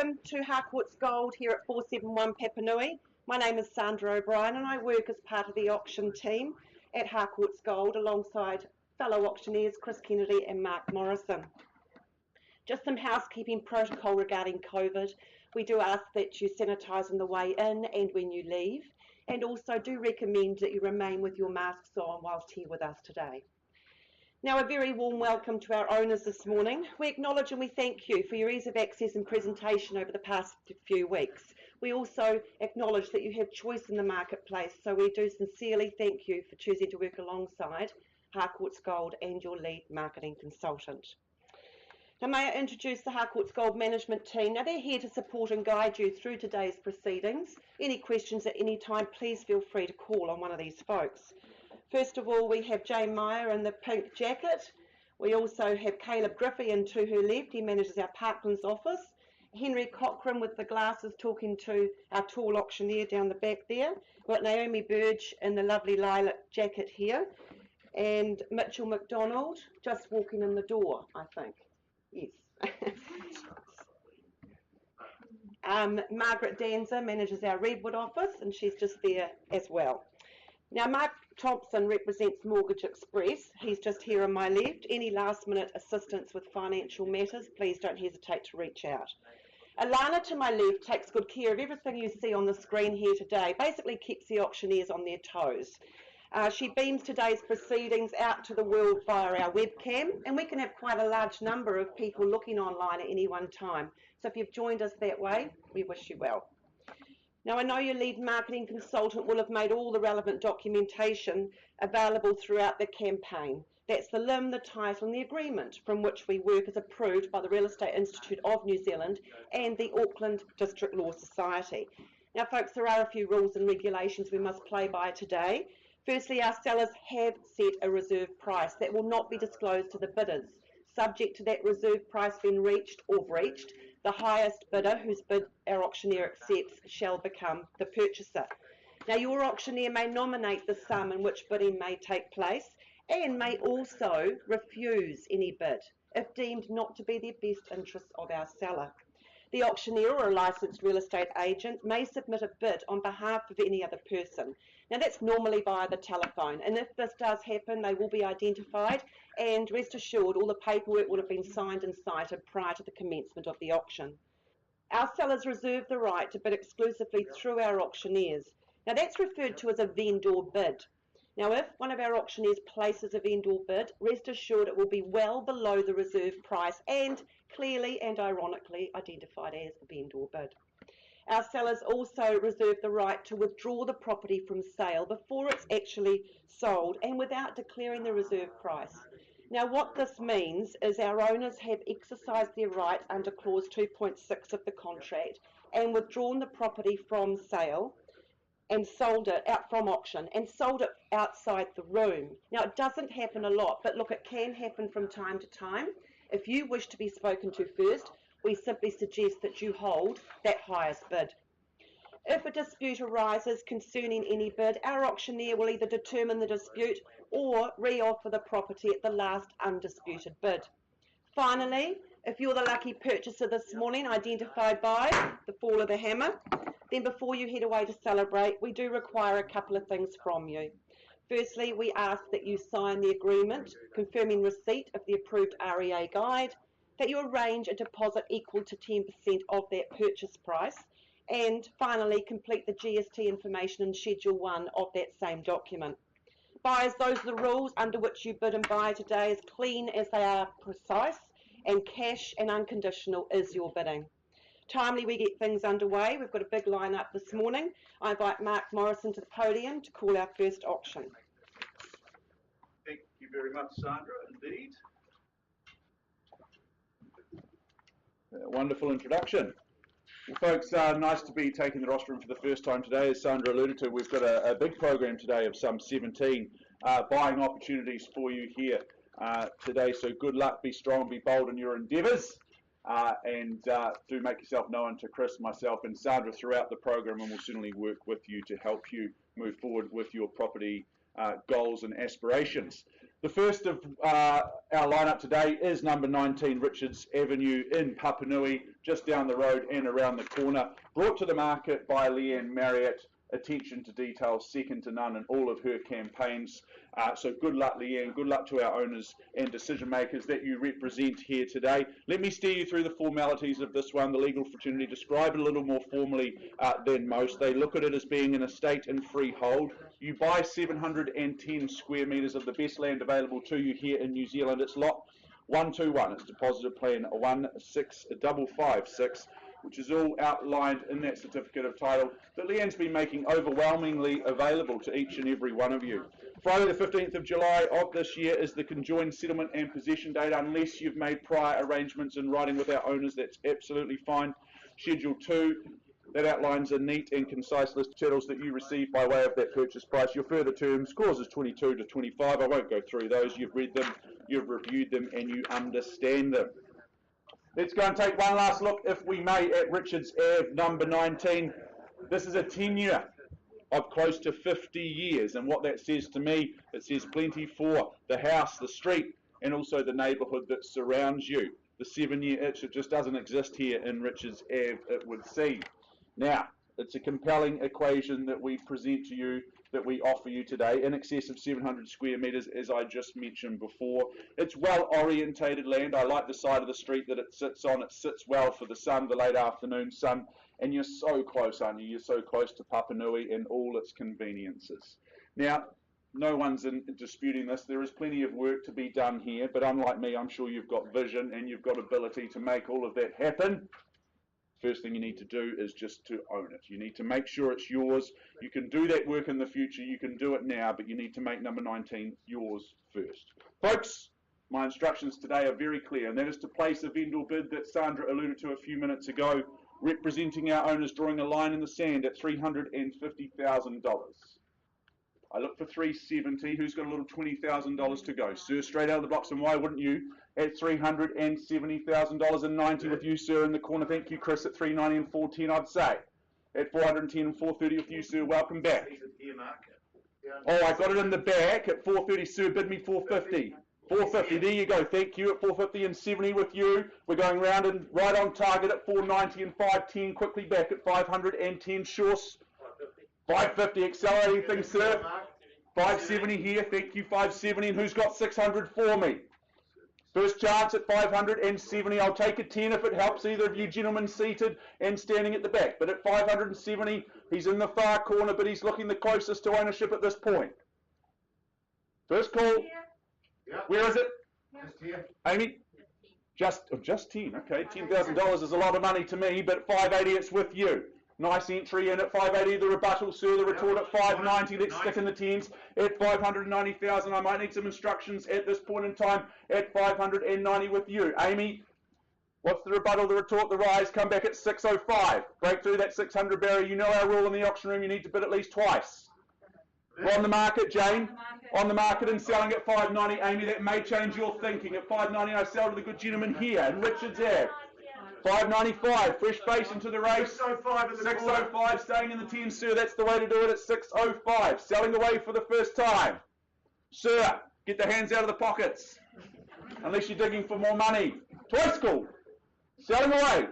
welcome to Harcourts Gold here at 471 Papanui. My name is Sandra O'Brien and I work as part of the auction team at Harcourts Gold alongside fellow auctioneers Chris Kennedy and Mark Morrison. Just some housekeeping protocol regarding COVID. We do ask that you sanitise on the way in and when you leave, and also do recommend that you remain with your masks on whilst here with us today. Now, a very warm welcome to our owners this morning. We acknowledge and we thank you for your ease of access and presentation over the past few weeks. We also acknowledge that you have choice in the marketplace, so we do sincerely thank you for choosing to work alongside Harcourts Gold and your lead marketing consultant. Now, may I introduce the Harcourts Gold management team. Now, they're here to support and guide you through today's proceedings. Any questions at any time, please feel free to call on one of these folks. First of all, we have Jane Meyer in the pink jacket. We also have Caleb Griffey, and to her left, he manages our Parklands office. Henry Cochran with the glasses talking to our tall auctioneer down the back there. We've got Naomi Burge in the lovely lilac jacket here. And Mitchell McDonald just walking in the door, I think. Yes. Margaret Danza manages our Redwood office, and she's just there as well. Now, Mark Thompson represents Mortgage Express. He's just here on my left. Any last-minute assistance with financial matters, please don't hesitate to reach out. Alana to my left takes good care of everything you see on the screen here today, basically keeps the auctioneers on their toes. She beams today's proceedings out to the world via our webcam, and we can have quite a large number of people looking online at any one time. So if you've joined us that way, we wish you well. Now, I know your lead marketing consultant will have made all the relevant documentation available throughout the campaign. That's the LIM, the title and the agreement from which we work as approved by the Real Estate Institute of New Zealand and the Auckland District Law Society. Now, folks, there are a few rules and regulations we must play by today. Firstly, our sellers have set a reserve price that will not be disclosed to the bidders. Subject to that reserve price being reached or breached, the highest bidder whose bid our auctioneer accepts shall become the purchaser. Now, your auctioneer may nominate the sum in which bidding may take place and may also refuse any bid if deemed not to be the best interests of our seller. The auctioneer or a licensed real estate agent may submit a bid on behalf of any other person. Now, that's normally via the telephone, and if this does happen, they will be identified, and rest assured all the paperwork will have been signed and cited prior to the commencement of the auction. Our sellers reserve the right to bid exclusively through our auctioneers. Now, that's referred to as a vendor bid. Now, if one of our auctioneers places a vendor bid, rest assured it will be well below the reserve price and clearly and ironically identified as a vendor bid. Our sellers also reserve the right to withdraw the property from sale before it's actually sold and without declaring the reserve price. Now, what this means is our owners have exercised their right under clause 2.6 of the contract and withdrawn the property from sale and sold it out from auction and sold it outside the room. Now, it doesn't happen a lot, but look, it can happen from time to time. If you wish to be spoken to first, we simply suggest that you hold that highest bid. If a dispute arises concerning any bid, our auctioneer will either determine the dispute or re-offer the property at the last undisputed bid. Finally, if you're the lucky purchaser this morning, identified by the fall of the hammer, then before you head away to celebrate, we do require a couple of things from you. Firstly, we ask that you sign the agreement confirming receipt of the approved REA guide, that you arrange a deposit equal to 10% of that purchase price, and finally complete the GST information in Schedule 1 of that same document. Buyers, those are the rules under which you bid and buy today, as clean as they are precise, and cash and unconditional is your bidding. Timely we get things underway. We've got a big line-up this morning. I invite Mark Morrison to the podium to call our first auction. Thank you very much, Sandra, indeed. Wonderful introduction. Well, folks, nice to be taking the rostrum for the first time today. As Sandra alluded to, we've got a big program today of some 17 buying opportunities for you here today. So good luck, be strong, be bold in your endeavours. And do make yourself known to Chris, myself and Sandra throughout the program, and we'll certainly work with you to help you move forward with your property goals and aspirations. The first of our lineup today is number 19 Richards Avenue in Papanui, just down the road and around the corner. Brought to the market by Leanne Marriott. Attention to detail, second to none in all of her campaigns. So good luck, Leanne. Good luck to our owners and decision makers that you represent here today. Let me steer you through the formalities of this one. The legal fraternity describe it a little more formally than most. They look at it as being an estate and freehold. You buy 710 square metres of the best land available to you here in New Zealand. It's lot 121. It's deposited plan 16556. Which is all outlined in that certificate of title that Leanne's been making overwhelmingly available to each and every one of you. Friday the 15th of July of this year is the conjoined settlement and possession date. Unless you've made prior arrangements in writing with our owners, that's absolutely fine. Schedule 2, that outlines a neat and concise list of chattels that you receive by way of that purchase price. Your further terms, clauses 22 to 25, I won't go through those. You've read them, you've reviewed them, and you understand them. Let's go and take one last look, if we may, at Richards Ave, number 19. This is a tenure of close to 50 years, and what that says to me, it says plenty for the house, the street, and also the neighbourhood that surrounds you. The 7-year itch, it just doesn't exist here in Richards Ave, it would seem. Now, it's a compelling equation that we present to you, that we offer you today, in excess of 700 square metres, as I just mentioned before. It's well-orientated land. I like the side of the street that it sits on. It sits well for the sun, the late afternoon sun, and you're so close, aren't you? You're so close to Papanui and all its conveniences. Now, no one's disputing this. There is plenty of work to be done here, but unlike me, I'm sure you've got vision and you've got ability to make all of that happen. First thing you need to do is just to own it. You need to make sure it's yours. You can do that work in the future. You can do it now, but you need to make number 19 yours first. Folks, my instructions today are very clear, and that is to place a vendor bid that Sandra alluded to a few minutes ago, representing our owners, drawing a line in the sand at $350,000. I look for 370. Who's got a little $20,000 to go? Sir, straight out of the blocks, and why wouldn't you? At $370,000 and 90 with you, sir, in the corner. Thank you, Chris, at 390 and 410, I'd say. At 410 and 430 with you, sir. Welcome back. Oh, I got it in the back at 430, sir. Bid me 450. 450, there you go. Thank you. At 450 and 70 with you. We're going round and right on target at 490 and 510. Quickly back at 510. Shorts. 550. Accelerating things, sir. 570 here. Thank you. 570. And who's got 600 for me? First chance at 570. I'll take a 10 if it helps either of you gentlemen seated and standing at the back. But at 570, he's in the far corner, but he's looking the closest to ownership at this point. First call. Where is it? Just here. Amy? Just 10. Okay, $10,000 is a lot of money to me, but 580, it's with you. Nice entry in at 580, the rebuttal, sir, the retort at 590, let's stick in the 10s. At 590,000, I might need some instructions at this point in time at 590 with you. Amy, what's the rebuttal, the retort, the rise? Come back at 605. Break through that 600 barrier. You know our rule in the auction room, you need to bid at least twice. We're on the market, Jane. On the market and selling at 590. Amy, that may change your thinking. At 590, I sell to the good gentleman here in Richards Ave. 595, fresh face into the race. 605, staying in the 10, sir. That's the way to do it at 605. Selling away for the first time. Sir, get the hands out of the pockets. Unless you're digging for more money. Toy School, selling away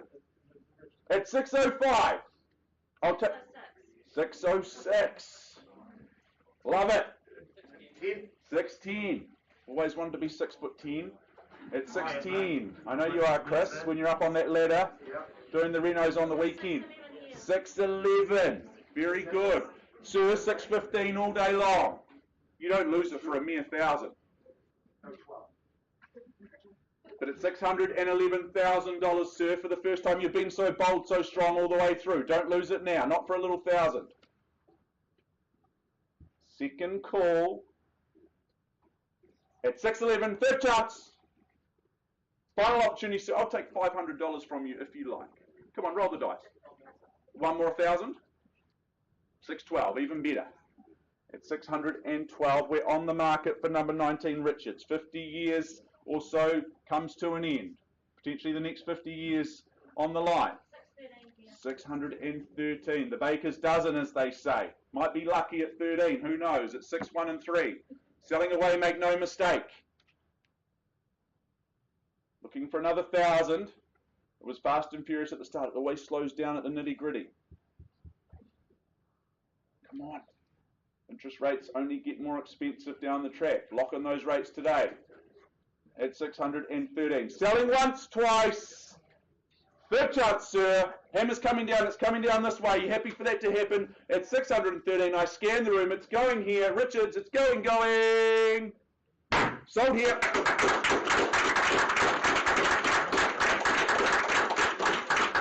at 605. I'll take 606. Love it. 610. Always wanted to be 6'10". At 16, I know you are, Chris, when you're up on that ladder, doing the renos on the weekend. 6'11", very good. Sir, 6'15" all day long. You don't lose it for a mere 1,000. But at $611,000, sir, for the first time, you've been so bold, so strong all the way through. Don't lose it now, not for a little 1,000. Second call. At 6'11", third chance. Final opportunity, sir. I'll take $500 from you if you like. Come on, roll the dice. One more 1,000. 612, even better. At 612, we're on the market for number 19 Richards. 50 years or so comes to an end. Potentially the next 50 years on the line. 613. The baker's dozen, as they say. Might be lucky at 13. Who knows? At 6, 1 and 3. Selling away, make no mistake. Looking for another 1,000. It was fast and furious at the start. It always slows down at the nitty-gritty. Come on. Interest rates only get more expensive down the track. Lock in those rates today at 613. Selling once, twice. Third chance, sir. Hammer's coming down. It's coming down this way. You happy for that to happen? At 613, I scan the room. It's going here. Richards, it's going. Sold here.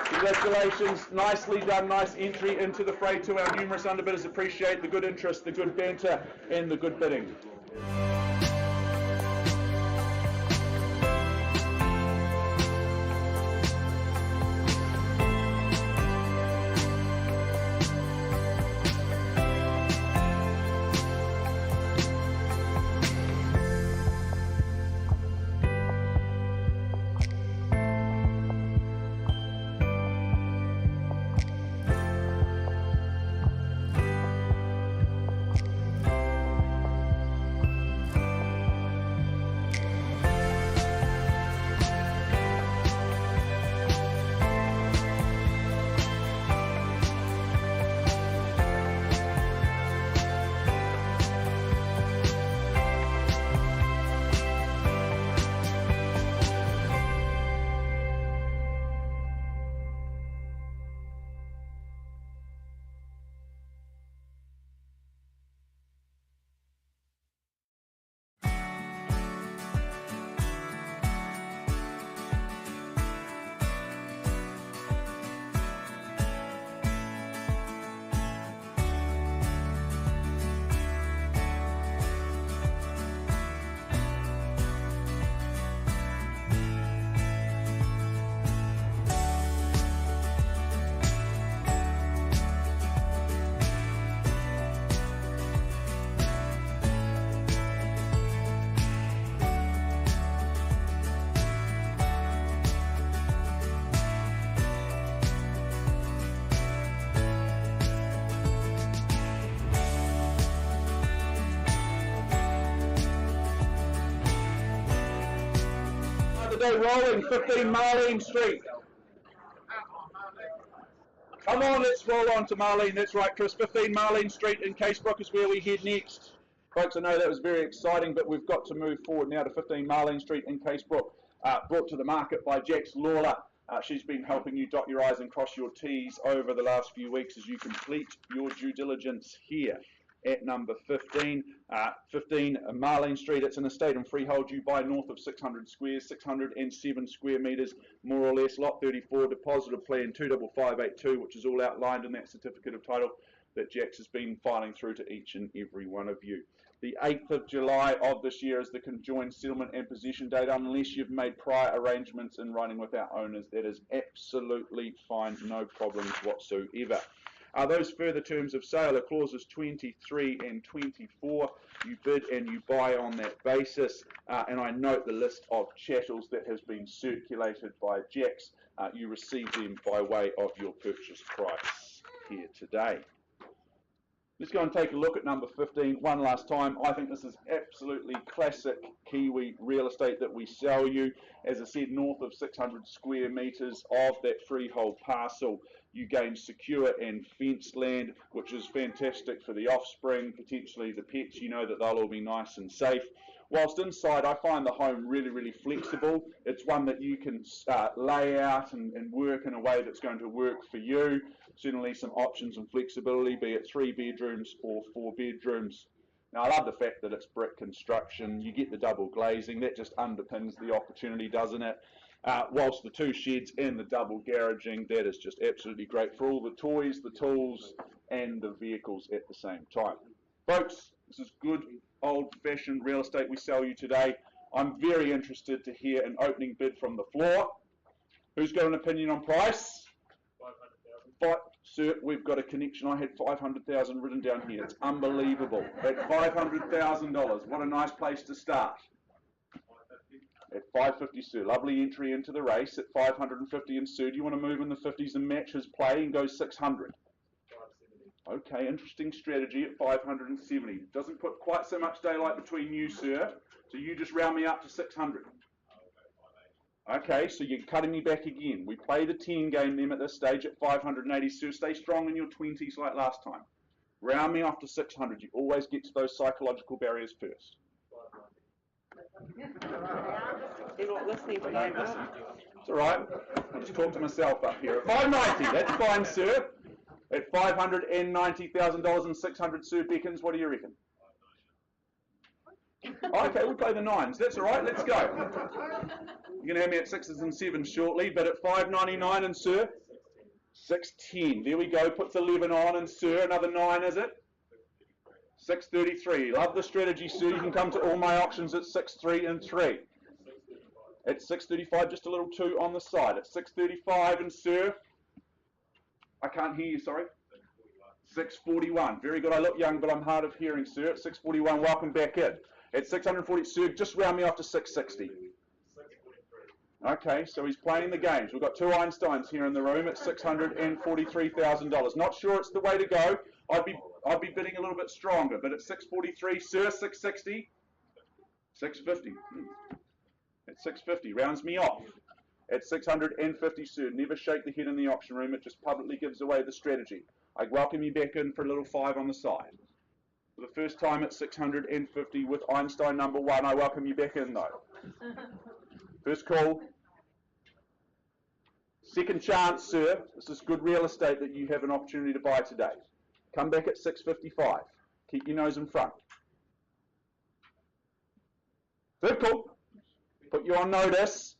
Congratulations. Nicely done. Nice entry into the fray to our numerous underbidders. Appreciate the good interest, the good banter, and the good bidding. Rolling, 15 Marlin Street. Come on, let's roll on to Marlin. That's right, Chris. 15 Marlin Street in Casebrook is where we head next. Folks, I know that was very exciting, but we've got to move forward now to 15 Marlin Street in Casebrook, brought to the market by Jax Lawler. She's been helping you dot your I's and cross your T's over the last few weeks as you complete your due diligence here at number 15, 15 Marlin Street. It's an estate and freehold you buy north of 600 squares, 607 square metres, more or less. Lot 34, deposit of plan 25582, which is all outlined in that certificate of title that Jax has been filing through to each and every one of you. The 8th of July of this year is the conjoined settlement and possession date, unless you've made prior arrangements in writing with our owners. That is absolutely fine, no problems whatsoever. Those further terms of sale are clauses 23 and 24. You bid and you buy on that basis. And I note the list of chattels that has been circulated by Jax. You receive them by way of your purchase price here today. Let's go and take a look at number 15 one last time. I think this is absolutely classic Kiwi real estate that we sell you. As I said, north of 600 square metres of that freehold parcel. You gain secure and fenced land, which is fantastic for the offspring, potentially the pets. You know that they'll all be nice and safe. Whilst inside, I find the home really, really flexible. It's one that you can lay out and work in a way that's going to work for you. Certainly some options and flexibility, be it 3 bedrooms or 4 bedrooms. Now, I love the fact that it's brick construction. You get the double glazing. That just underpins the opportunity, doesn't it? Whilst the 2 sheds and the double garaging, that is just absolutely great for all the toys, the tools, and the vehicles at the same time. Folks, this is good old-fashioned real estate we sell you today. I'm very interested to hear an opening bid from the floor. Who's got an opinion on price? 500,000. Sir, we've got a connection. I had 500,000 written down here. It's unbelievable. At $500,000, what a nice place to start. At 550, sir. Lovely entry into the race at 550. And sir, do you want to move in the 50s and match his play and go 600? Okay, interesting strategy at 570. Doesn't put quite so much daylight between you, sir. So you just round me up to 600. Okay, so you're cutting me back again. We play the 10 game then at this stage at 580. Sir, stay strong in your 20s like last time. Round me off to 600. You always get to those psychological barriers first. They're not listening to Don't you. listen. It's all right. I'll just talk to myself up here. At 590, that's fine, sir. At $590,000 and 600, Sir Beckons, what do you reckon? Okay, we'll play the 9s. That's all right. Let's go. You're going to have me at 6s and 7s shortly, but at 599 and Sir? 610. There we go. Puts 11 on and Sir, another 9, is it? 633. Love the strategy, sir. You can come to all my auctions at 6-3 and 3. At 635, just a little 2 on the side. At 635 and Sir? I can't hear you, sorry. 641. Very good. I look young, but I'm hard of hearing, sir. At 641, welcome back in. At 640, sir, just round me off to 660. Okay, so he's playing the games. We've got 2 Einsteins here in the room at $643,000. Not sure it's the way to go. I'd be bidding a little bit stronger, but at 643, sir, 660, 650. At 650, rounds me off. At 650, sir, never shake the head in the auction room. It just publicly gives away the strategy. I welcome you back in for a little 5 on the side. For the first time at 650 with Einstein number 1, I welcome you back in though. First call. Second chance, sir. This is good real estate that you have an opportunity to buy today. Come back at 655. Keep your nose in front. Third call. Put you on notice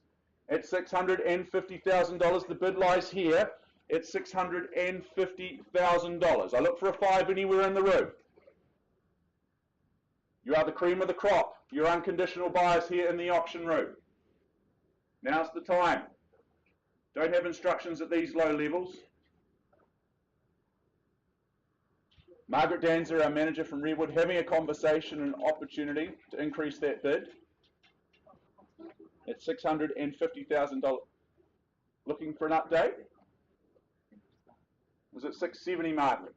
at $650,000. The bid lies here at $650,000. I look for a 5 anywhere in the room. You are the cream of the crop. You're unconditional buyers here in the auction room. Now's the time. Don't have instructions at these low levels. Margaret Danzer, our manager from Redwood, having a conversation and opportunity to increase that bid at $650,000. Looking for an update? Was it 670, Margaret?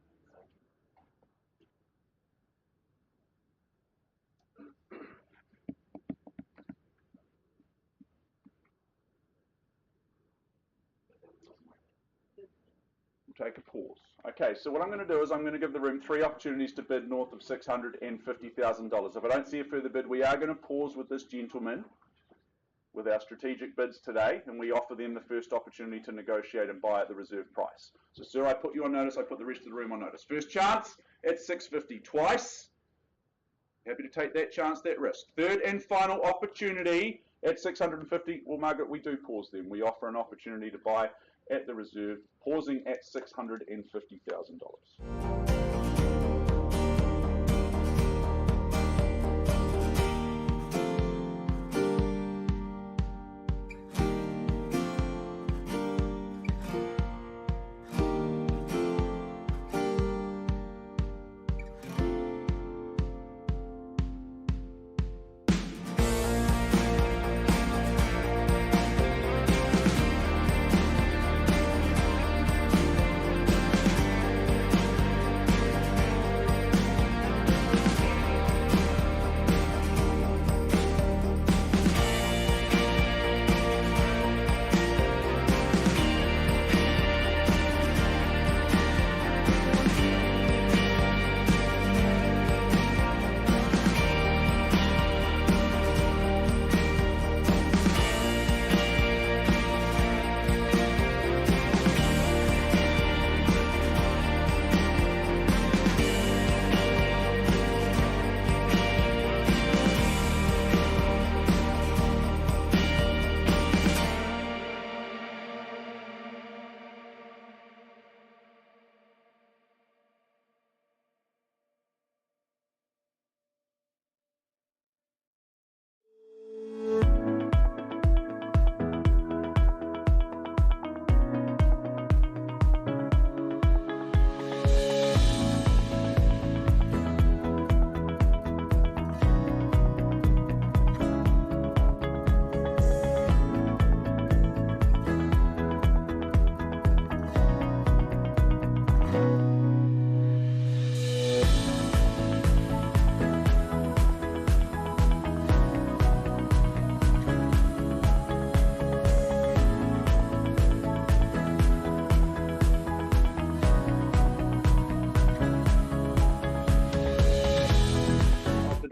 Take a pause. Okay, so what I'm going to do is I'm going to give the room 3 opportunities to bid north of $650,000. If I don't see a further bid, we are going to pause with this gentleman with our strategic bids today, and we offer them the first opportunity to negotiate and buy at the reserve price. So, sir, I put you on notice. I put the rest of the room on notice. First chance at 650 twice. Happy to take that chance, that risk. Third and final opportunity at 650. Well, Margaret, we do pause them. We offer an opportunity to buy at the reserve, pausing at $650,000.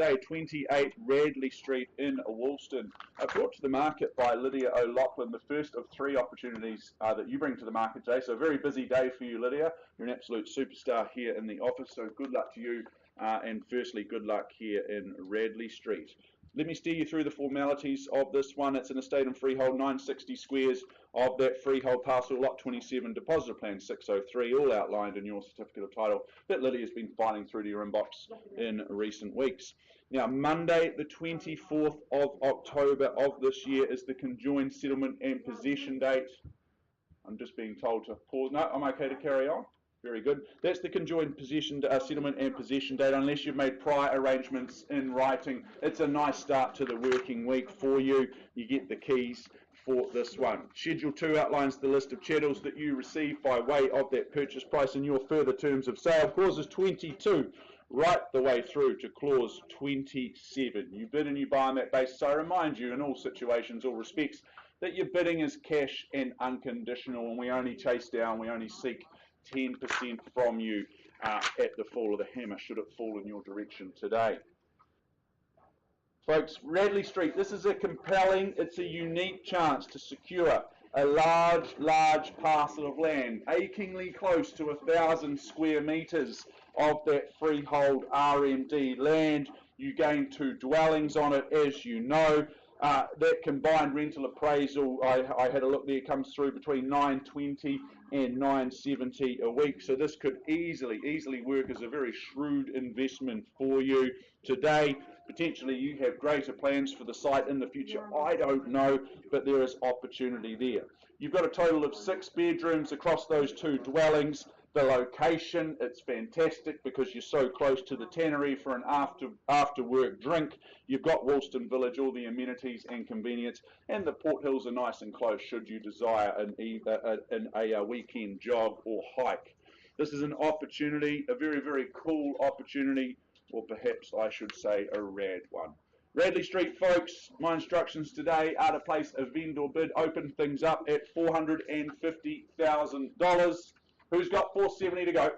today, 28 Radley Street in Woolston, brought to the market by Lydia O'Loughlin, the first of 3 opportunities that you bring to the market today. So a very busy day for you, Lydia. You're an absolute superstar here in the office, so good luck to you, and firstly, good luck here in Radley Street. Let me steer you through the formalities of this one. It's an estate and freehold, 960 squares of that freehold parcel, lot 27, depositor plan 603, all outlined in your certificate of title that Lydia has been filing through to your inbox in recent weeks. Now, Monday, the 24th of October of this year is the conjoined settlement and possession date. I'm just being told to pause. No, I'm okay to carry on. Very good. That's the conjoined settlement and possession date, unless you've made prior arrangements in writing. It's a nice start to the working week for you. You get the keys for this one. Schedule 2 outlines the list of chattels that you receive by way of that purchase price and your further terms of sale. Clauses 22 right the way through to clause 27. You bid and you buy on that basis. I remind you, in all situations, all respects, that your bidding is cash and unconditional, and we only chase down, we only seek 10% from you at the fall of the hammer, should it fall in your direction today. Folks, Radley Street, this is a compelling, it's a unique chance to secure a large parcel of land, achingly close to 1,000 square metres of that freehold RMD land. You gain 2 dwellings on it, as you know. That combined rental appraisal, I had a look there, comes through between 920 and 970 a week. So this could easily work as a very shrewd investment for you today. Potentially you have greater plans for the site in the future. I don't know, but there is opportunity there. You've got a total of 6 bedrooms across those 2 dwellings. The location, it's fantastic because you're so close to the tannery for an after work drink. You've got Woolston Village, all the amenities and convenience, and the Port Hills are nice and close should you desire a weekend jog or hike. This is an opportunity, a very cool opportunity, or perhaps I should say a rad one. Radley Street, folks, my instructions today are to place a vendor bid, open things up at $450,000. Who's got 470 to go?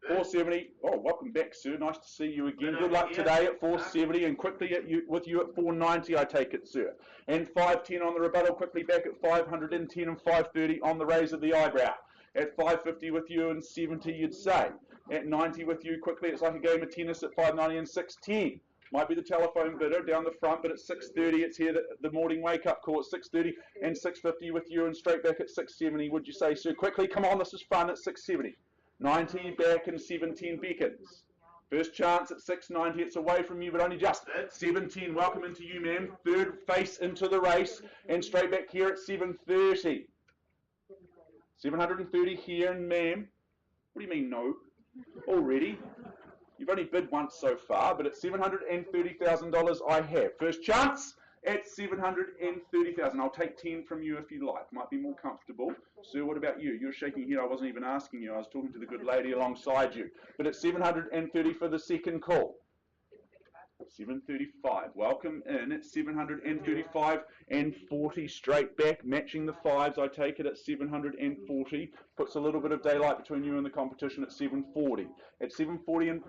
470. Oh, welcome back, sir. Nice to see you again. Good luck today at 470, and quickly with you at 490, I take it, sir. And 510 on the rebuttal, quickly back at 510 and 530 on the raise of the eyebrow. At 550 with you and 70, you'd say. At 90 with you, quickly, it's like a game of tennis at 590 and 610. Might be the telephone bidder down the front, but at 6:30 it's here, the morning wake-up call at 6:30, and 6:50 with you and straight back at 6:70, would you say, sir? Quickly, come on, this is fun at 6:70. 90 back and 710 beckons. First chance at 6:90, it's away from you, but only just. 710, welcome into you, ma'am. Third face into the race, and straight back here at 730. 730 here, and ma'am. What do you mean, no? Already? You've only bid once so far, but at $730,000 I have. First chance at $730,000. I'll take 10 from you if you like. Might be more comfortable. Sir, what about you? You're shaking your head. I wasn't even asking you. I was talking to the good lady alongside you. But at $730 for the second call. 735. Welcome in at 735 and 40 straight back, matching the 5s. I take it at 740. Puts a little bit of daylight between you and the competition at 740. At 740 and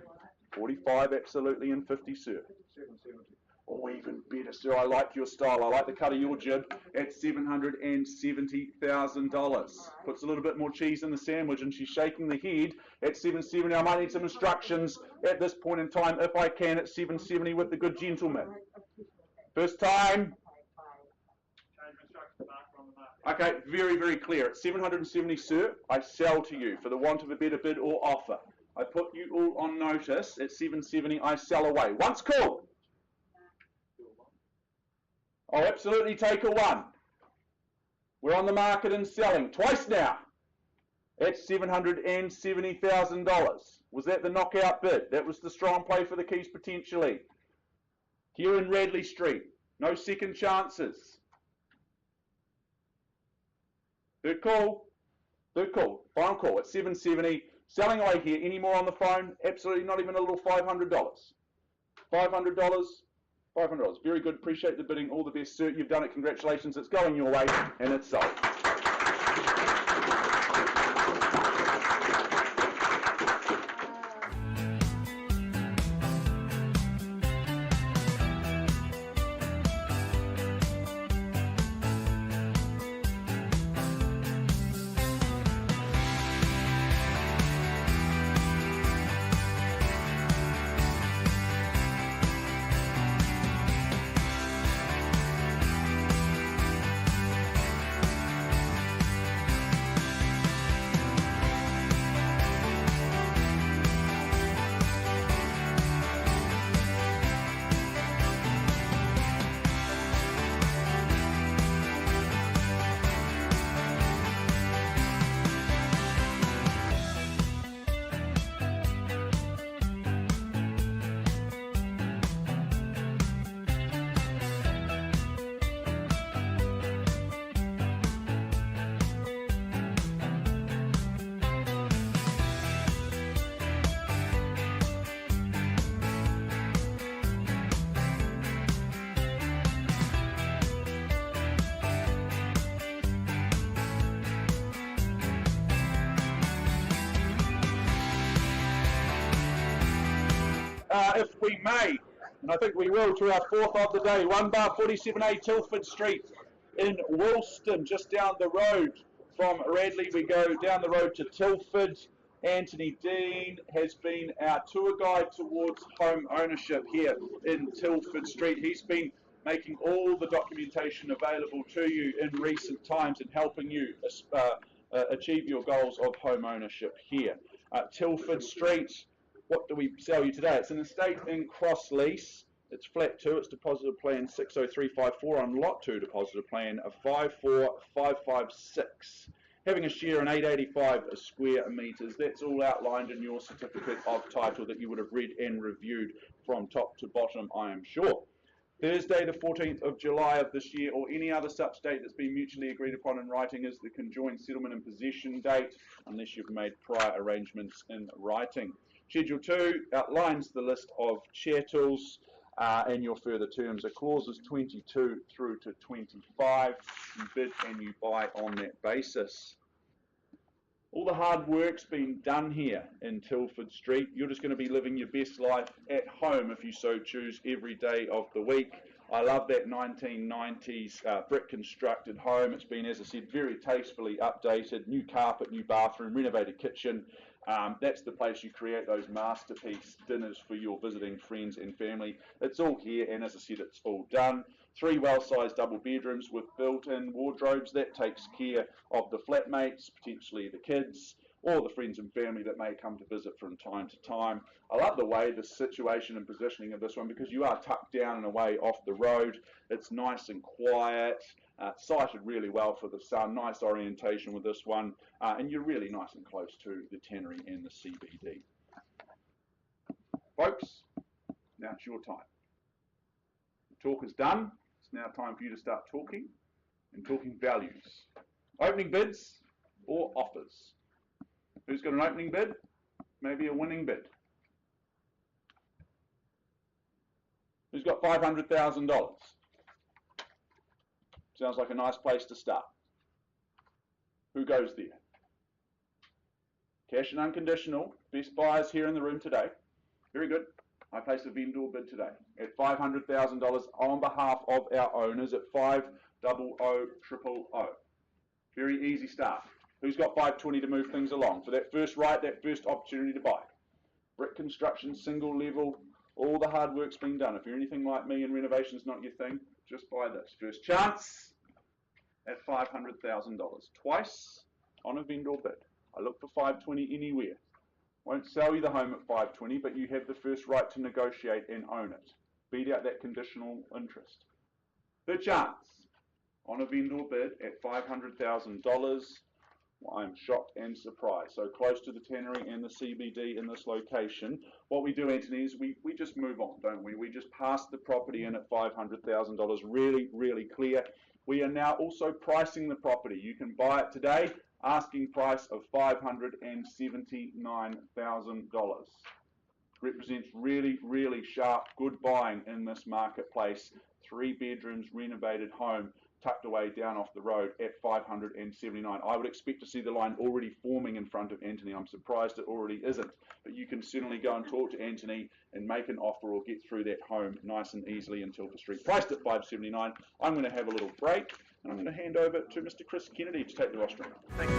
45, absolutely, and 50, sir. 770. Oh, even better, sir. I like your style. I like the cut of your jib at $770,000. Puts a little bit more cheese in the sandwich, and she's shaking the head at 770. I might need some instructions at this point in time, if I can, at 770 with the good gentleman. First time. Okay, very clear. At 770, sir, I sell to you for the want of a better bid or offer. I put you all on notice. At 770, I sell away. Once called. I'll absolutely take a 1. We're on the market and selling. Twice now. At $770,000. Was that the knockout bid? That was the strong play for the keys potentially. Here in Radley Street. No second chances. Third call. Final call at 770. Selling away here. Any more on the phone? Absolutely not even a little $500. $500. $500. Very good. Appreciate the bidding. All the best, sir. You've done it. Congratulations. It's going your way, and it's sold. if we may, and I think we will, to our fourth of the day. 1 bar 47A Tilford Street in Woolston, just down the road from Radley. We go down the road to Tilford. Anthony Dean has been our tour guide towards home ownership here in Tilford Street. He's been making all the documentation available to you in recent times and helping you achieve your goals of home ownership here. Tilford Street, what do we sell you today? It's an estate in cross lease. It's flat 2. It's depositor plan 60354 on lot 2, depositor plan 54556. Having a share in 885 square metres. That's all outlined in your certificate of title that you would have read and reviewed from top to bottom, I am sure. Thursday, the 14th of July of this year, or any other such date that's been mutually agreed upon in writing, is the conjoined settlement and possession date, unless you've made prior arrangements in writing. Schedule 2 outlines the list of chattels and your further terms are clauses 22 through to 25. You bid and you buy on that basis. All the hard work's been done here in Tilford Street. You're just going to be living your best life at home if you so choose every day of the week. I love that 1990s brick constructed home. It's been, as I said, very tastefully updated. New carpet, new bathroom, renovated kitchen. That's the place you create those masterpiece dinners for your visiting friends and family. It's all here, and as I said, it's all done. 3 well-sized double bedrooms with built-in wardrobes. That takes care of the flatmates, potentially the kids, or the friends and family that may come to visit from time to time. I love the way the situation and positioning of this one, because you are tucked down and away off the road. It's nice and quiet. Sighted really well for the sun, nice orientation with this one, and you're really nice and close to the tannery and the CBD. Folks, now it's your time. The talk is done. It's now time for you to start talking, and talking values. Opening bids or offers? Who's got an opening bid? Maybe a winning bid? Who's got $500,000? Sounds like a nice place to start. Who goes there? Cash and unconditional. Best buyers here in the room today. Very good. I place a vendor bid today at $500,000 on behalf of our owners at 500,000. Very easy start. Who's got 520 to move things along? For that first right, that first opportunity to buy. Brick construction, single level, all the hard work's been done. If you're anything like me and renovation's not your thing, just buy this. First chance at $500,000. Twice on a vendor bid. I look for 520 anywhere. Won't sell you the home at 520, but you have the first right to negotiate and own it. Beat out that conditional interest. Third chance on a vendor bid at $500,000. I'm shocked and surprised. So close to the tannery and the CBD in this location. What we do, Anthony, is we just move on, don't we? We just pass the property in at $500,000. Really, really clear. We are now also pricing the property. You can buy it today, asking price of $579,000. Represents really, really sharp, good buying in this marketplace. 3 bedrooms, renovated home, tucked away down off the road at $579,000. I would expect to see the line already forming in front of Anthony. I'm surprised it already isn't, but you can certainly go and talk to Anthony and make an offer or get through that home nice and easily in Tilford Street. Priced at $579,000. I'm going to have a little break, and I'm going to hand over to Mr. Chris Kennedy to take the rostrum. Thank you.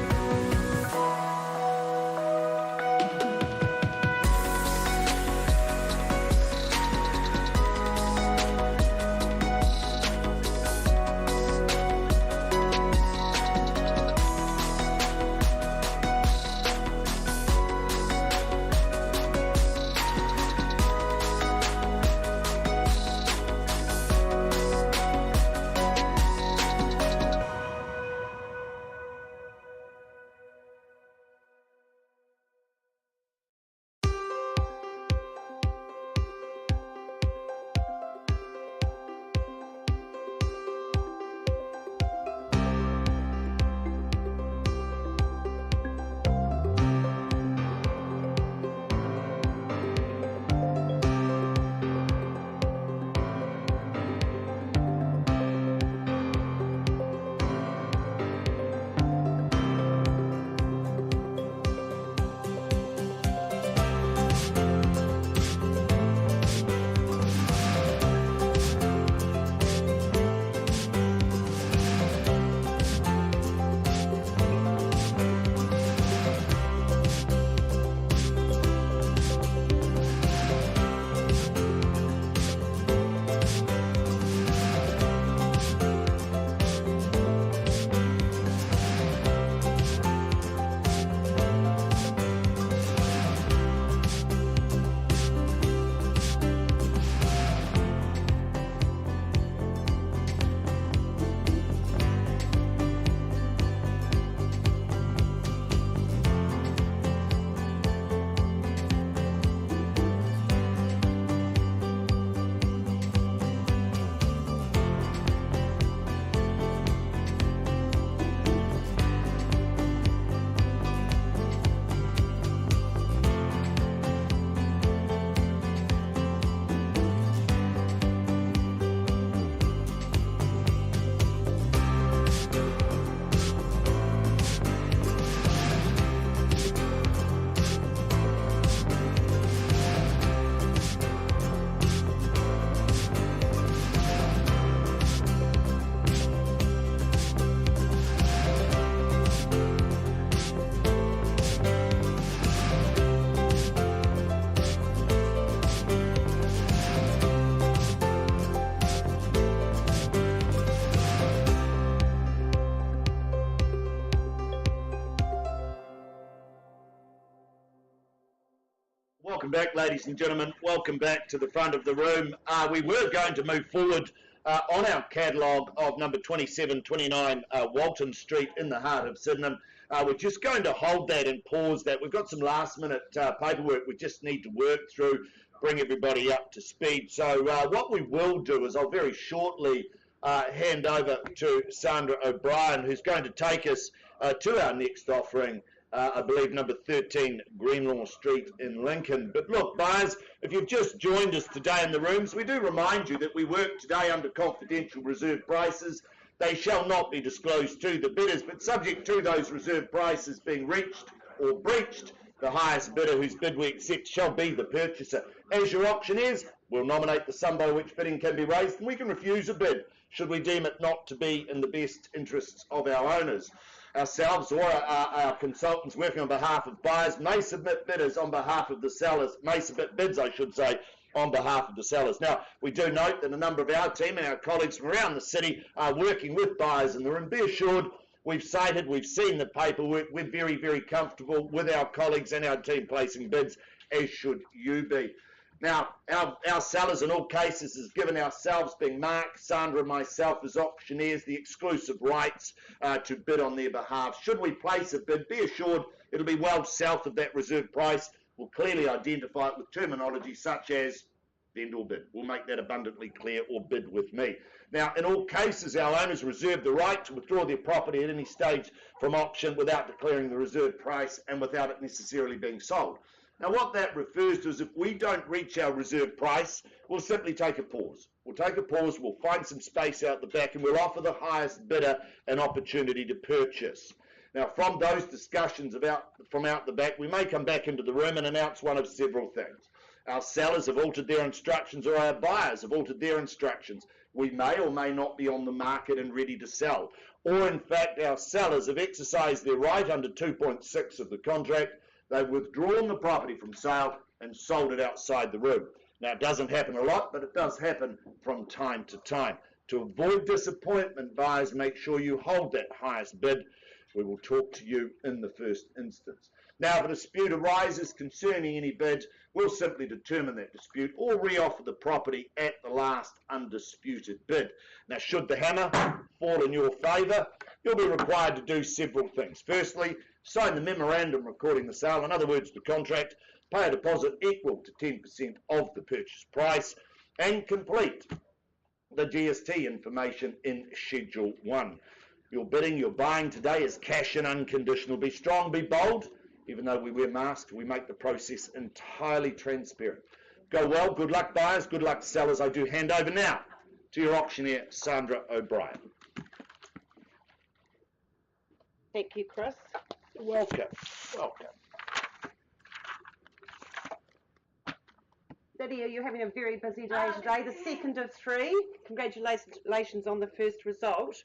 Welcome back, ladies and gentlemen. Welcome back to the front of the room. We were going to move forward on our catalogue of number 2729 Walton Street in the heart of Sydenham. We're just going to hold that and pause that. We've got some last-minute paperwork we just need to work through, bring everybody up to speed. So what we will do is I'll very shortly hand over to Sandra O'Brien, who's going to take us to our next offering, I believe number 13 Greenlaw Street in Lincoln. But look, buyers, if you've just joined us today in the rooms, we do remind you that we work today under confidential reserve prices. They shall not be disclosed to the bidders, but subject to those reserve prices being reached or breached, the highest bidder whose bid we accept shall be the purchaser. As your auctioneers, we'll nominate the sum by which bidding can be raised, and we can refuse a bid should we deem it not to be in the best interests of our owners. Ourselves or our consultants working on behalf of buyers may submit bidders on behalf of the sellers, may submit bids, I should say, on behalf of the sellers. Now, we do note that a number of our team and our colleagues from around the city are working with buyers in the room. Be assured, we've seen the paperwork. We're very, very comfortable with our colleagues and our team placing bids, as should you be. Now, our sellers in all cases has given ourselves, being Mark, Sandra and myself as auctioneers, the exclusive rights to bid on their behalf. Should we place a bid, be assured it'll be well south of that reserve price. We'll clearly identify it with terminology such as vend or bid. We'll make that abundantly clear, or bid with me. Now, in all cases, our owners reserve the right to withdraw their property at any stage from auction without declaring the reserve price and without it necessarily being sold. Now, what that refers to is if we don't reach our reserve price, we'll simply take a pause. We'll take a pause, we'll find some space out the back, and we'll offer the highest bidder an opportunity to purchase. Now, from those discussions from out the back, we may come back into the room and announce one of several things. Our sellers have altered their instructions, or our buyers have altered their instructions. We may or may not be on the market and ready to sell. Or, in fact, our sellers have exercised their right under 2.6 of the contract. They've withdrawn the property from sale and sold it outside the room. Now, it doesn't happen a lot, but it does happen from time to time. To avoid disappointment, buyers, make sure you hold that highest bid. We will talk to you in the first instance. Now, if a dispute arises concerning any bid, we'll simply determine that dispute or reoffer the property at the last undisputed bid. Now, should the hammer fall in your favour, you'll be required to do several things. Firstly, sign the memorandum recording the sale, in other words, the contract, pay a deposit equal to 10% of the purchase price, and complete the GST information in Schedule 1. Your bidding, your buying today is cash and unconditional. Be strong, be bold. Even though we wear masks, we make the process entirely transparent. Go well. Good luck, buyers. Good luck, sellers. I do hand over now to your auctioneer, Sandra O'Brien. Thank you, Chris. Welcome. Welcome. Lydia, you're having a very busy day today. The second of three. Congratulations on the first result.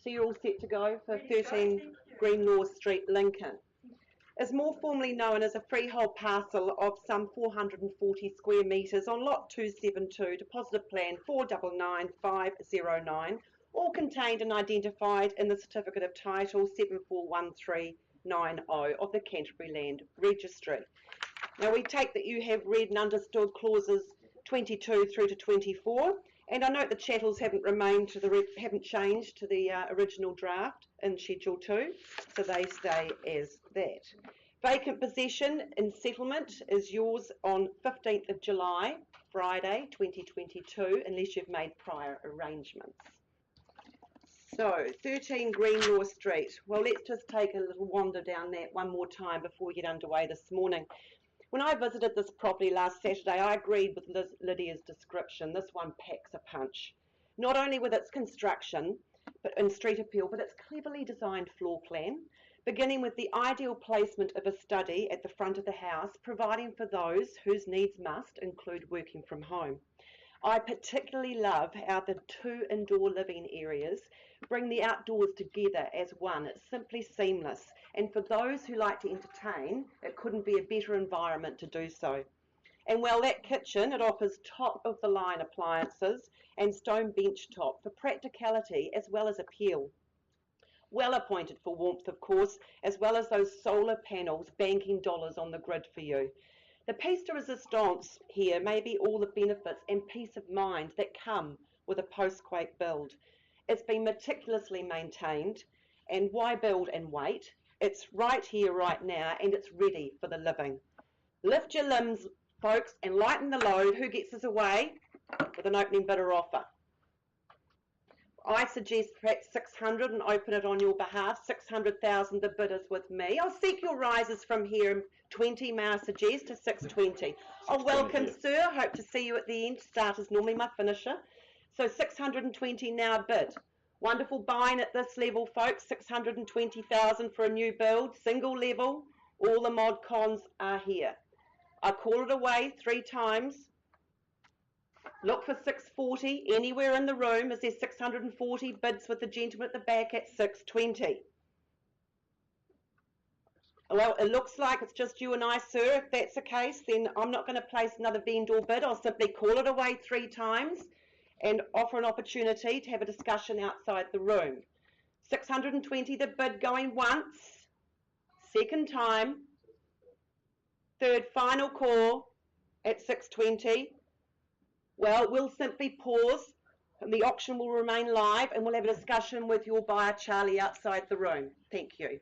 So you're all set to go for 13 Greenlaw Street, Lincoln. Is more formally known as a freehold parcel of some 440 square metres on lot 272, depositive plan 499509, all contained and identified in the Certificate of Title 741390 of the Canterbury Land Registry. Now, we take that you have read and understood clauses 22 through to 24, and I note the chattels haven't changed to the original draft in Schedule 2, so they stay as that. Vacant possession in settlement is yours on 15th of July, Friday 2022, unless you've made prior arrangements. So, 13 Greenlaw Street. Well, let's just take a little wander down that one more time before we get underway this morning. When I visited this property last Saturday, I agreed with Lydia's description. This one packs a punch. Not only with its construction and street appeal, but its cleverly designed floor plan, beginning with the ideal placement of a study at the front of the house, providing for those whose needs must include working from home. I particularly love how the two indoor living areas bring the outdoors together as one. It's simply seamless. And for those who like to entertain, it couldn't be a better environment to do so. And well, that kitchen, it offers top-of-the-line appliances and stone bench top for practicality as well as appeal. Well appointed for warmth, of course, as well as those solar panels banking dollars on the grid for you. The piece de resistance here may be all the benefits and peace of mind that come with a post-quake build. It's been meticulously maintained, and why build and wait? It's right here, right now, and it's ready for the living. Lift your limbs, folks, and lighten the load. Who gets us away with an opening bidder offer? I suggest perhaps 600 and open it on your behalf. 600,000, the bid is with me. I'll seek your rises from here. 20, may I suggest, to 620. Oh, welcome, sir. Hope to see you at the end. Start is normally my finisher. So 620 now bid. Wonderful buying at this level, folks. 620,000 for a new build, single level. All the mod cons are here. I call it away 3 times. Look for 640 anywhere in the room. Is there 640 bids with the gentleman at the back at 620? Well, it looks like it's just you and I, sir. If that's the case, then I'm not going to place another vendor bid. I'll simply call it away 3 times and offer an opportunity to have a discussion outside the room. 620 the bid going once, second time, third final call at 620. Well, we'll simply pause and the auction will remain live and we'll have a discussion with your buyer, Charlie, outside the room. Thank you.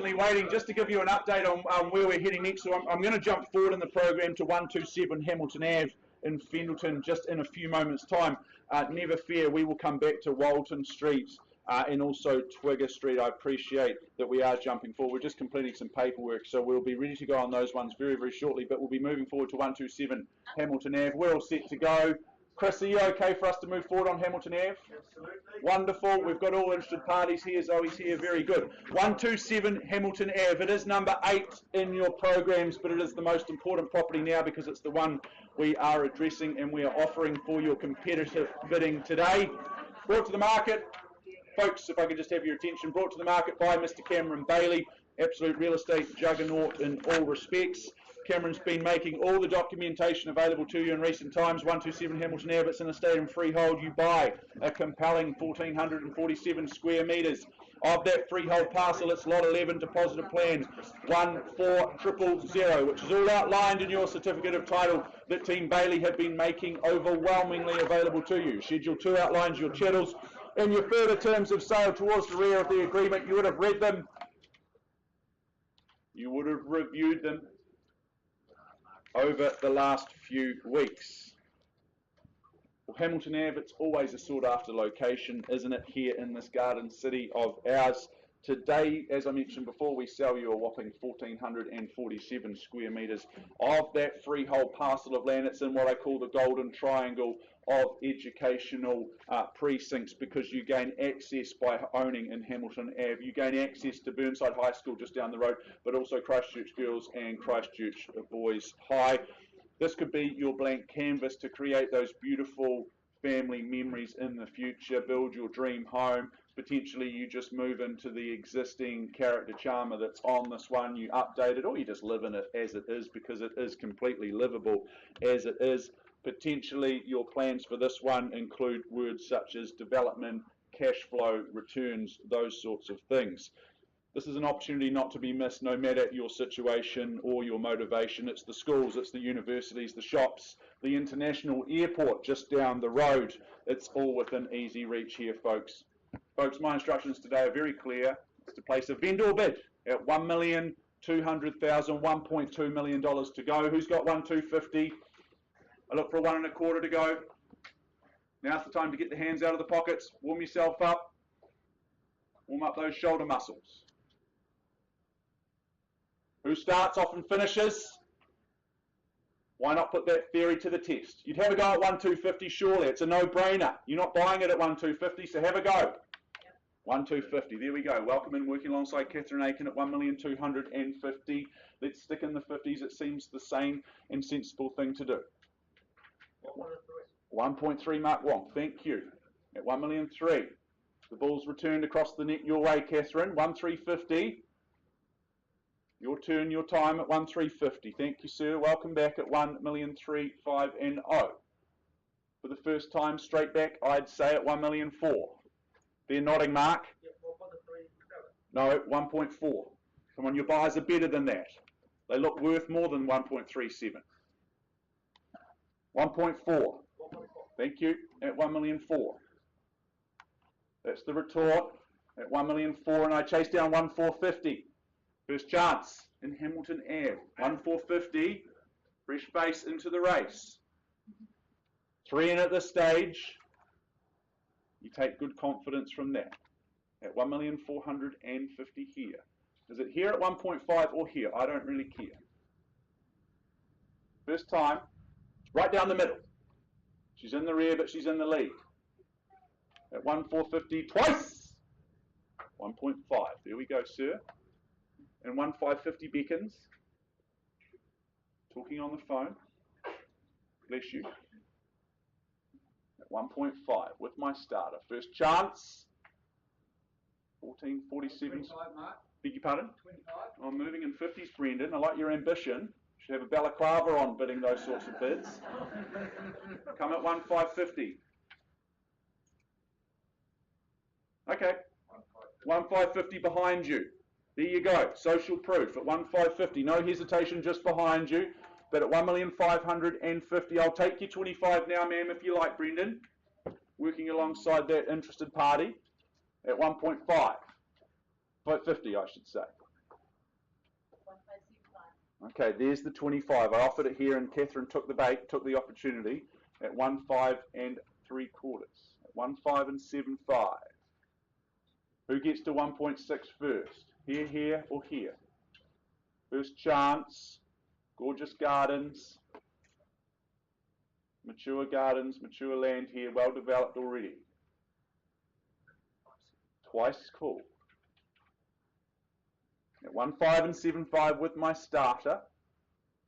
patiently waiting just to give you an update on where we're heading next. So I'm going to jump forward in the program to 127 Hamilton Ave in Fendleton just in a few moments' time. Never fear, we will come back to Walton Street and also Twigger Street. I appreciate that we are jumping forward. We're just completing some paperwork, so we'll be ready to go on those ones very, very shortly, but we'll be moving forward to 127 Hamilton Ave. We're all set to go. Chris, are you okay for us to move forward on Hamilton Ave? Absolutely. Wonderful. We've got all interested parties here. Zoe's here. Very good. 127 Hamilton Ave. It is number 8 in your programs, but it is the most important property now because it's the one we are addressing and we are offering for your competitive bidding today. Brought to the market, folks, if I could just have your attention, brought to the market by Mr. Cameron Bailey, absolute real estate juggernaut in all respects. Cameron's been making all the documentation available to you in recent times. 127 Hamilton Ave, it's in a state and freehold. You buy a compelling 1,447 square metres. Of that freehold parcel, it's lot 11 deposited plan 14000, which is all outlined in your certificate of title that Team Bailey have been making overwhelmingly available to you. Schedule 2 outlines your chattels and your further terms of sale towards the rear of the agreement. You would have read them. You would have reviewed them over the last few weeks. Well, Hamilton Ave, it's always a sought after location, isn't it, here in this garden city of ours. Today, as I mentioned before, we sell you a whopping 1,447 square metres of that freehold parcel of land. It's in what I call the golden triangle of educational precincts, because you gain access by owning in Hamilton Ave. You gain access to Burnside High School just down the road, but also Christchurch Girls and Christchurch Boys High. This could be your blank canvas to create those beautiful family memories in the future, build your dream home. Potentially you just move into the existing character charmer that's on this one, you update it, or you just live in it as it is because it is completely livable as it is. Potentially your plans for this one include words such as development, cash flow, returns, those sorts of things. This is an opportunity not to be missed no matter your situation or your motivation. It's the schools, it's the universities, the shops, the international airport just down the road. It's all within easy reach here, folks. Folks, my instructions today are very clear. It's to place a vendor bid at $1,200,000, $1.2 million to go. Who's got 1,250? I look for a 1 1/4 to go. Now's the time to get the hands out of the pockets, warm yourself up, warm up those shoulder muscles. Who starts off and finishes? Why not put that theory to the test? You'd have a go at 1,250, surely. It's a no-brainer. You're not buying it at 1,250, so have a go. 1,250, there we go. Welcome in, working alongside Catherine Aiken at 1,250,000. Let's stick in the 50s. It seems the same and sensible thing to do. 1.3 Mark Wong, thank you. At 1,300,000. The ball's returned across the net your way, Catherine. 1,350. Your turn, your time at 1,350. Thank you, sir. Welcome back at 1,350,000. For the first time, straight back, I'd say at 1,400,000. They're nodding, Mark. No, 1.4. Come on, your buys are better than that. They look worth more than 1.37. 1.4. Thank you. At 1,400,000. That's the retort. At 1,400,000, and I chase down 1,450. First chance in Hamilton Ave. 1,450. Fresh face into the race. 3 in at this stage. You take good confidence from that. At 1,450,000 here. Is it here at 1.5 or here? I don't really care. First time. Right down the middle. She's in the rear, but she's in the lead. At 1,450 twice. 1.5. There we go, sir. And 1,550 beckons. Talking on the phone. Bless you. At 1.5 with my starter. First chance. 1447. Beg your pardon? 25. I'm moving in 50s, Brendan. I like your ambition. Should have a balaclava on bidding those sorts of bids. Come at 1,550. Okay. 1,550 behind you. There you go. Social proof at 1,550. No hesitation, just behind you. But at 1,550,000, I'll take you 25 now, ma'am, if you like, Brendan. Working alongside that interested party at 1.5. 550, I should say. Okay, there's the 25. I offered it here and Catherine took the bait, took the opportunity at 1.5 3/4. At 1.5 7/5. Who gets to 1.6 first? Here, here, or here? First chance. Gorgeous gardens. Mature gardens, mature land here, well developed already. Twice cool. At 1.5 7/5 with my starter.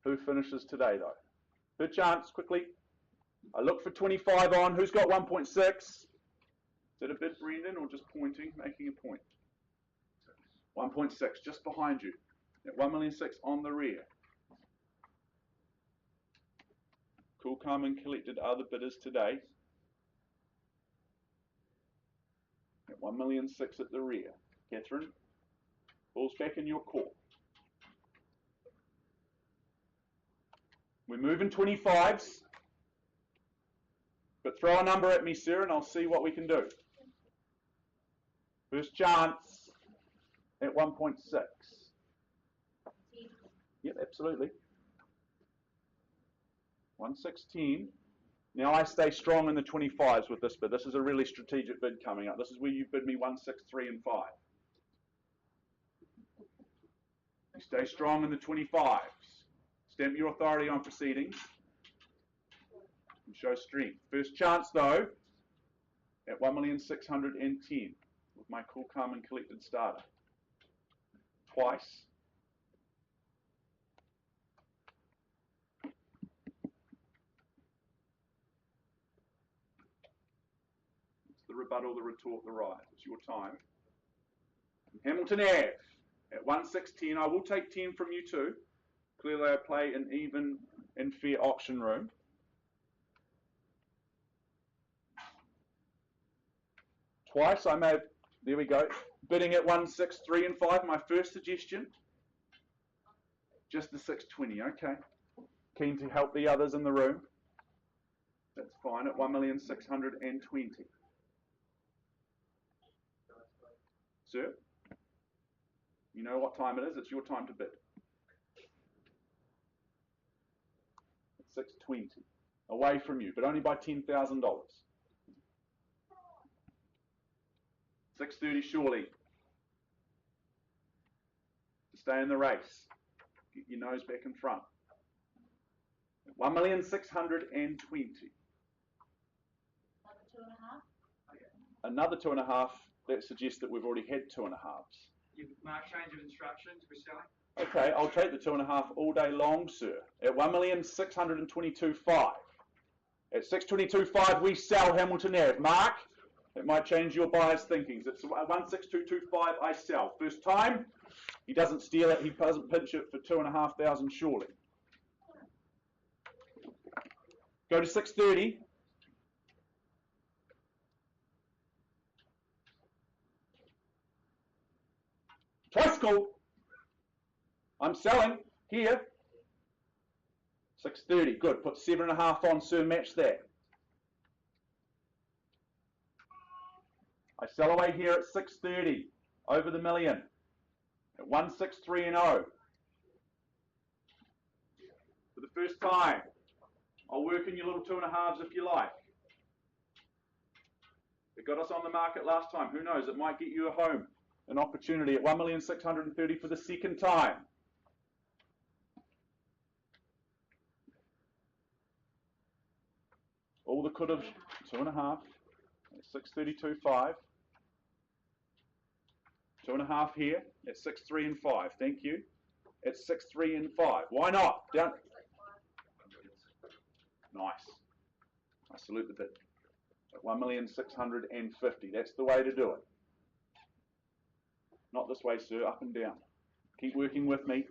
Who finishes today though? Third chance, quickly. I look for 25 on. Who's got 1.6? Is it a bit, Brendan, or just pointing, making a point? 1.6, just behind you. At 1,000,006 on the rear. Cool, calm and collected are the bidders today. At 1,000,006 at the rear. Catherine, ball's back in your court. We're moving 25s. But throw a number at me, sir, and I'll see what we can do. First chance at 1.6. Yep, absolutely. 1.16. Now I stay strong in the 25s with this bid. This is a really strategic bid coming up. This is where you bid me 1.63 and 5. You stay strong in the 25s. Stamp your authority on proceedings. And show strength. First chance though at 1,610,000 with my cool, calm and collected starter. Twice. It's the rebuttal, the retort, the right. It's your time. Hamilton Ave at 1.610. I will take 10 from you too. Clearly I play an even and fair auction room. Twice I may have, there we go, bidding at 1.63 and 5, my first suggestion. Just the 620, okay. Keen to help the others in the room. That's fine at 1,620,000. Sir, you know what time it is, it's your time to bid. It's 620, away from you, but only by $10,000. 6.30 surely. To stay in the race. Get your nose back in front. 1,620,000. Another 2.5. That suggests that we've already had 2.5s. You've marked change of instructions, we're selling. Okay, I'll take the 2.5 all day long, sir. At 1,622,500. At 622,500 we sell Hamilton Ave. Mark, it might change your buyer's thinking. It's 16225 I sell. First time, he doesn't steal it, he doesn't pinch it for 2,500 surely. Go to 630. Twice call. I'm selling here. 630. Good. Put 7.5 on, sir. Match that. I sell away here at 630. Over the million. At 163.0. For the first time. I'll work in your little 2.5s if you like. It got us on the market last time. Who knows? It might get you a home. An opportunity at 1,630,000 for the second time. All the could have 2.5 at 632.5. 2.5 here at 6.3 and 5. Thank you. At 6.3 and 5. Why not? Down. Nice. I salute the bid. At 1,650,000. That's the way to do it. Not this way, sir. Up and down. Keep working with me.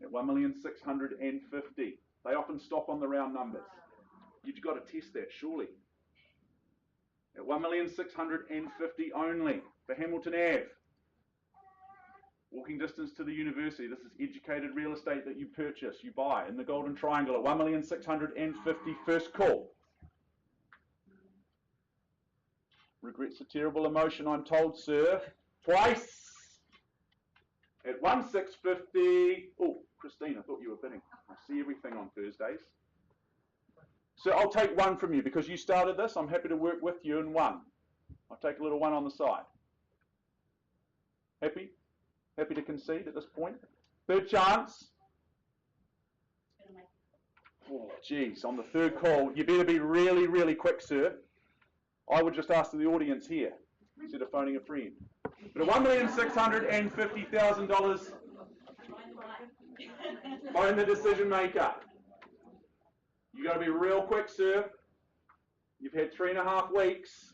At 1,650,000. They often stop on the round numbers. You've got to test that, surely. At 1,650,000 only for Hamilton Ave. Walking distance to the university. This is educated real estate that you purchase, you buy in the Golden Triangle at 1,650,000 first call. Regrets a terrible emotion, I'm told, sir. Twice at 1,650. Oh, Christine, I thought you were bidding. I see everything on Thursdays. So I'll take one from you because you started this. I'm happy to work with you in one. I'll take a little one on the side. Happy? Happy to concede at this point? Third chance. Oh, geez, on the third call, you better be really, really quick, sir. I would just ask the audience here instead of phoning a friend. But at $1,650,000, phone the decision maker. You got to be real quick, sir. You've had 3.5 weeks.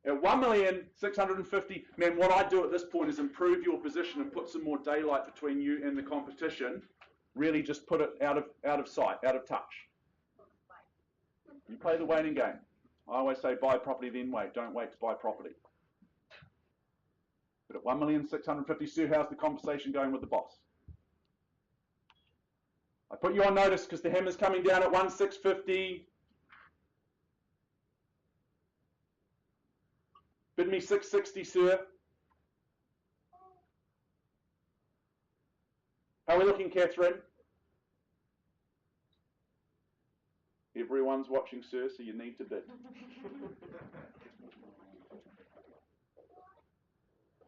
At $1,650,000, man, what I do at this point is improve your position and put some more daylight between you and the competition. Really just put it out of sight, out of touch. You play the waiting game. I always say buy property, then wait. Don't wait to buy property. But at $1,650,000, Sue, how's the conversation going with the boss? I put you on notice because the hammer's coming down at 1,650,000. Bid me 660, sir. How are we looking, Catherine? Everyone's watching, sir, so you need to bid.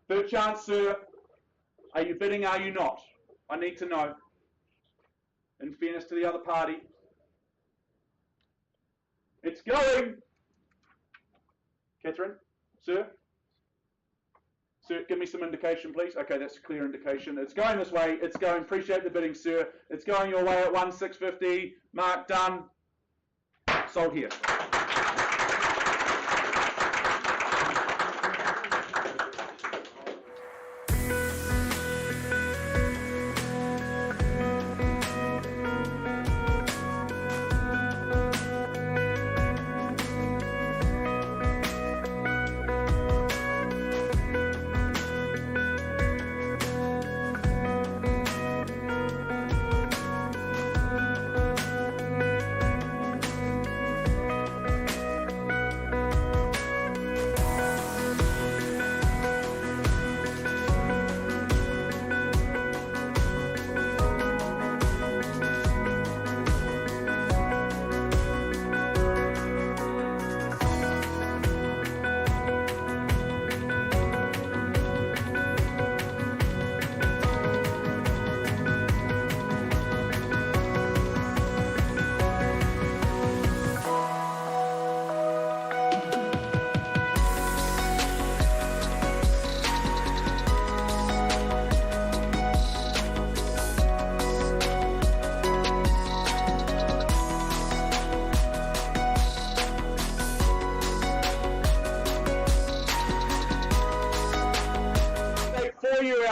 Third chance, sir. Are you bidding, are you not? I need to know. In fairness to the other party. It's going. Catherine? Sir? Sir, give me some indication, please. Okay, that's a clear indication. It's going this way. It's going. Appreciate the bidding, sir. It's going your way at 1,650. Mark, done. Sold here.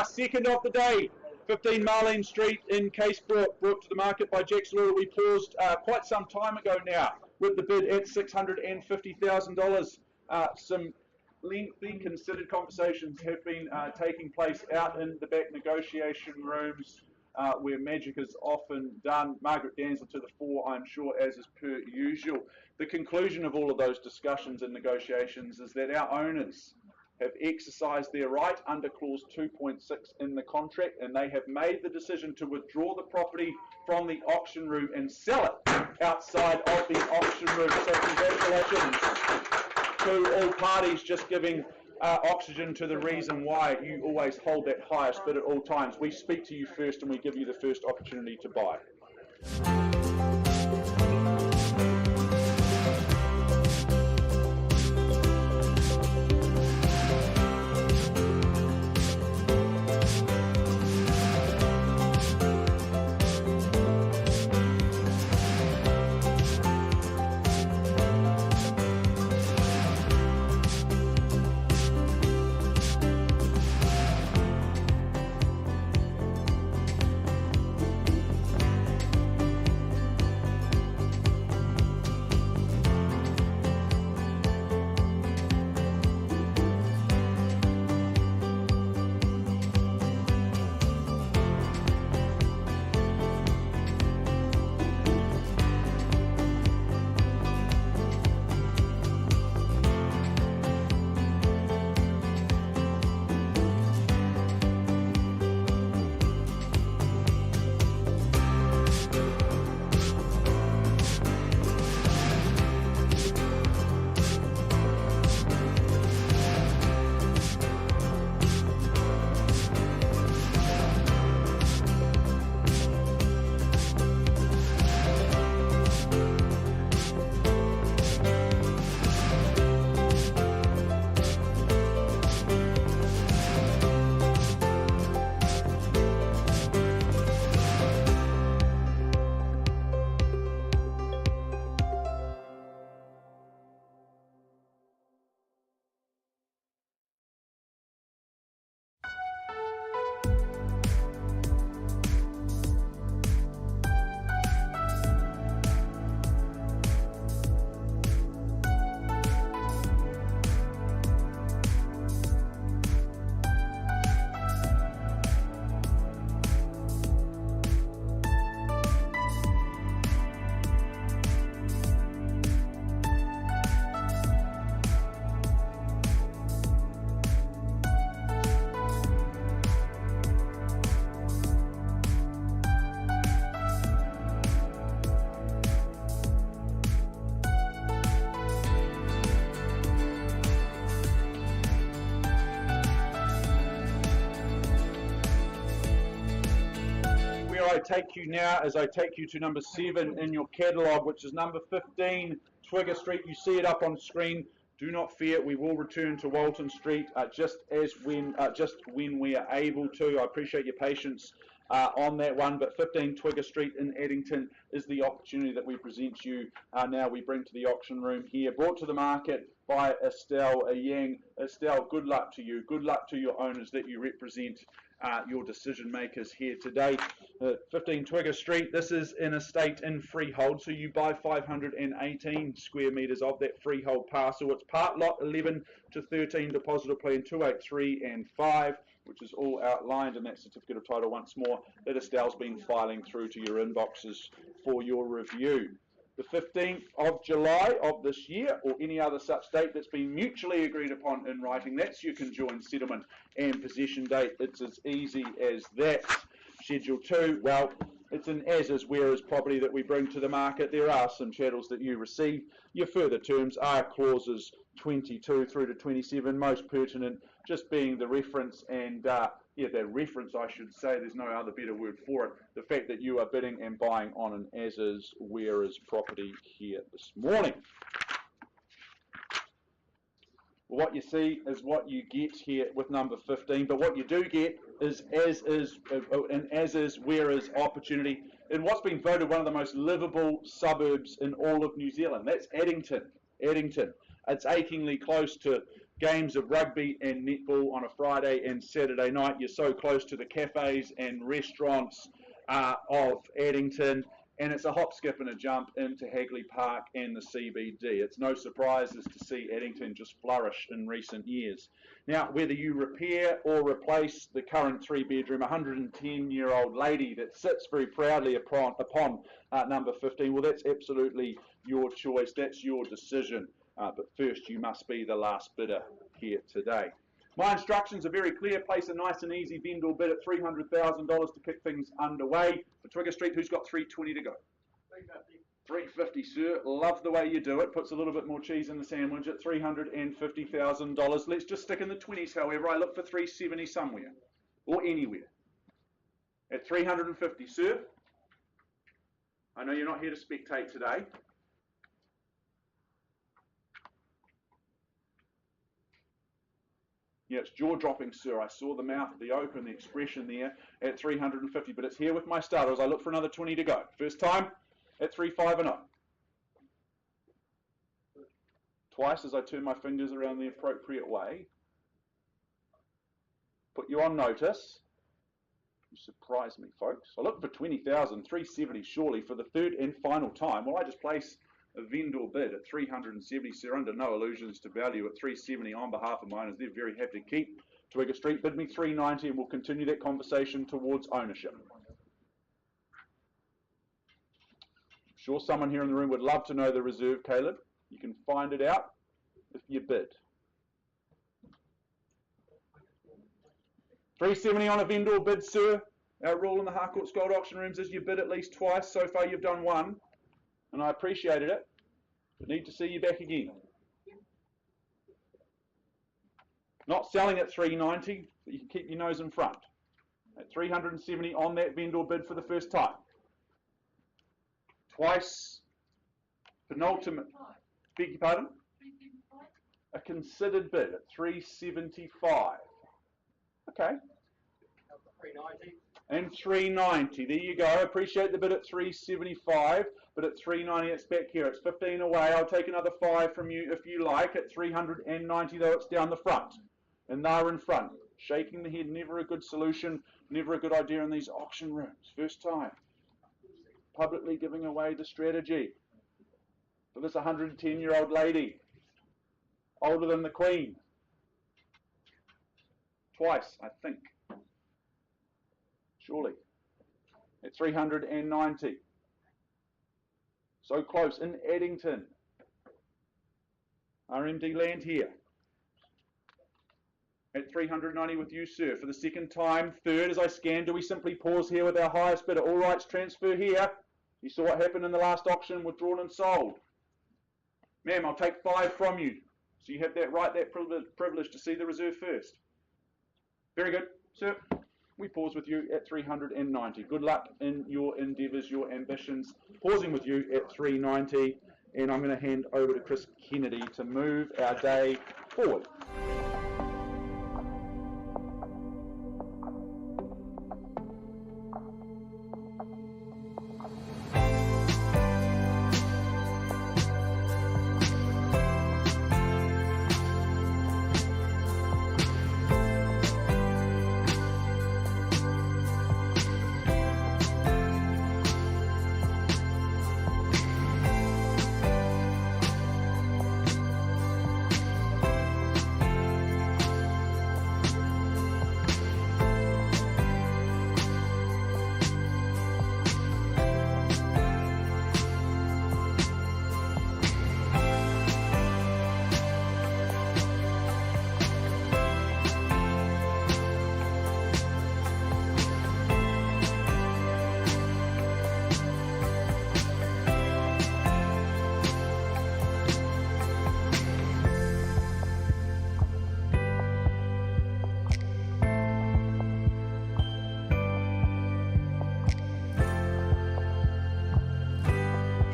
Second of the day, 15 Marlin Street in Case brought to the market by Jack's Law. We paused quite some time ago now with the bid at $650,000. Some lengthy considered conversations have been taking place out in the back negotiation rooms where magic is often done. Margaret Danzel to the fore, I'm sure, as is per usual. The conclusion of all of those discussions and negotiations is that our owners have exercised their right under clause 2.6 in the contract, and they have made the decision to withdraw the property from the auction room and sell it outside of the auction room. So congratulations to all parties, just giving oxygen to the reason why you always hold that highest bid at all times. We speak to you first and we give you the first opportunity to buy. where I take you now is I take you to number 7 in your catalogue, which is number 15, Twigger Street. You see it up on screen. Do not fear, we will return to Walton Street just when we are able to. I appreciate your patience on that one, but 15 Twigger Street in Addington is the opportunity that we present you now. We bring to the auction room here, brought to the market by Estelle Yang. Estelle, good luck to you. Good luck to your owners that you represent, your decision makers here today. 15 Twigger Street, this is an estate in freehold, so you buy 518 square metres of that freehold parcel. It's part lot 11 to 13, deposit of plan 283 and 5, which is all outlined in that certificate of title once more that Estelle's been filing through to your inboxes for your review. The 15th of July of this year, or any other such date that's been mutually agreed upon in writing, that's your conjoined settlement and possession date. It's as easy as that. Schedule 2, well, it's an as-is, whereas property that we bring to the market. There are some chattels that you receive. Your further terms are clauses 22 through to 27, most pertinent just being the reference and, the reference, I should say, there's no other better word for it, the fact that you are bidding and buying on an as-is, whereas property here this morning. What you see is what you get here with number 15, but what you do get is an as-is, whereas opportunity in what's been voted one of the most livable suburbs in all of New Zealand. That's Addington. It's achingly close to games of rugby and netball on a Friday and Saturday night. You're so close to the cafes and restaurants of Addington, and it's a hop, skip and a jump into Hagley Park and the CBD. It's no surprises to see Addington just flourish in recent years. Now, whether you repair or replace the current 3-bedroom, 110-year-old lady that sits very proudly upon number 15, well, that's absolutely your choice. That's your decision. But first, you must be the last bidder here today. My instructions are very clear. Place a nice and easy vendor bid at $300,000 to kick things underway. For Twigger Street, who's got $320 to go? $350, sir. Love the way you do it. Puts a little bit more cheese in the sandwich at $350,000. Let's just stick in the 20s, however. I look for $370 somewhere or anywhere. At $350, sir. I know you're not here to spectate today. Yeah, it's jaw-dropping, sir. I saw the mouth, the open, the expression there at 350, but it's here with my starters. I look for another 20 to go. First time at 3-5 and up. Twice as I turn my fingers around the appropriate way. Put you on notice. You surprise me, folks. I look for 20,000, 370 surely for the third and final time. Well, I just place a vendor bid at 370, sir, under no illusions to value at 370 on behalf of mine, as they're very happy to keep Twigger Street. Bid me 390 and we'll continue that conversation towards ownership. I'm sure someone here in the room would love to know the reserve, Caleb. You can find it out if you bid. 370 on a vendor bid, sir. Our rule in the Harcourts Gold Auction Rooms is you bid at least twice. So far you've done one, and I appreciated it, but need to see you back again. Not selling at 390, but you can keep your nose in front. At 370 on that vendor bid for the first time. Twice, penultimate, beg your pardon? A considered bid at 375. Okay. 390. And 390. There you go. Appreciate the bid at 375, but at 390 it's back here. It's 15 away. I'll take another 5 from you if you like. At 390 though, it's down the front. And they're in front. Shaking the head, never a good solution, never a good idea in these auction rooms. First time. Publicly giving away the strategy for this 110-year-old lady. Older than the Queen. Twice, I think. Surely. At 390. So close in Addington. RMD land here. At 390 with you, sir, for the second time. Third, as I scan, do we simply pause here with our highest bidder? All rights transfer here. You saw what happened in the last auction, withdrawn and sold. Ma'am, I'll take 5 from you. So you have that right, that privilege to see the reserve first. Very good, sir. We pause with you at 390. Good luck in your endeavours, your ambitions. Pausing with you at 390, and I'm going to hand over to Chris Kennedy to move our day forward.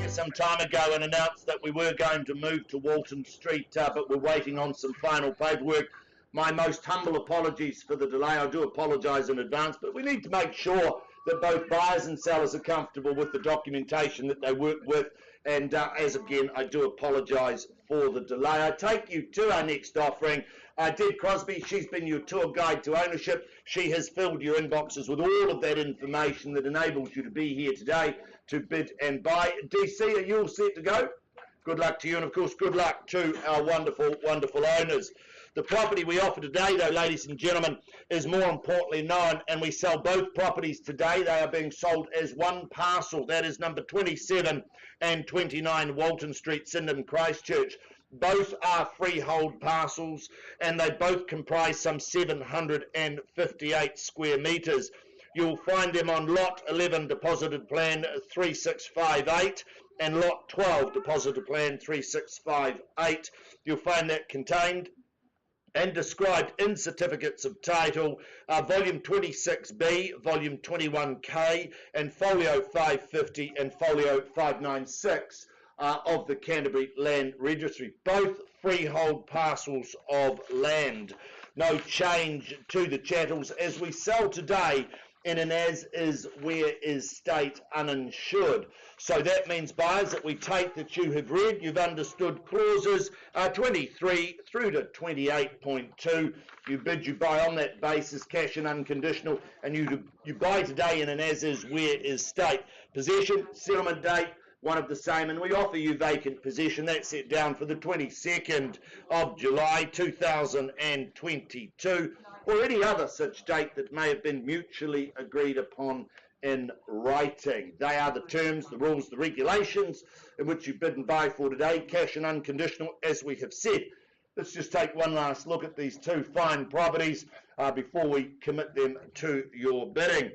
Some time ago and announced that we were going to move to Walton Street, but we're waiting on some final paperwork. My most humble apologies for the delay. I do apologise in advance, but we need to make sure that both buyers and sellers are comfortable with the documentation that they work with, and as again, I do apologise for the delay. I take you to our next offering. Deb Crosby, she's been your tour guide to ownership. She has filled your inboxes with all of that information that enables you to be here today to bid and buy. DC, are you all set to go? Good luck to you, and of course, good luck to our wonderful, wonderful owners. The property we offer today, though, ladies and gentlemen, is more importantly known, and we sell both properties today. They are being sold as one parcel. That is number 27 and 29 Walton Street, Sydenham, Christchurch. Both are freehold parcels, and they both comprise some 758 square metres. You'll find them on Lot 11 Deposited Plan 3658 and Lot 12 Deposited Plan 3658. You'll find that contained and described in certificates of title, volume 26B, volume 21K, and folio 550 and folio 596 of the Canterbury Land Registry. Both freehold parcels of land. No change to the chattels as we sell today in an as-is, where-is state uninsured. So that means, buyers, that we take that you have read, you've understood clauses 23 through to 28.2. You bid, you buy on that basis, cash and unconditional, and you buy today in an as-is, where-is state. Possession, settlement date, one of the same, and we offer you vacant possession. That's set down for the 22nd of July 2022, or any other such date that may have been mutually agreed upon in writing. They are the terms, the rules, the regulations in which you bid and buy for today, cash and unconditional, as we have said. Let's just take one last look at these two fine properties before we commit them to your bidding.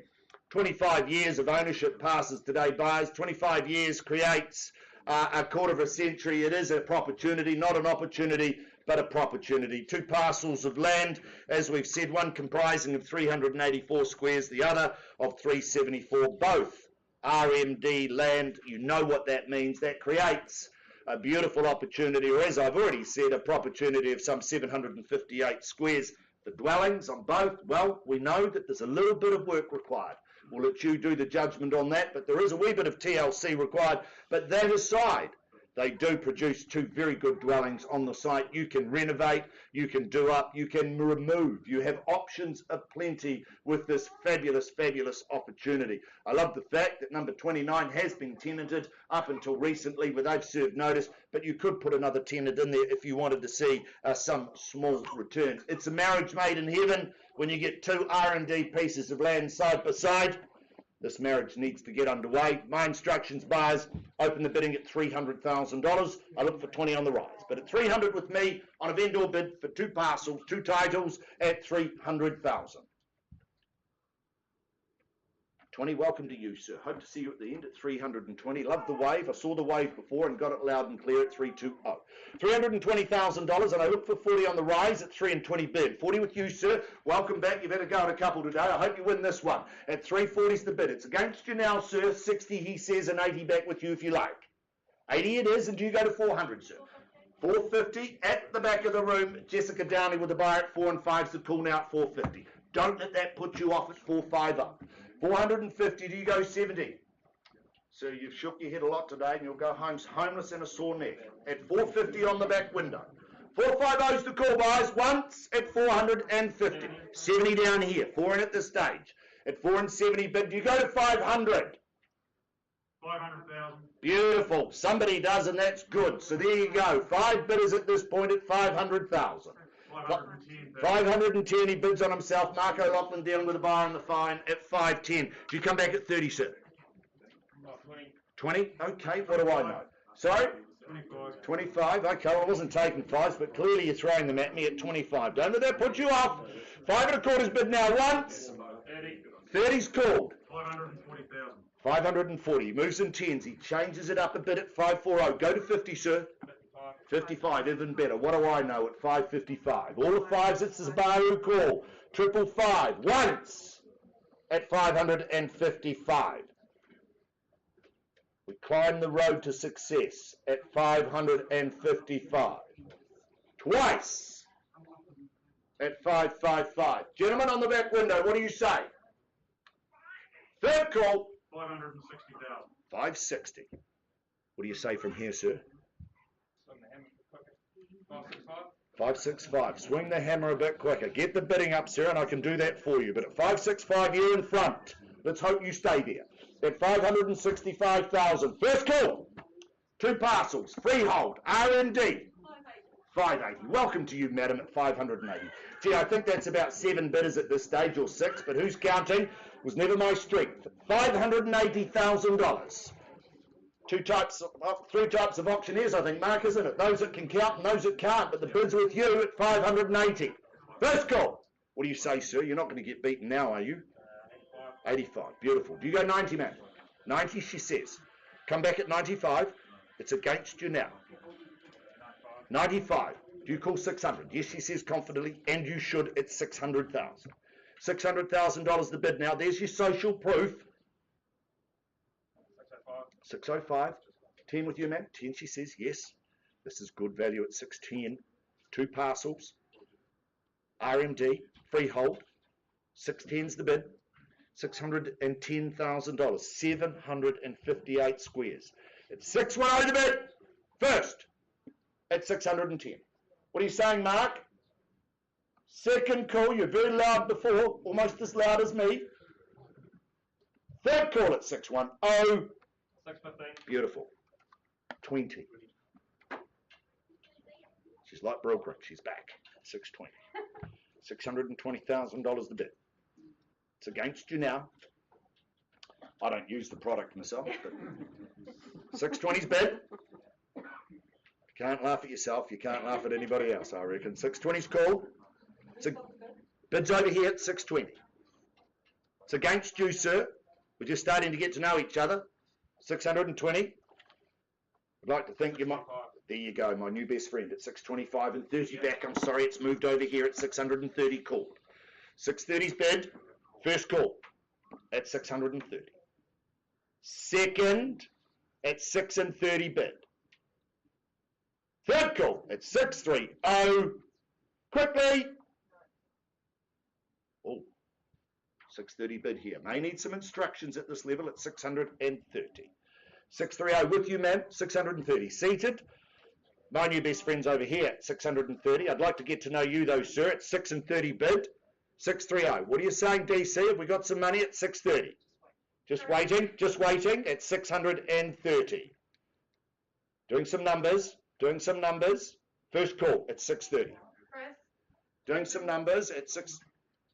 25 years of ownership passes today, buyers. 25 years creates a quarter of a century. It is a opportunity, not an opportunity, but a opportunity. Two parcels of land, as we've said, one comprising of 384 squares, the other of 374, both RMD land. You know what that means. That creates a beautiful opportunity, or as I've already said, a opportunity of some 758 squares. The dwellings on both, well, we know that there's a little bit of work required. We'll let you do the judgment on that, but there is a wee bit of TLC required. But that aside, they do produce two very good dwellings on the site. You can renovate, you can do up, you can remove. You have options aplenty with this fabulous, fabulous opportunity. I love the fact that number 29 has been tenanted up until recently, where they've served notice, but you could put another tenant in there if you wanted to see some small returns. It's a marriage made in heaven when you get two R&D pieces of land side by side. This marriage needs to get underway. My instructions, buyers, open the bidding at $300,000. I look for 20 on the rise. But at 300 with me on a vendor bid for two parcels, two titles at $300,000. 20, welcome to you, sir. Hope to see you at the end at 320. Love the wave. I saw the wave before and got it loud and clear at 320. $320,000, and I look for 40 on the rise at 3 and 20 bid. 40 with you, sir. Welcome back. You've had a go at a couple today. I hope you win this one. At 340's the bid. It's against you now, sir. 60, he says, and 80 back with you if you like. 80 it is, and do you go to 400, sir? 450 at the back of the room. Jessica Downey with the buyer at 4 and 5's the call now at 450. Don't let that put you off at 450. 450, do you go 70? So you've shook your head a lot today and you'll go home homeless and a sore neck. At 450 on the back window. 450's the call, guys. Once at 450. 70 down here. 4 in at this stage. At 4 and 70 bid, do you go to 500? 500,000. Beautiful. Somebody does, and that's good. So there you go. 5 bidders at this point at 500,000. 510, he bids on himself. Mark O'Loughlin dealing with the buyer and the fine at 510. Do you come back at 30, sir? 20? Okay, what do I know? Sorry? 25. Okay, well, I wasn't taking 5s, but clearly you're throwing them at me at 25. Don't let that put you off. 5 1/4's bid now once. 30's called. 540,000. 540. He moves in 10s. He changes it up a bit at 540. Go to 50, sir. 55, even better. What do I know at 555? All the 5s, it's the Baru call. 555, once at 555. We climb the road to success at 555. Twice at 555. Gentlemen on the back window, what do you say? Third call. 560,000. 560. What do you say from here, sir? 565. Swing the hammer a bit quicker. Get the bidding up, sir, and I can do that for you. But at 565, you're in front. Let's hope you stay there. At 565,000. First call. 2 parcels. Freehold. R&D. 580. Welcome to you, madam, at 580. Gee, I think that's about 7 bidders at this stage, or 6, but who's counting? It was never my strength. $580,000. 3 types of auctioneers, I think, Mark, isn't it? Those that can count and those that can't, but the bid's with you at 580. First call. What do you say, sir? You're not going to get beaten now, are you? 85. Beautiful. Do you go 90, man? 90, she says. Come back at 95. It's against you now. 95. Do you call 600? Yes, she says confidently, and you should at 600,000. $600,000 the bid now. There's your social proof. 605. 10 with you, man. 10, she says, yes. This is good value at 610. 2 parcels. RMD, freehold. 610's the bid. $610,000. 758 squares. It's 610 the bid. First at 610. What are you saying, Mark? Second call. You're very loud before, almost as loud as me. Third call at 610. 615. Beautiful. 20. She's like Brooklyn. She's back. 620. $620,000 the bid. It's against you now. I don't use the product myself, but 620's bid. You can't laugh at yourself. You can't laugh at anybody else, I reckon. 620's called. Bid's over here at 620. It's against you, sir. We're just starting to get to know each other. 620. I'd like to think you might. There you go, my new best friend at 625 and 30 back. I'm sorry, it's moved over here at 630 called. 630's bid. First call at 630. Second at 630 bid. Third call at 630. Quickly. Oh, 630 bid here. May need some instructions at this level at 630. 630 with you, ma'am. 630. Seated. My new best friend's over here at 630. I'd like to get to know you, though, sir, at 630 bid. 630. What are you saying, DC? Have we got some money at 630? Just waiting at 630. Doing some numbers. First call at 630. Chris, Doing some numbers at 6.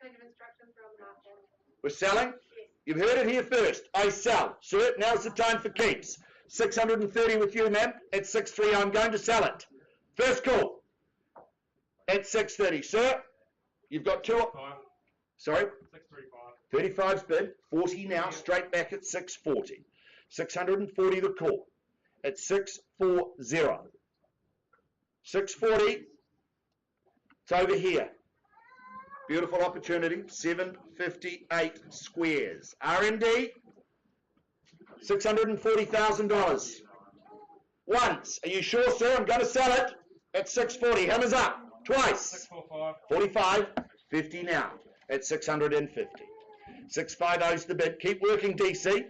change of instructions for the market. We're selling? You've heard it here first. I sell. Sir, now's the time for keeps. 630 with you, ma'am. At 630, I'm going to sell it. First call at 630. Sir, you've got 2. Sorry? 35's bid, 40 now, straight back at 640. 640 the call at 640. 640, it's over here. Beautiful opportunity, $758 squares. RMD, $640,000. Once, are you sure, sir? I'm going to sell it at 640. Hammers up. Twice. 645. 45, 50 now at 650. 650's the bid. Keep working, DC,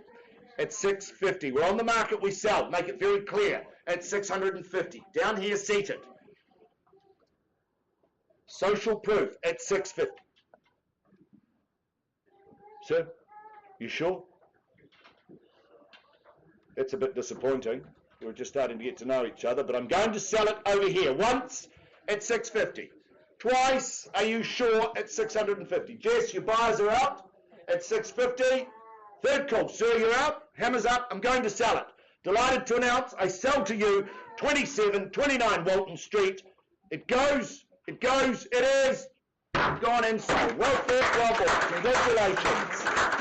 at 650. We're on the market, we sell. Make it very clear. At 650. Down here, seated. Social proof at 650. Sir, you sure? It's a bit disappointing. We're just starting to get to know each other, but I'm going to sell it over here. Once at 650. Twice, are you sure, at 650? Jess, your buyers are out at 650. Third call, sir, you're out. Hammers up. I'm going to sell it. Delighted to announce I sell to you 2729 Walton Street. It goes, it is gone and sold. Well thought, well bought. Congratulations.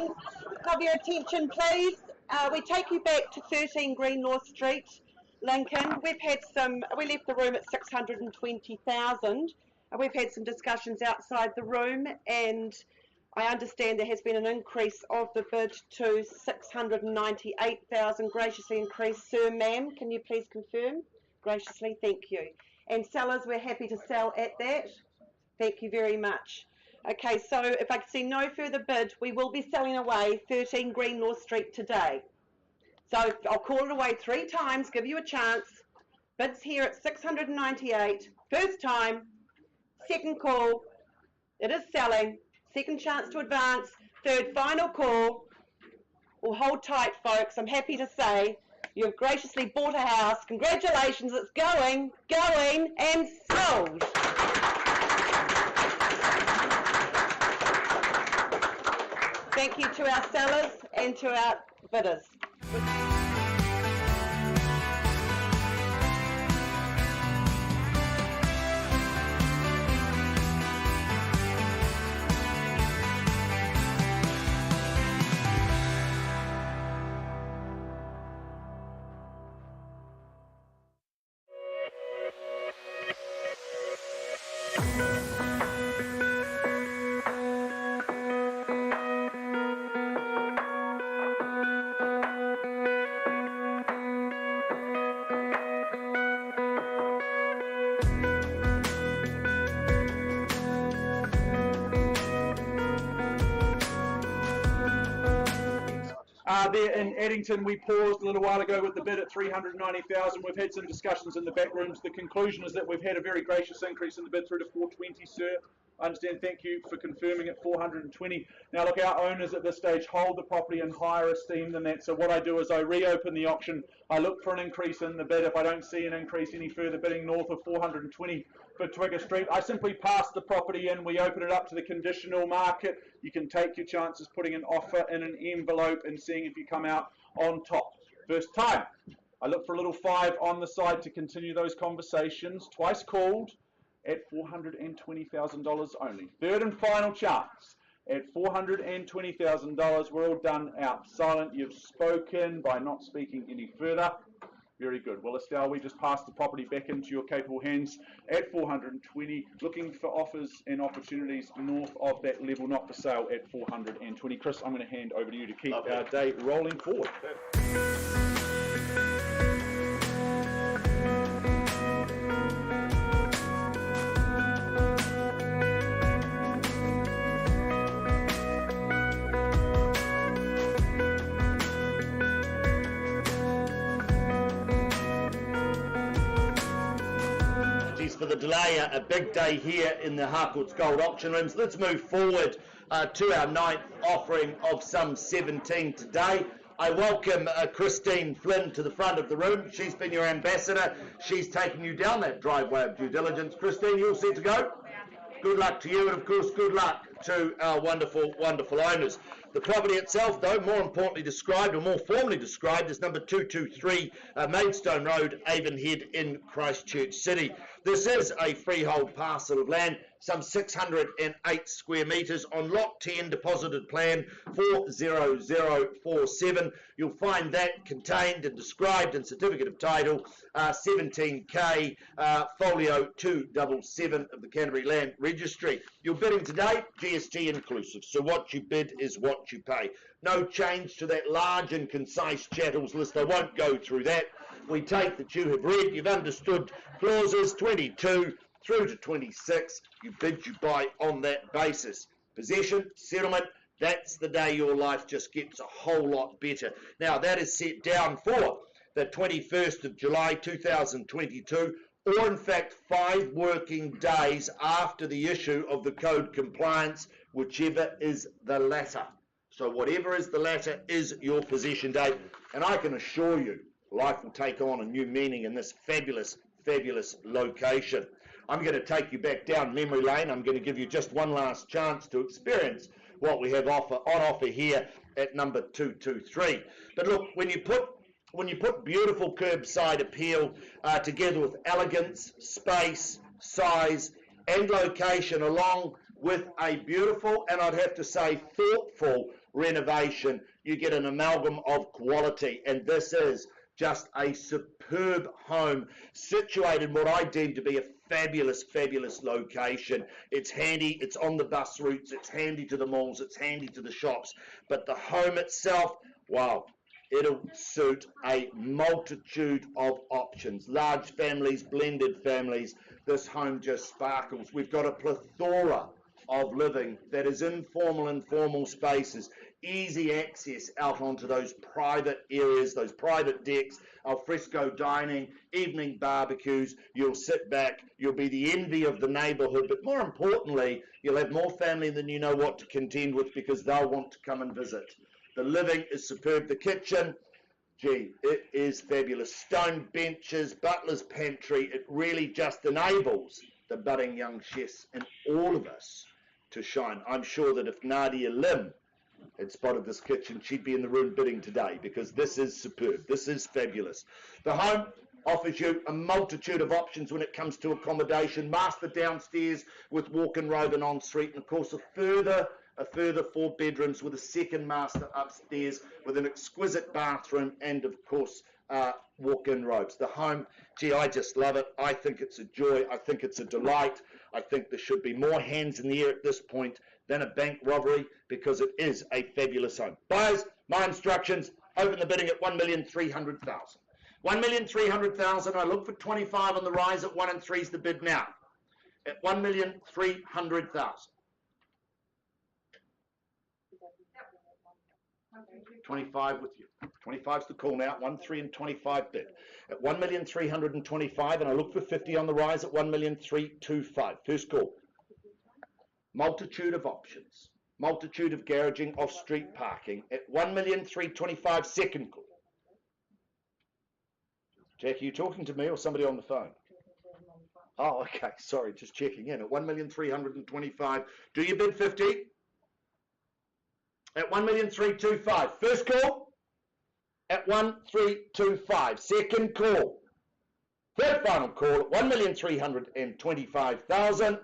of your attention, please. We take you back to 13 Greenlaw Street, Lincoln. We left the room at 620,000. We've had some discussions outside the room, and I understand there has been an increase of the bid to 698,000, graciously increased. Sir, ma'am, can you please confirm? Graciously, thank you. And sellers, we're happy to sell at that. Thank you very much. Okay, so if I can see no further bid, we will be selling away 13 Greenlaw Street today. So I'll call it away 3 times, give you a chance. Bids here at 698, first time, second call, it is selling, second chance to advance, third final call. Well, hold tight, folks. I'm happy to say you've graciously bought a house. Congratulations, it's going, and sold. Thank you to our sellers and to our bidders. There in Addington, we paused a little while ago with the bid at 390,000. We've had some discussions in the back rooms. The conclusion is that we've had a very gracious increase in the bid through to 420, sir. I understand. Thank you for confirming at 420. Now, look, our owners at this stage hold the property in higher esteem than that. So what I do is I reopen the auction. I look for an increase in the bid. If I don't see an increase any further bidding north of 420 for Twigger Street, I simply pass the property in. We open it up to the conditional market. You can take your chances putting an offer in an envelope and seeing if you come out on top. First time, I look for a little 5 on the side to continue those conversations. Twice called at $420,000 only. Third and final chance at $420,000. We're all done out. Silent, you've spoken by not speaking any further. Very good. Well, Estelle, we just passed the property back into your capable hands at 420, looking for offers and opportunities north of that level, not for sale at 420. Chris, I'm going to hand over to you to keep our day rolling forward. For the delay, a big day here in the Harcourts Gold Auction Rooms. Let's move forward to our 9th offering of some 17 today. I welcome Christine Flynn to the front of the room. She's been your ambassador. She's taken you down that driveway of due diligence. Christine, you all set to go? Good luck to you, and of course good luck to our wonderful, wonderful owners. The property itself, though, more importantly described, or more formally described, is number 223 Maidstone Road, Avonhead in Christchurch City. This is a freehold parcel of land, some 608 square metres on Lot 10, deposited plan 40047. You'll find that contained and described in Certificate of Title 17K Folio 277 of the Canterbury Land Registry. Your bidding today, GST inclusive, so what you bid is what you pay. No change to that large and concise chattels list. I won't go through that. We take that you have read, you've understood clauses 22 through to 26. You bid, you buy on that basis. Possession, settlement, that's the day your life just gets a whole lot better. Now, that is set down for the 21st of July 2022, or in fact 5 working days after the issue of the code compliance, whichever is the latter. So whatever is the latter is your possession date, and I can assure you life will take on a new meaning in this fabulous, fabulous location. I'm going to take you back down memory lane. I'm going to give you just one last chance to experience what we have on offer here at number 223. But look, when you put beautiful curbside appeal together with elegance, space, size, and location along with a beautiful, and I'd have to say thoughtful renovation. You get an amalgam of quality, and this is just a superb home situated in what I deem to be a fabulous, fabulous location. It's handy, it's on the bus routes, it's handy to the malls, it's handy to the shops, but the home itself, wow, it'll suit a multitude of options. Large families, blended families. This home just sparkles. We've got a plethora of living that is informal and formal spaces. Easy access out onto those private areas, those private decks, al fresco dining, evening barbecues. You'll sit back, you'll be the envy of the neighbourhood, but more importantly, you'll have more family than you know what to contend with because they'll want to come and visit. The living is superb. The kitchen, gee, it is fabulous. Stone benches, butler's pantry. It really just enables the budding young chefs and all of us to shine. I'm sure that if Nadia Lim had spotted this kitchen, she'd be in the room bidding today because this is superb. This is fabulous. The home offers you a multitude of options when it comes to accommodation. Master downstairs with walk-in robe and ensuite, and of course a further 4 bedrooms with a second master upstairs with an exquisite bathroom and of course walk-in robes. The home, gee, I just love it. I think it's a joy. I think it's a delight. I think there should be more hands in the air at this point than a bank robbery because it is a fabulous home. Buyers, my instructions, open the bidding at 1,300,000. 1,300,000. I look for 25 on the rise at 1 and 3 is the bid now. At 1,300,000. 25 with you. 25's the call now. 1, 3 and 25 bid. At 1,325,000 and I look for 50 on the rise at 1,325,000. First call. Multitude of options. Multitude of garaging, off-street parking at 1,325,000. Second call. Jack, are you talking to me or somebody on the phone? Oh, okay. Sorry, just checking in. At 1,325,000. Do you bid 50? At 1,325,000. First call at 1,325,000. Second call. Third final call at 1,325,000.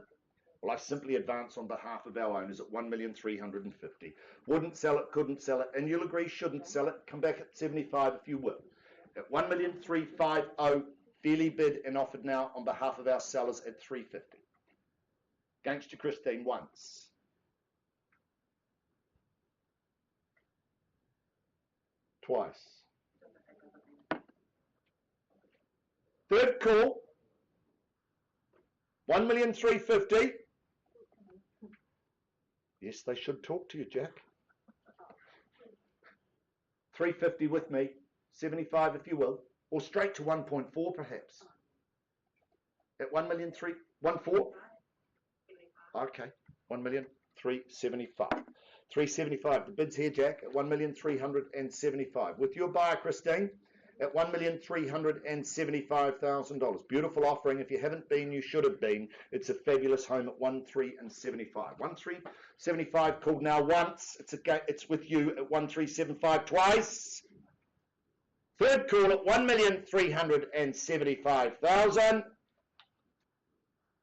Well, I simply advance on behalf of our owners at 1,350,000. Wouldn't sell it, couldn't sell it, and you'll agree shouldn't sell it. Come back at 75 if you will. At 1,350,000, fairly bid and offered now on behalf of our sellers at 350. Gangster Christine once. Twice. Third call, 1,350,000. Yes, they should talk to you, Jack. 350 with me, 75 if you will, or straight to 1.4 perhaps. At 1,314,000. Okay, 1,375,000. 375. The bid's here, Jack, at 1,375,000. With your buyer, Christine, at $1,375,000. Beautiful offering. If you haven't been, you should have been. It's a fabulous home at 1,375,000. 1,375 called now once. It's with you at 1,375 twice. Third call at 1,375,000.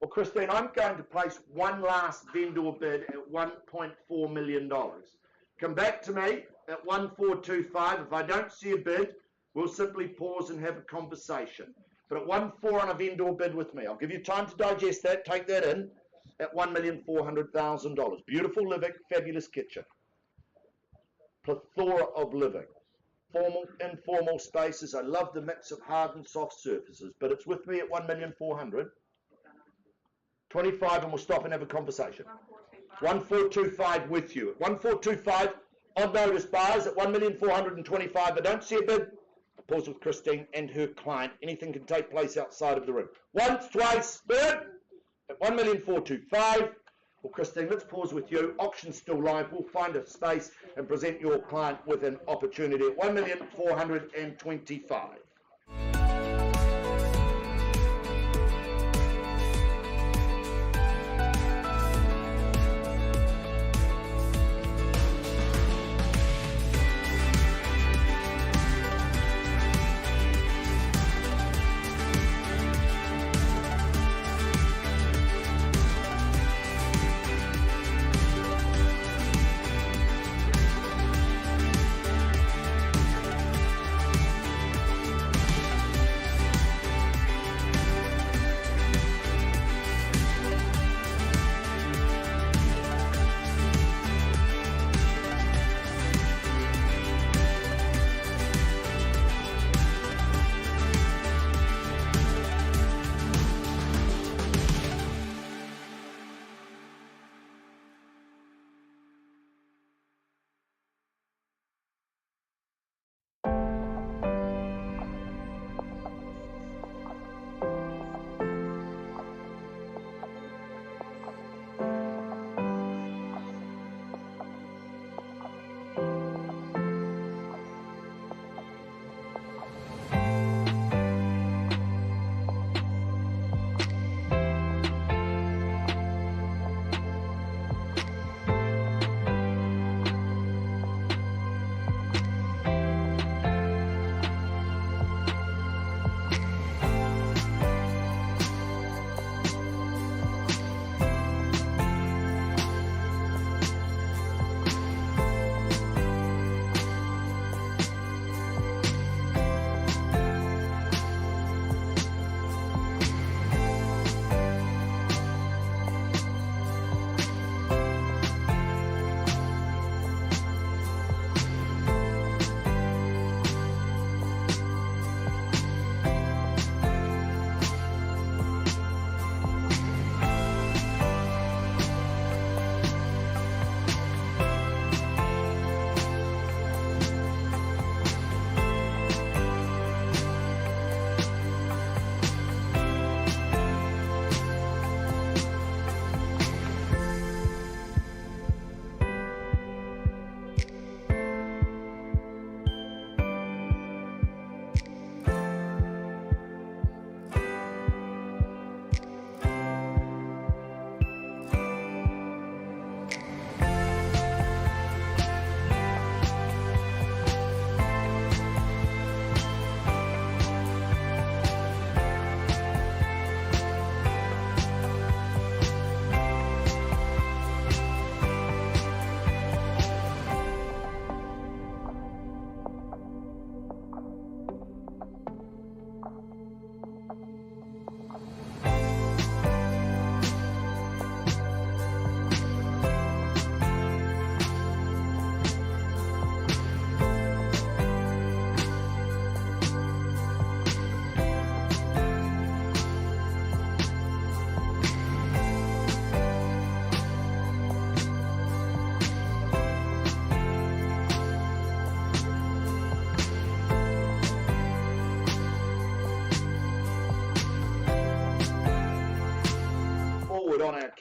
Well, Christine, I'm going to place one last vendor bid at $1.4 million. Come back to me at 1,425. If I don't see a bid, we'll simply pause and have a conversation. But at 1.4 on a vendor bid with me. I'll give you time to digest that, take that in, at $1,400,000. Beautiful living, fabulous kitchen. Plethora of living. Formal, informal spaces. I love the mix of hard and soft surfaces, but it's with me at 1,400,000. 25 and we'll stop and have a conversation. 1,425 with you. At 1,425 on notice buyers at 1,425,000. I don't see a bid. I'll pause with Christine and her client. Anything can take place outside of the room. Once, twice, bid at 1,425,000. Well, Christine, let's pause with you. Auction's still live. We'll find a space and present your client with an opportunity at 1,425,000.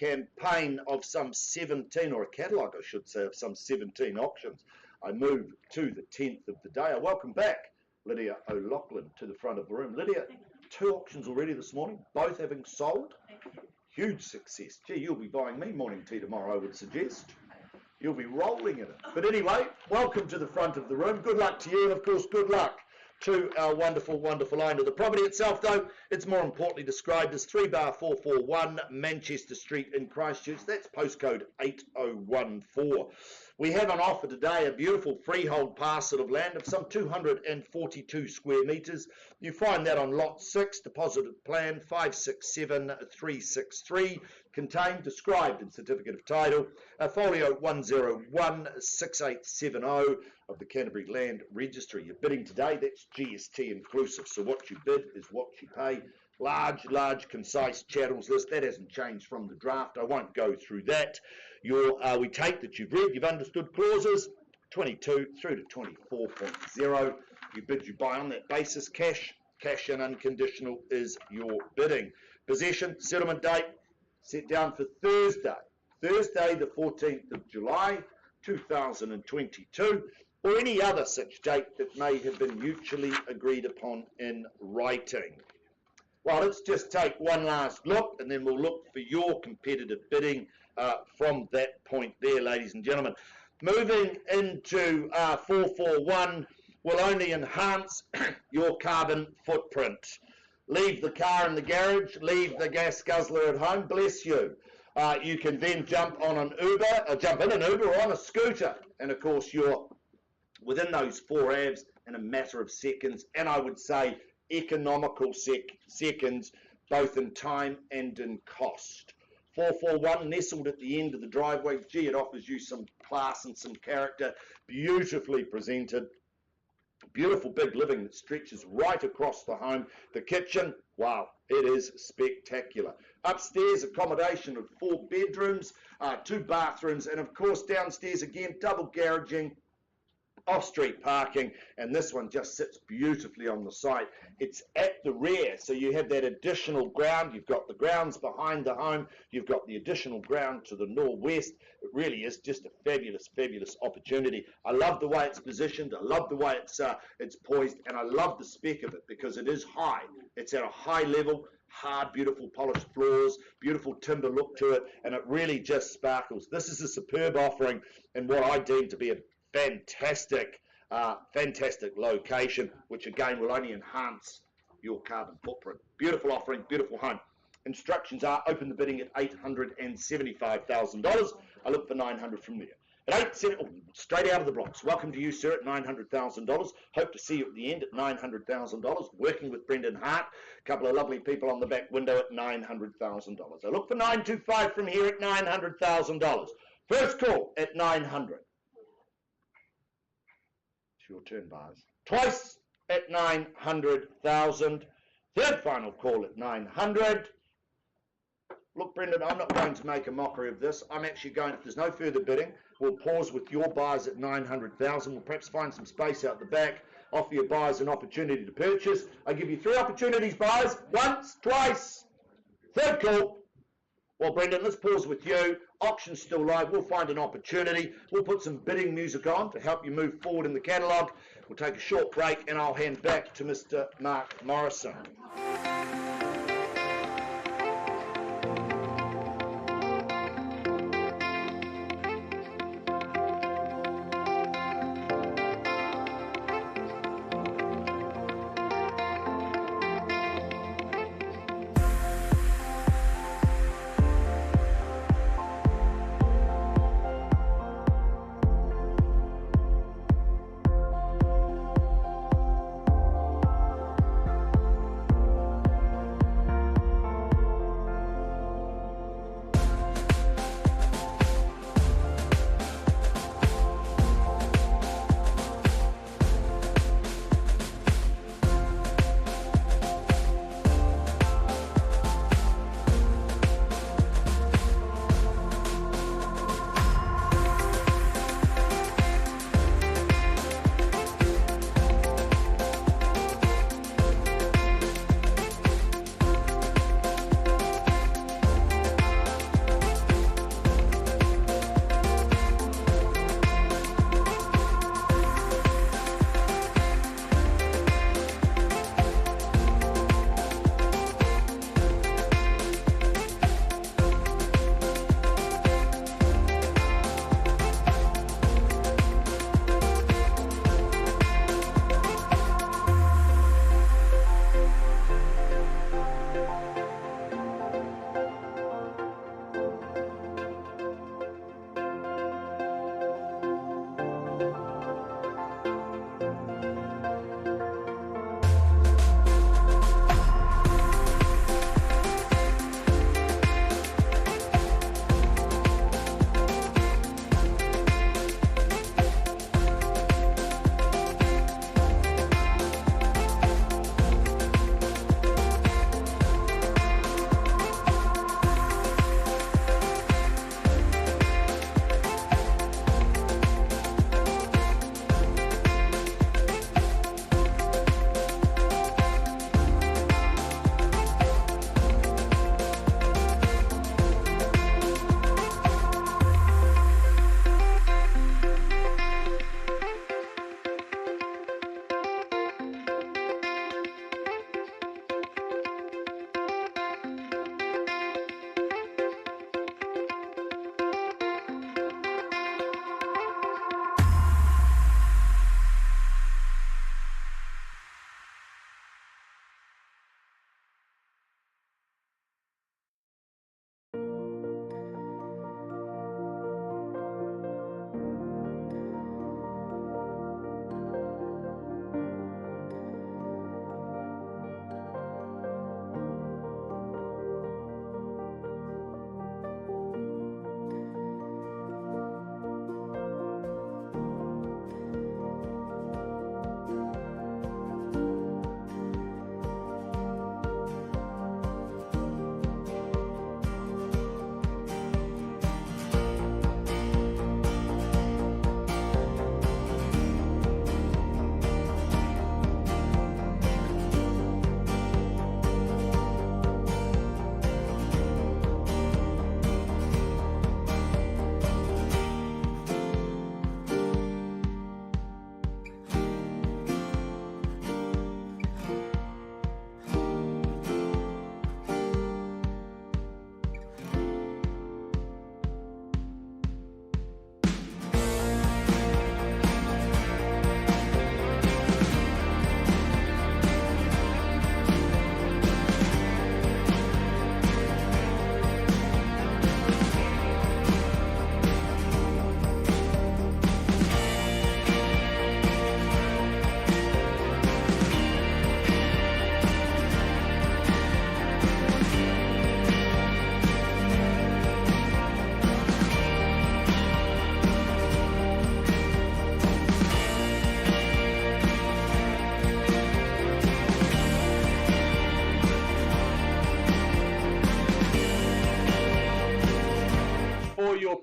campaign of some 17, or a catalogue, I should say, of some 17 auctions, I move to the 10th of the day. I welcome back Lydia O'Loughlin to the front of the room. Lydia, 2 auctions already this morning, both having sold. Huge success. Gee, you'll be buying me morning tea tomorrow, I would suggest. You'll be rolling in it. But anyway, welcome to the front of the room. Good luck to you, and of course, good luck to our wonderful, wonderful owner. The property itself, though, it's more importantly described as 3/441 Manchester Street in Christchurch. That's postcode 8014. We have on offer today a beautiful freehold parcel of land of some 242 square metres. You find that on lot 6, deposited plan 567363, contained, described in certificate of title, folio 1016870 of the Canterbury Land Registry. You're bidding today, that's GST inclusive, so what you bid is what you pay. Large, concise chattels list. That hasn't changed from the draft. I won't go through that. We take that you've read, you've understood clauses 22 through to 24.0. You bid, you buy on that basis. Cash in unconditional is your bidding. Possession, settlement date, set down for Thursday the 14th of July 2022, or any other such date that may have been mutually agreed upon in writing. Well, let's just take one last look, and then we'll look for your competitive bidding from that point there, ladies and gentlemen. Moving into 441 will only enhance your carbon footprint. Leave the car in the garage, leave the gas guzzler at home, bless you. You can then jump in an Uber or on a scooter, and of course you're within those 4 avs in a matter of seconds, and I would say economical seconds, both in time and in cost. 441 nestled at the end of the driveway. Gee, it offers you some class and some character, beautifully presented. Beautiful big living that stretches right across the home. The kitchen, wow, it is spectacular. Upstairs, accommodation of 4 bedrooms, 2 bathrooms, and of course downstairs again, double garaging, off-street parking, and this one just sits beautifully on the site. It's at the rear, so you have that additional ground. You've got the grounds behind the home. You've got the additional ground to the northwest. It really is just a fabulous opportunity. I love the way it's positioned. I love the way it's poised, and I love the spec of it because it is high. It's at a high level, hard, beautiful polished floors, beautiful timber look to it, and it really just sparkles. This is a superb offering in what I deem to be a fantastic location, which again will only enhance your carbon footprint. Beautiful offering, beautiful home. Instructions are open the bidding at $875,000. I look for 900 from there. At straight out of the blocks. Welcome to you, sir, at $900,000. Hope to see you at the end at $900,000. Working with Brendan Hart, a couple of lovely people on the back window at $900,000. I look for 925 from here at $900,000. First call at 900. Your turn, buyers. Twice at 900,000. Third final call at 900. Look, Brendan, I'm not going to make a mockery of this. I'm actually going, if there's no further bidding, we'll pause with your buyers at 900,000. We'll perhaps find some space out the back, offer your buyers an opportunity to purchase. I give you 3 opportunities, buyers. Once, twice. Third call. Well, Brendan, let's pause with you. Auction's still live. We'll find an opportunity. We'll put some bidding music on to help you move forward in the catalogue. We'll take a short break and I'll hand back to Mr. Mark Morrison.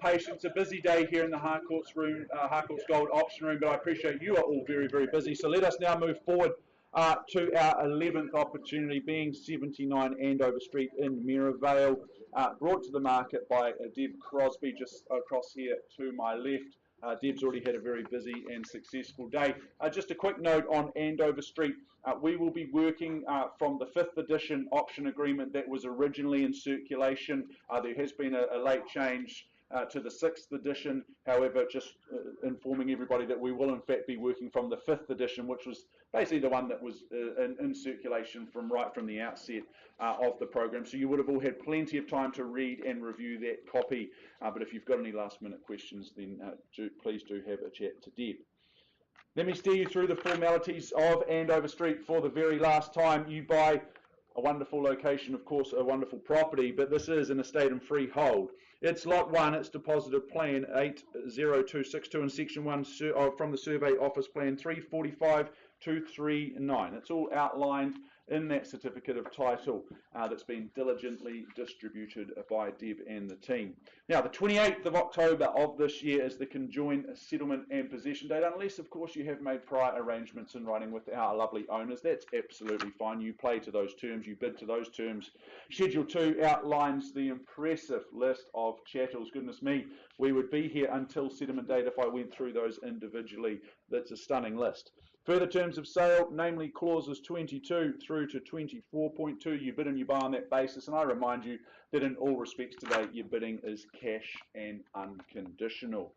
patience. A busy day here in the Harcourts room, Harcourts Gold auction room, but I appreciate you are all very, very busy. So let us now move forward to our 11th opportunity, being 79 Andover Street in Merivale, brought to the market by Deb Crosby, just across here to my left. Deb's already had a very busy and successful day. Just a quick note on Andover Street. We will be working from the 5th edition option agreement that was originally in circulation. There has been a late change to the 6th edition. However, just informing everybody that we will in fact be working from the 5th edition, which was basically the one that was in circulation right from the outset of the program. So you would have all had plenty of time to read and review that copy. But if you've got any last minute questions, then please do have a chat to Deb. Let me steer you through the formalities of Andover Street for the very last time. You buy a wonderful location, of course, a wonderful property, but this is an estate and freehold. It's Lot 1, it's deposited plan 80262 in Section 1 from the Survey Office Plan 345239. It's all outlined in that certificate of title that's been diligently distributed by Deb and the team. Now, the 28th of October of this year is the conjoined settlement and possession date, unless, of course, you have made prior arrangements in writing with our lovely owners. That's absolutely fine. You play to those terms, you bid to those terms. Schedule 2 outlines the impressive list of chattels. Goodness me, we would be here until settlement date if I went through those individually. That's a stunning list. Further terms of sale, namely clauses 22 through to 24.2, you bid and you buy on that basis. And I remind you that in all respects today, your bidding is cash and unconditional.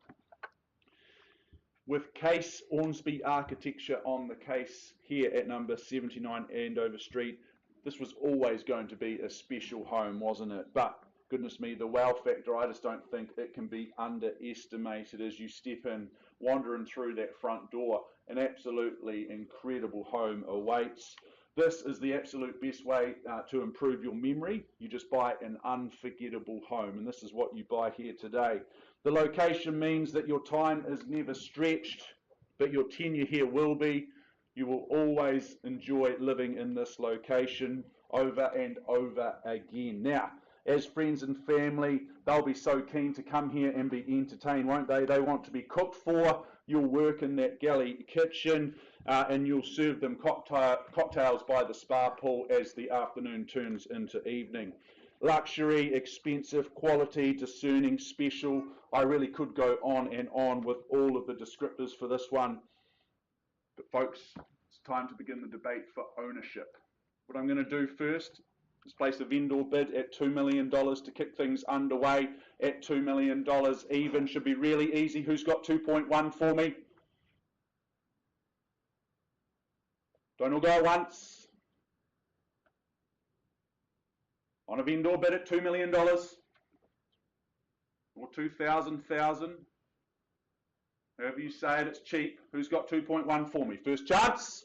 With Case Ormsby Architecture on the case here at number 79 Andover Street, this was always going to be a special home, wasn't it? But goodness me, the wow factor, I just don't think it can be underestimated as you step in, wandering through that front door. An absolutely incredible home awaits. This is the absolute best way to improve your memory. You just buy an unforgettable home, and this is what you buy here today. The location means that your time is never stretched, but your tenure here will be. You will always enjoy living in this location over and over again. Now, as friends and family, they'll be so keen to come here and be entertained, won't they? They want to be cooked for. You'll work in that galley kitchen and you'll serve them cocktails by the spa pool as the afternoon turns into evening. Luxury, expensive, quality, discerning, special. I really could go on and on with all of the descriptors for this one. But folks, it's time to begin the debate for ownership. What I'm going to do first is place a vendor bid at $2 million to kick things underway at $2 million even. Should be really easy. Who's got 2.1 for me? Don't all go once. On a vendor bid at $2 million or 2,000. However you say it, it's cheap. Who's got 2.1 for me? First chance.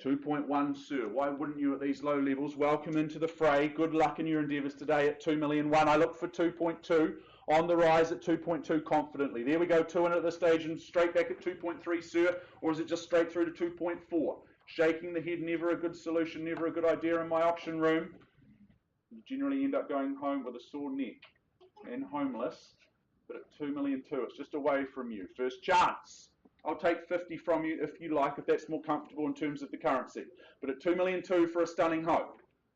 2.1, sir. Why wouldn't you at these low levels? Welcome into the fray. Good luck in your endeavours today at 2,000,001. I look for 2.2 on the rise at 2.2 confidently. There we go, 2 in at this stage and straight back at 2.3, sir. Or is it just straight through to 2.4? Shaking the head, never a good solution, never a good idea in my auction room. You generally end up going home with a sore neck and homeless. But at 2,000,002, it's just away from you. First chance. I'll take 50 from you if you like, if that's more comfortable in terms of the currency. But at 2,000,002 for a stunning home.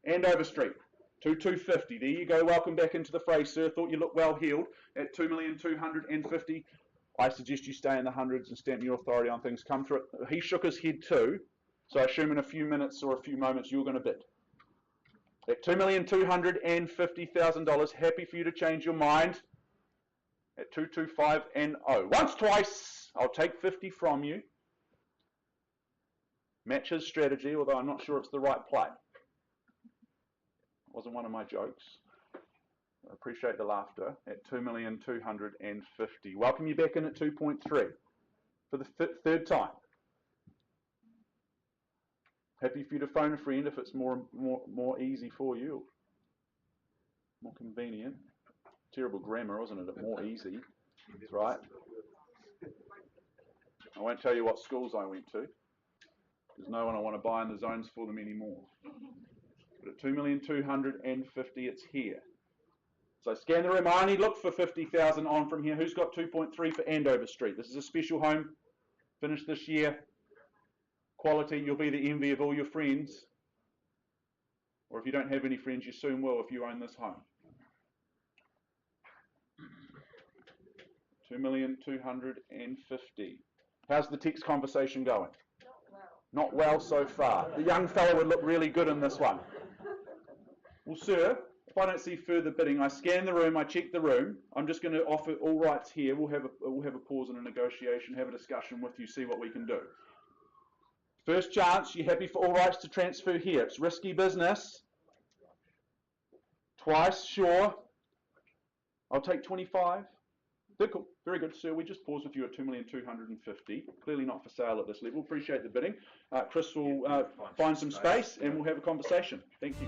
Andover Street, 2,250. There you go. Welcome back into the fray, sir. Thought you looked well heeled. At 2,250, I suggest you stay in the hundreds and stamp your authority on things. Come through it. He shook his head too, so I assume in a few minutes or a few moments you're going to bid. At $2,250,000, happy for you to change your mind. At 225 and 0. Once, twice. I'll take 50 from you. Match his strategy, although I'm not sure it's the right play. It wasn't one of my jokes. I appreciate the laughter. At 2,250,000. Welcome you back in at 2.3 for the third time. Happy for you to phone a friend if it's more easy for you, more convenient. Terrible grammar, wasn't it? More easy. That's right. I won't tell you what schools I went to. There's no one I want to buy in the zones for them anymore. But at 2,250,000, it's here. So scan the room. I only look for 50,000 on from here. Who's got 2.3 for Andover Street? This is a special home, finished this year. Quality, you'll be the envy of all your friends. Or if you don't have any friends, you soon will if you own this home. 2,250,000. How's the text conversation going? Not well so far. The young fellow would look really good in this one. Well, sir, if I don't see further bidding, I scan the room, I check the room. I'm just going to offer all rights here. We'll have a pause and a negotiation, have a discussion with you, see what we can do. First chance, you happy for all rights to transfer here? It's risky business. Twice, sure. I'll take 25. Cool. Very good, sir. We just paused with you at 2,250,000. Clearly not for sale at this level. Appreciate the bidding. Chris will find some space and we'll have a conversation. Thank you.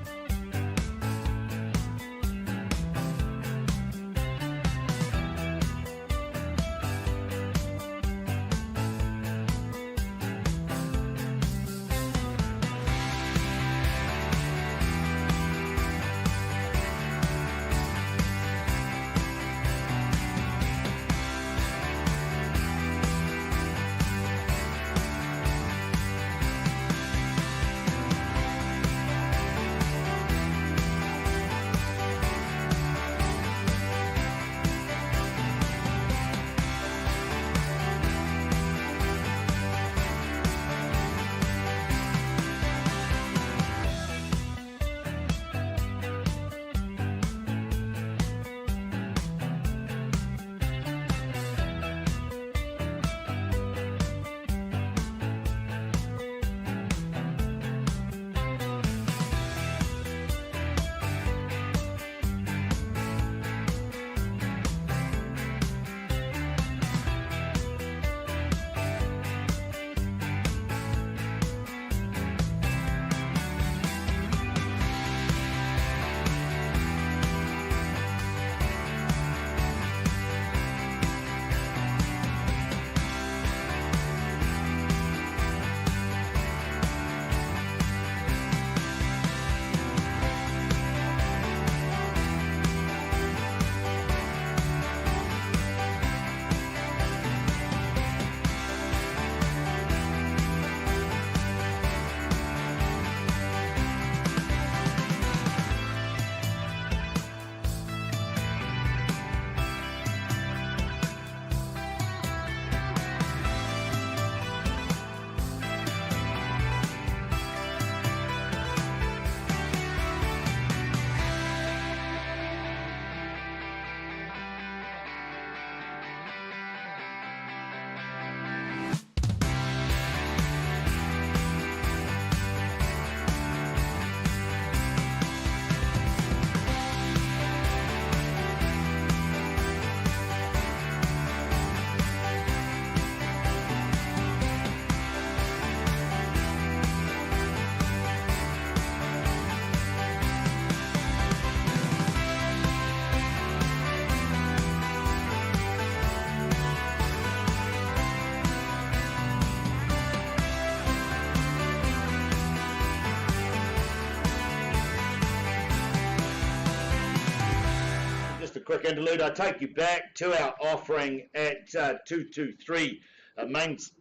Quick interlude. I take you back to our offering at 223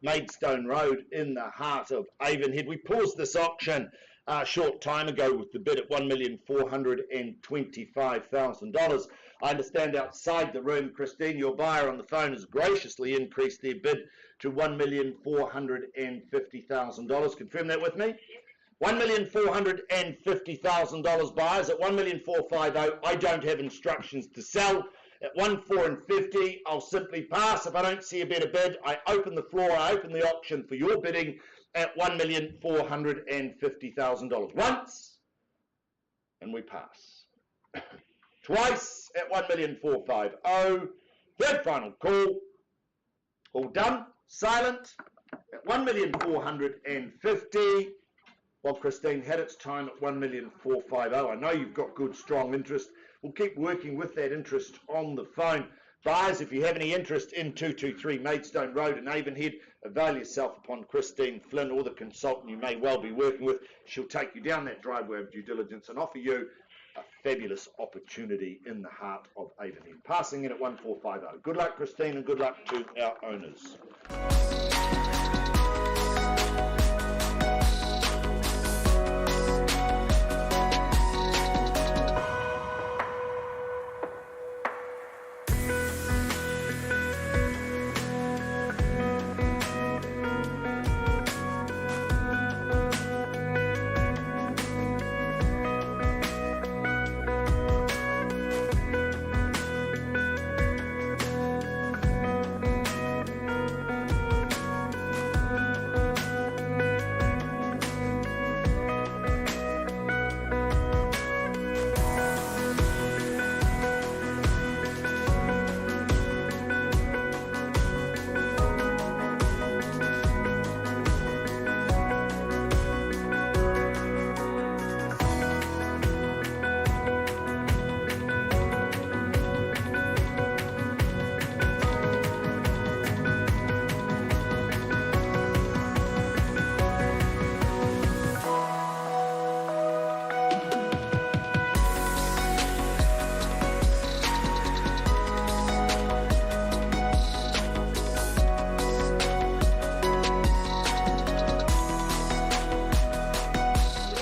Maidstone Road in the heart of Avonhead. We paused this auction a short time ago with the bid at $1,425,000. I understand outside the room, Christine, your buyer on the phone has graciously increased their bid to $1,450,000. Confirm that with me. $1,450,000 buyers at $1,450,000. I don't have instructions to sell. At $1,450,000, I'll simply pass. If I don't see a better bid, I open the floor, I open the auction for your bidding at $1,450,000. Once, and we pass. Twice at $1,450,000. Third final call. All done. Silent at $1,450,000. Well, Christine had its time at $1,450,000. I know you've got good, strong interest. We'll keep working with that interest on the phone. Buyers, if you have any interest in 223 Maidstone Road in Avonhead, avail yourself upon Christine Flynn or the consultant you may well be working with. She'll take you down that driveway of due diligence and offer you a fabulous opportunity in the heart of Avonhead. Passing in at 1450. Good luck, Christine, and good luck to our owners.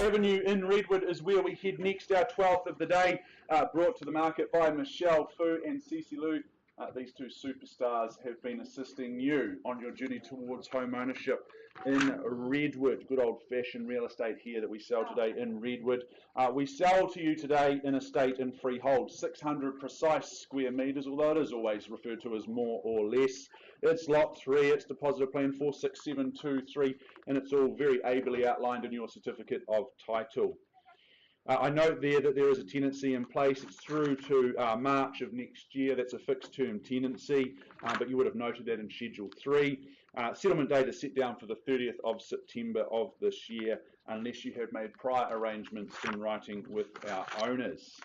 Avenue in Redwood is where we head next, our 12th of the day, brought to the market by Michelle Fu and Cece Lu. These two superstars have been assisting you on your journey towards home ownership in Redwood. Good old-fashioned real estate here that we sell today in Redwood. We sell to you today in estate and freehold, 600 precise square metres, although it is always referred to as more or less. It's lot 3, it's deposit plan 46723, and it's all very ably outlined in your certificate of title. I note there that there is a tenancy in place. It's through to March of next year. That's a fixed term tenancy, but you would have noted that in Schedule 3. Settlement date is set down for the 30th of September of this year, unless you have made prior arrangements in writing with our owners.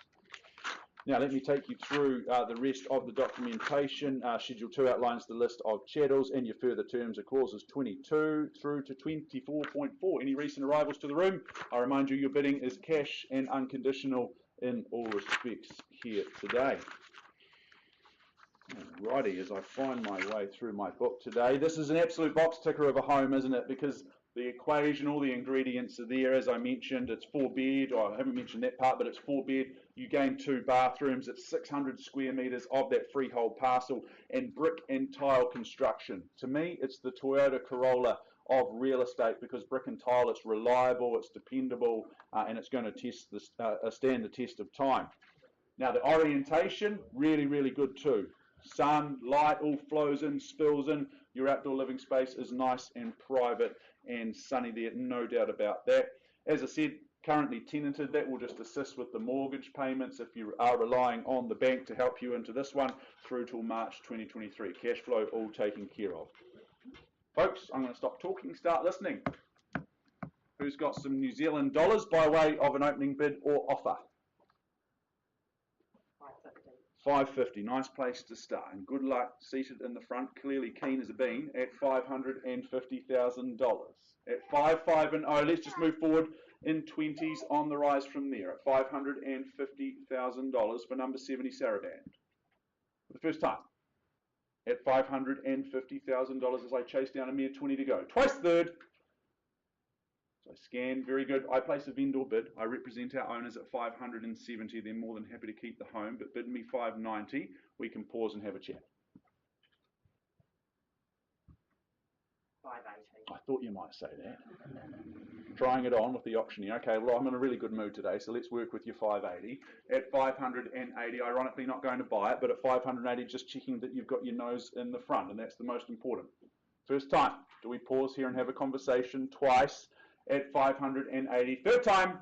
Now let me take you through the rest of the documentation. Schedule 2 outlines the list of chattels and your further terms of clauses 22 through to 24.4. Any recent arrivals to the room, I remind you your bidding is cash and unconditional in all respects here today. Alrighty, as I find my way through my book today, this is an absolute box ticker of a home, isn't it? Because the equation, all the ingredients are there. As I mentioned, it's 4-bed, or I haven't mentioned that part, but it's 4-bed. You gain 2 bathrooms. It's 600 square metres of that freehold parcel, and brick and tile construction. To me, it's the Toyota Corolla of real estate, because brick and tile, it's reliable, it's dependable, and it's going to stand the test of time. Now, the orientation, really, really good too. Sun, light, all flows in, spills in. Your outdoor living space is nice and private and sunny there, no doubt about that. As I said, currently tenanted. That will just assist with the mortgage payments if you are relying on the bank to help you into this one through till March 2023. Cash flow all taken care of. Folks, I'm going to stop talking, start listening. Who's got some New Zealand dollars by way of an opening bid or offer? 550, nice place to start, and good luck seated in the front, clearly keen as a bean, at $550,000. At 550, let's just move forward in 20s on the rise from there, at $550,000 for number 70 Saraband. For the first time, at $550,000 as I chase down a mere 20 to go. Twice third. So I scan, very good. I place a vendor bid. I represent our owners at 570. They're more than happy to keep the home, but bid me 590. We can pause and have a chat. 580. I thought you might say that. Trying it on with the auctioneer. Okay, well, I'm in a really good mood today, so let's work with your 580. At 580, ironically not going to buy it, but at 580, just checking that you've got your nose in the front, and that's the most important. First time, do we pause here and have a conversation? Twice. At 580. Third time,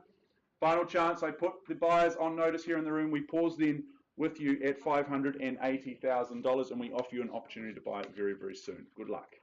final chance. I put the buyers on notice here in the room. We pause then with you at $580,000, and we offer you an opportunity to buy it very, very soon. Good luck.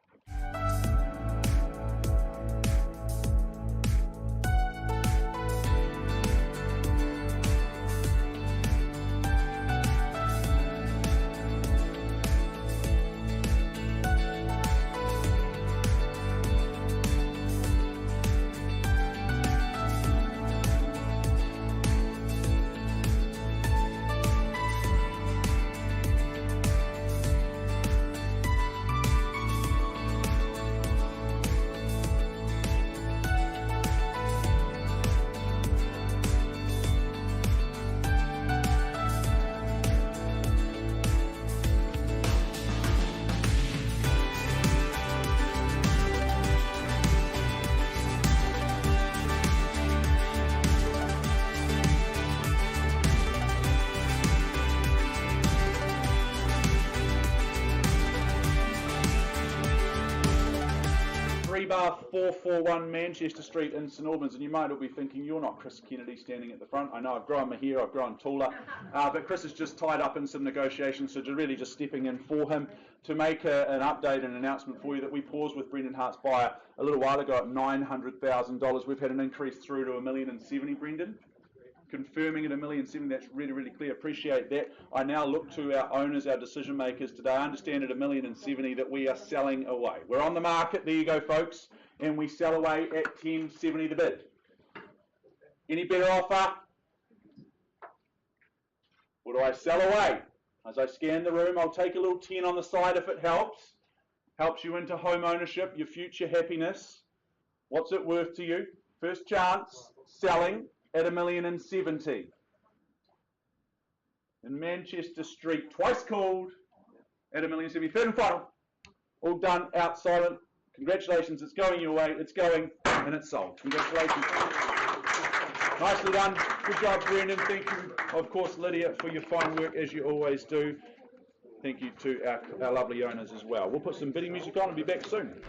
3/441 Manchester Street in St Albans, and you might all be thinking, you're not Chris Kennedy standing at the front. I know I've grown my hair, I've grown taller, but Chris is just tied up in some negotiations, so really just stepping in for him to make an update and announcement for you that we paused with Brendan Hart's buyer a little while ago at $900,000. We've had an increase through to $1,070,000, Brendan. Confirming at $1,070,000, that's really, really clear. Appreciate that. I now look to our owners, our decision makers today. I understand at $1,070,000 that we are selling away. We're on the market, there you go, folks, and we sell away at $10.70 the bid. Any better offer? Or do I sell away? As I scan the room, I'll take a little 10 on the side if it helps. Helps you into home ownership, your future happiness. What's it worth to you? First chance, selling at $1,070,000. In Manchester Street, twice called at $1,070,000. Third and final. All done, out silent. Congratulations, it's going your way, it's going, and it's sold. Congratulations. Nicely done. Good job, Brendan. Thank you, of course, Lydia, for your fine work, as you always do. Thank you to our lovely owners as well. We'll put some bidding music on and be back soon.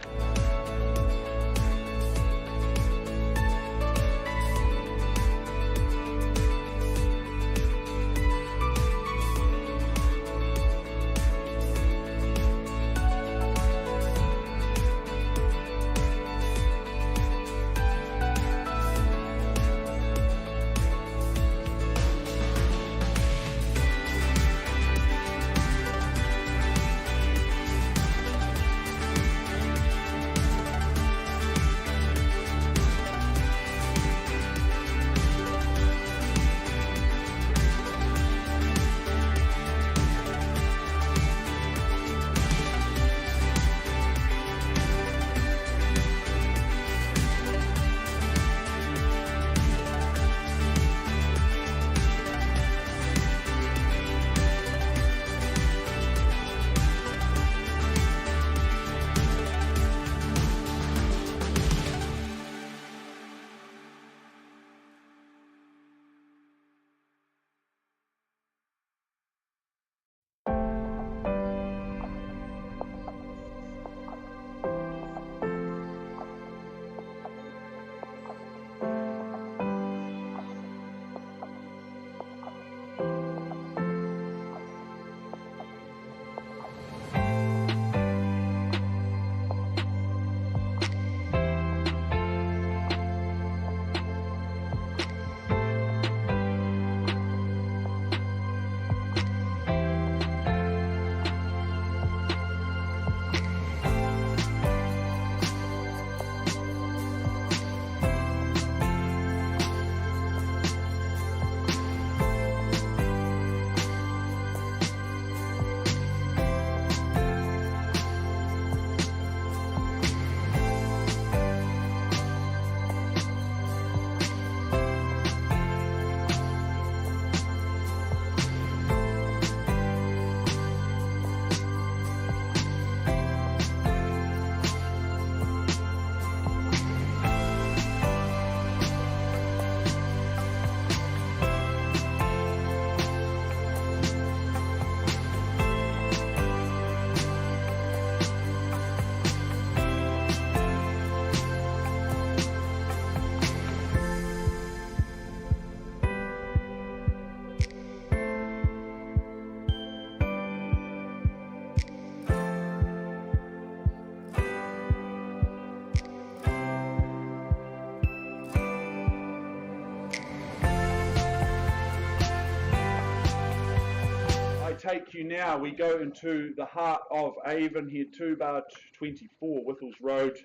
Take you now, we go into the heart of Avon here, 2/24 Whittles Road,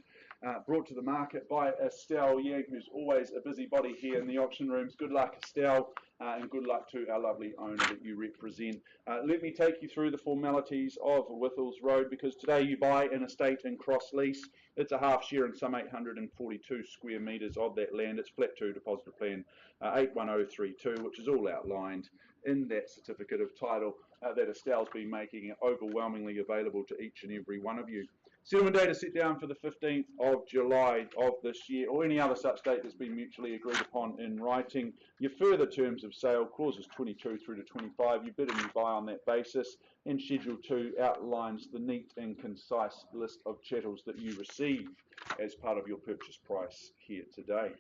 brought to the market by Estelle Yang, who's always a busybody here in the auction rooms. Good luck, Estelle, and good luck to our lovely owner that you represent. Let me take you through the formalities of Whittles Road, because today you buy an estate in cross lease. It's a half share in some 842 square metres of that land. It's flat 2 depositor plan 81032, which is all outlined in that certificate of title. that Estelle's been making overwhelmingly available to each and every one of you. Settlement date is set down for the 15th of July of this year, or any other such date that's been mutually agreed upon in writing. Your further terms of sale, clauses 22 through to 25, you bid and you buy on that basis, and Schedule 2 outlines the neat and concise list of chattels that you receive as part of your purchase price here today.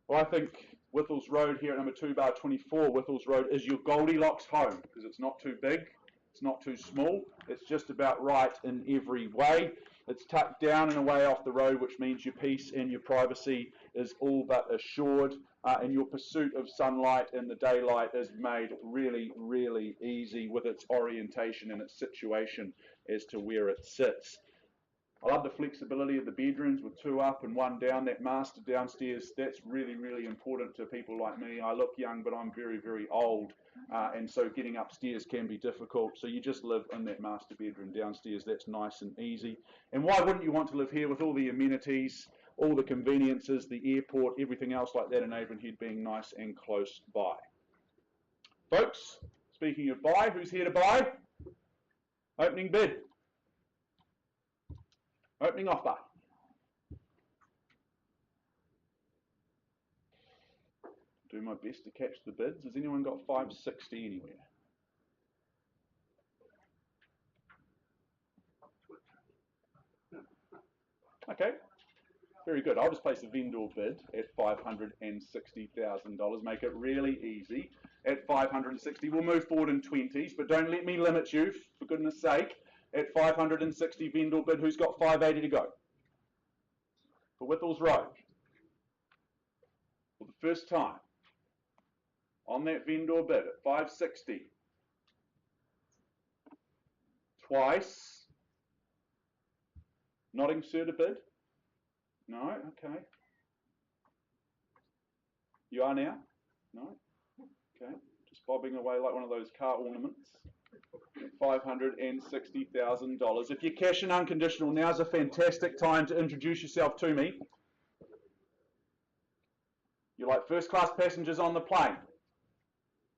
Well, I think Whittles Road here at number 2/24, Whittles Road, is your Goldilocks home, because it's not too big, it's not too small, it's just about right in every way. It's tucked down and away off the road, which means your peace and your privacy is all but assured, and your pursuit of sunlight in the daylight is made really, really easy with its orientation and its situation as to where it sits. I love the flexibility of the bedrooms with 2 up and 1 down. That master downstairs, that's really, really important to people like me. I look young, but I'm very, very old, and so getting upstairs can be difficult. So you just live in that master bedroom downstairs. That's nice and easy. And why wouldn't you want to live here with all the amenities, all the conveniences, the airport, everything else like that in Avonhead being nice and close by? Folks, speaking of buy, who's here to buy? Opening bid. Opening offer. Do my best to catch the bids. Has anyone got 560 anywhere? Okay, very good. I'll just place a vendor bid at $560,000. Make it really easy. At 560, we'll move forward in 20s, but don't let me limit you, for goodness sake. At 560 vendor bid, who's got 580 to go? For Whittles Road. For the first time, on that vendor bid at 560. Twice. Nodding sir to bid? No? Okay. You are now? No? Okay. Just bobbing away like one of those car ornaments. $560,000. If you're cash and unconditional, now's a fantastic time to introduce yourself to me. You're like first class passengers on the plane.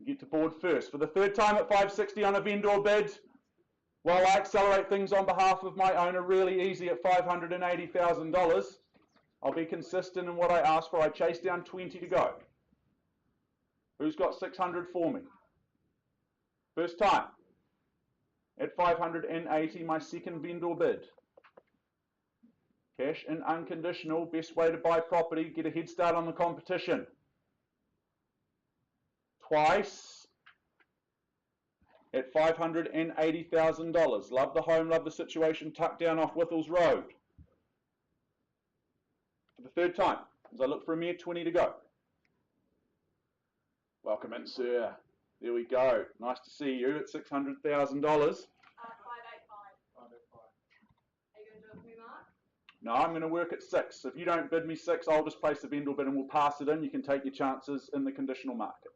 You get to board first. For the third time at 560 on a vendor bid, while I accelerate things on behalf of my owner really easy at $580,000, I'll be consistent in what I ask for. I chase down 20 to go. Who's got 600 for me? First time. At 580, my second vendor bid. Cash and unconditional, best way to buy property, get a head start on the competition. Twice at $580,000. Love the home, love the situation, tucked down off Whittles Road. For the third time, as I look for a mere 20 to go. Welcome in, sir. There we go. Nice to see you at $600,000. 585. Are you going to do it for me, Mark? No, I'm going to work at 6. If you don't bid me 6, I'll just place a vendor bid and we'll pass it in. You can take your chances in the conditional market.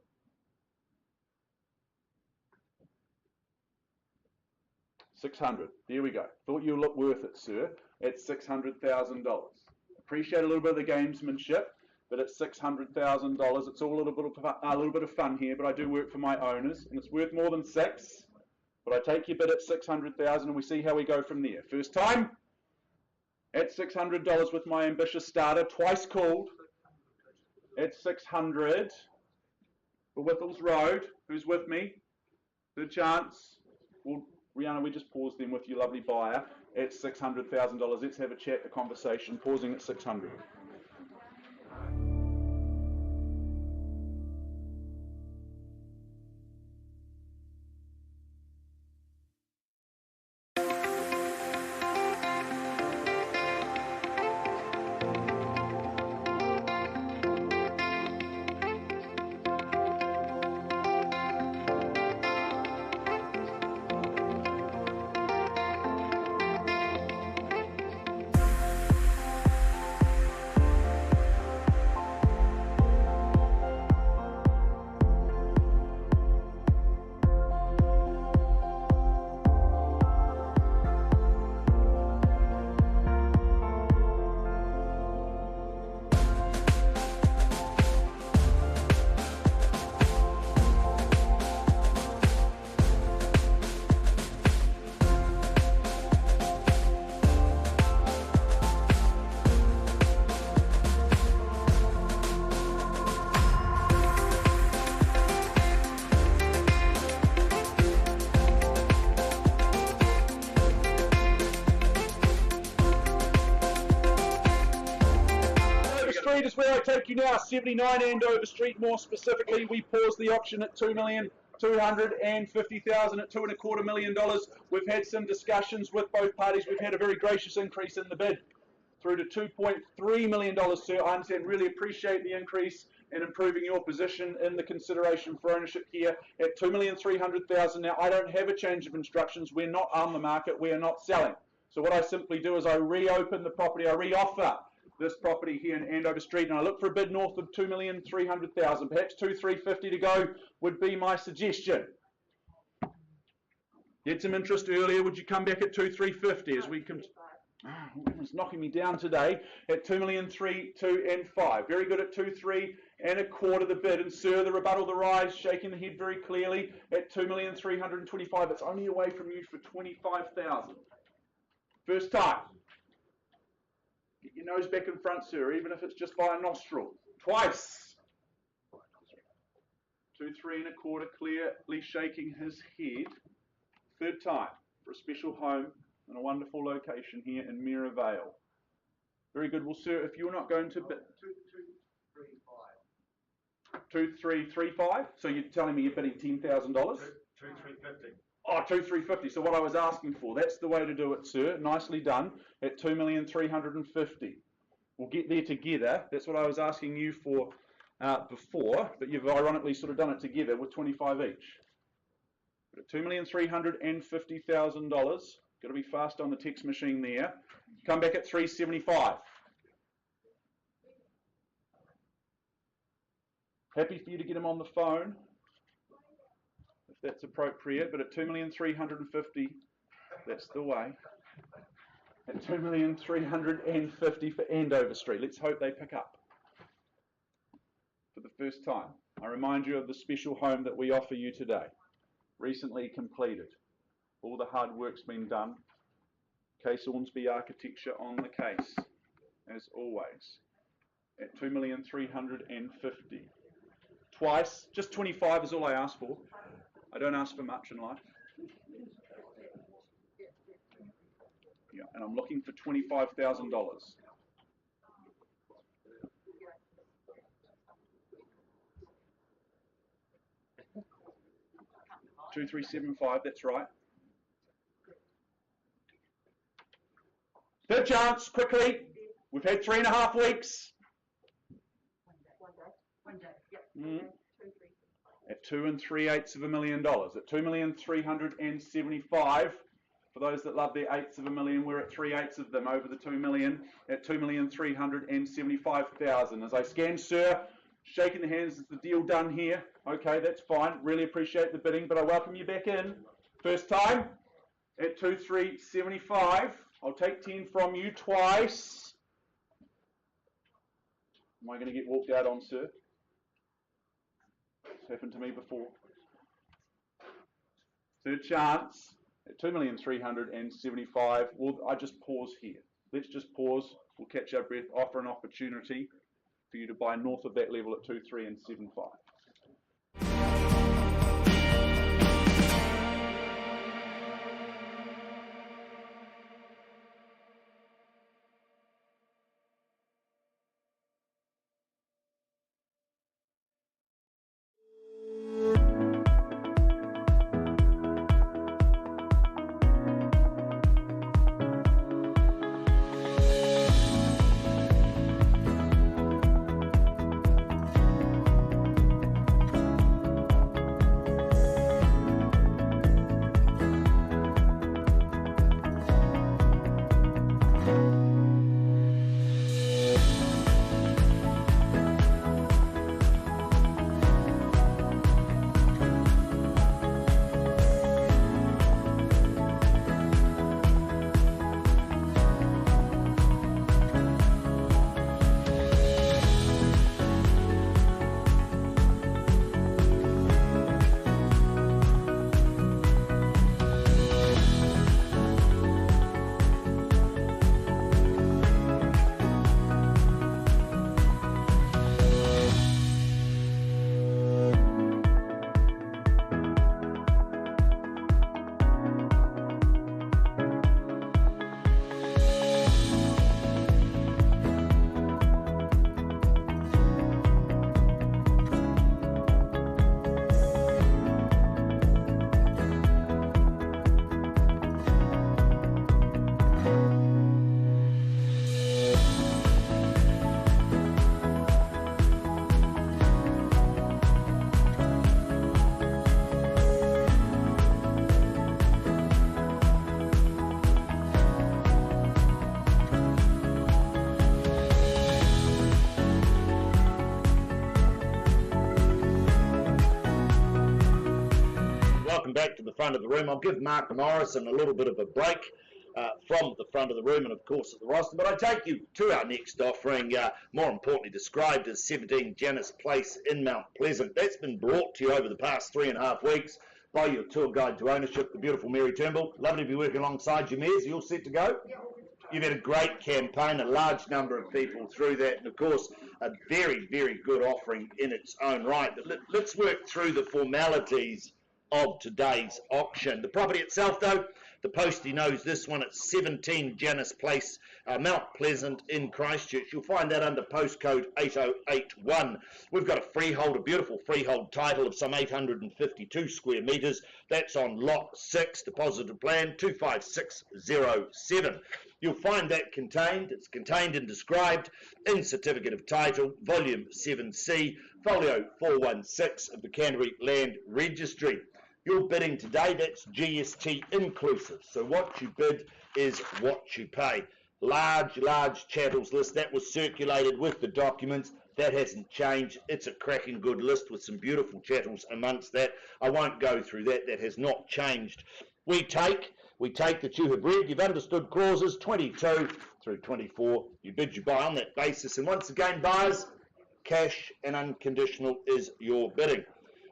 $600. There we go. Thought you looked worth it, sir. At $600,000. Appreciate a little bit of the gamesmanship. But at $600,000, it's all a little bit of fun here, but I do work for my owners, and it's worth more than 6. But I take your bid at $600,000, and we see how we go from there. First time, at $600 with my ambitious starter, twice called, at $600 for Whittles Road. Who's with me? Third chance. Well, Rihanna, we just paused then with your lovely buyer at $600,000. Let's have a chat, a conversation, pausing at $600. Street is where I take you now. 79 Andover Street, more specifically. We paused the auction at $2,250,000 at $2.25 million. We've had some discussions with both parties. We've had a very gracious increase in the bid through to $2.3 million, sir. I understand, really appreciate the increase in improving your position in the consideration for ownership here at $2,300,000. Now, I don't have a change of instructions. We're not on the market. We are not selling. So what I simply do is I reopen the property. I reoffer this property here in Andover Street, and I look for a bid north of $2,300,000. Perhaps $2,350,000 to go would be my suggestion. Get some interest earlier. Would you come back at $2,350,000 as we can? It's knocking me down today at $2,300,000, 2 and 5. Very good at 2,325,000 the bid. And sir, the rebuttal, the rise, shaking the head very clearly at $2,325,000. It's only away from you for $25,000. First time. Get your nose back in front, sir, even if it's just by a nostril. Twice. 2, 3 and a quarter, clearly shaking his head. Third time for a special home in a wonderful location here in Mira Vale. Very good. Well, sir, if you're not going to bid 2,335. So you're telling me you're bidding $10,000? 2,350. Oh, 2,350. So what I was asking for. That's the way to do it, sir. Nicely done. At 2,350,000. We'll get there together. That's what I was asking you for before, but you've ironically sort of done it together with 25 each. But at $2,350,000. Got to be fast on the text machine there. Come back at 375. Happy for you to get him on the phone, if that's appropriate. But at 2,350,000, that's the way. At 2,350,000 for Andover Street. Let's hope they pick up for the first time. I remind you of the special home that we offer you today. Recently completed. All the hard work's been done. Case Ormsby Architecture on the case, as always. At 2,350,000. Twice, just 25 is all I ask for. I don't ask for much in life. Yeah, and I'm looking for $25,000. $2,375, that's right. Third chance, quickly. We've had 3.5 weeks. One day, yep. At $2 3/8 million. At $2,375,000. For those that love their eighths of a million, we're at 3/8 of them over the 2 million at $2,375,000. As I scan, sir, shaking the hands, is the deal done here? Okay, that's fine. Really appreciate the bidding, but I welcome you back in. First time at 2,375. I'll take 10 from you twice. Am I going to get walked out on, sir? It's happened to me before. Third chance at 2,375,000. Well, I just pause here. Let's just pause. We'll catch our breath. Offer an opportunity for you to buy north of that level at 2,375. the front of the room. I'll give Mark Morrison a little bit of a break from the front of the room and, of course, at the roster. But I take you to our next offering, more importantly described as 17 Janus Place in Mount Pleasant. That's been brought to you over the past 3.5 weeks by your tour guide to ownership, the beautiful Mary Turnbull. Lovely to be working alongside you, Mares. Are you all set to go? You've had a great campaign, a large number of people through that, and of course, a very, very good offering in its own right. But let's work through the formalities of today's auction. The property itself, though, the postie knows this one. It's 17 Janus Place, Mount Pleasant in Christchurch. You'll find that under postcode 8081. We've got a freehold, a beautiful freehold title of some 852 square metres. That's on Lot 6, deposited plan 25607. You'll find that it's contained and described in Certificate of Title, Volume 7C, Folio 416 of the Canterbury Land Registry. Your bidding today, that's GST inclusive. So what you bid is what you pay. Large chattels list. That was circulated with the documents. That hasn't changed. It's a cracking good list with some beautiful chattels amongst that. I won't go through that. That has not changed. We take that you have read, you've understood clauses 22 through 24. You bid, you buy on that basis. And once again, buyers, cash and unconditional is your bidding.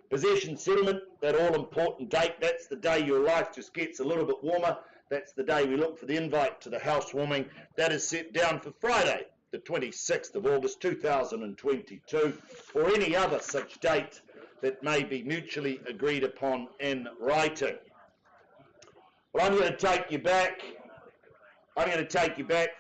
Possession settlement, that all-important date, that's the day your life just gets a little bit warmer. That's the day we look for the invite to the housewarming. That is set down for Friday, the 26th of August 2022, or any other such date that may be mutually agreed upon in writing. Well, I'm going to take you back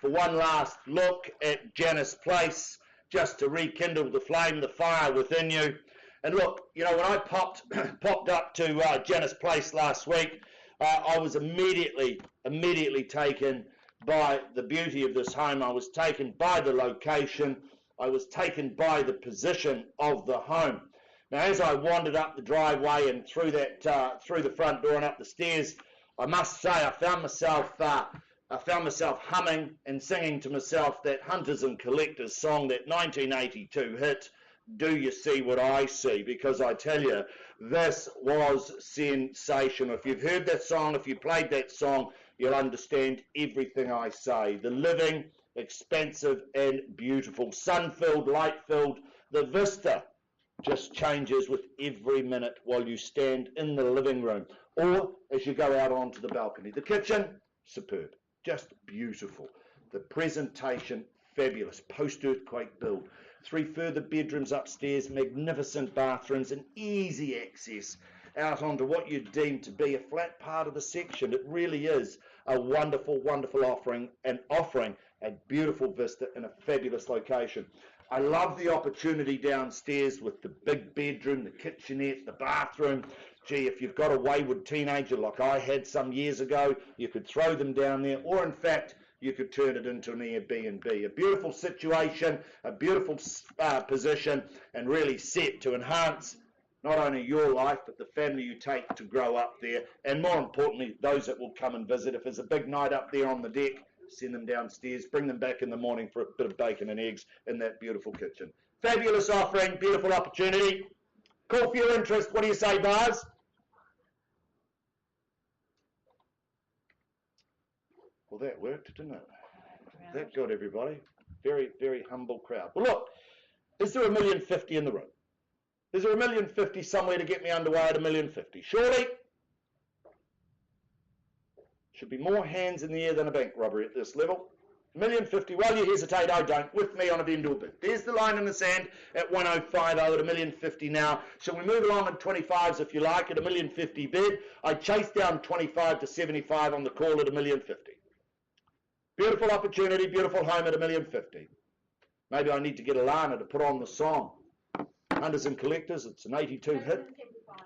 for one last look at Janus Place, just to rekindle the flame, the fire within you. And look, you know, when I popped up to Janus Place last week, I was immediately taken by the beauty of this home. I was taken by the location. I was taken by the position of the home. Now, as I wandered up the driveway and through the front door and up the stairs, I must say I found myself humming and singing to myself that Hunters and Collectors song, that 1982 hit, Do You See What I See? Because I tell you, this was sensational. If you've heard that song, if you played that song, you'll understand everything I say. The living, expansive and beautiful, sun-filled, light-filled. The vista just changes with every minute while you stand in the living room or as you go out onto the balcony. The kitchen, superb, just beautiful. The presentation, fabulous, post-earthquake build. 3 further bedrooms upstairs, magnificent bathrooms, and easy access out onto what you deem to be a flat part of the section. It really is a wonderful, wonderful offering a beautiful vista in a fabulous location. I love the opportunity downstairs with the big bedroom, the kitchenette, the bathroom. Gee, if you've got a wayward teenager like I had some years ago, you could throw them down there, or in fact, you could turn it into an Airbnb. A beautiful situation, a beautiful position, and really set to enhance not only your life, but the family you take to grow up there, and more importantly, those that will come and visit. If there's a big night up there on the deck, send them downstairs, bring them back in the morning for a bit of bacon and eggs in that beautiful kitchen. Fabulous offering, beautiful opportunity. Call for your interest. What do you say, buyers? Well, that worked, didn't it? That good, everybody. Very, very humble crowd. Well, look, is there $1,050,000 in the room? Is there $1,050,000 somewhere to get me underway at $1,050,000? Surely. Should be more hands in the air than a bank robbery at this level. $1,050,000. While you hesitate, I don't. With me on a vendor bid. There's the line in the sand at 105. at $1,050,000 now. Shall we move along at 25s if you like at $1,050,000 bid? I chase down 25 to 75 on the call at $1,050,000. Beautiful opportunity, beautiful home at $1,050,000. Maybe I need to get Alana to put on the song. Hunters and Collectors, it's an 82 hit.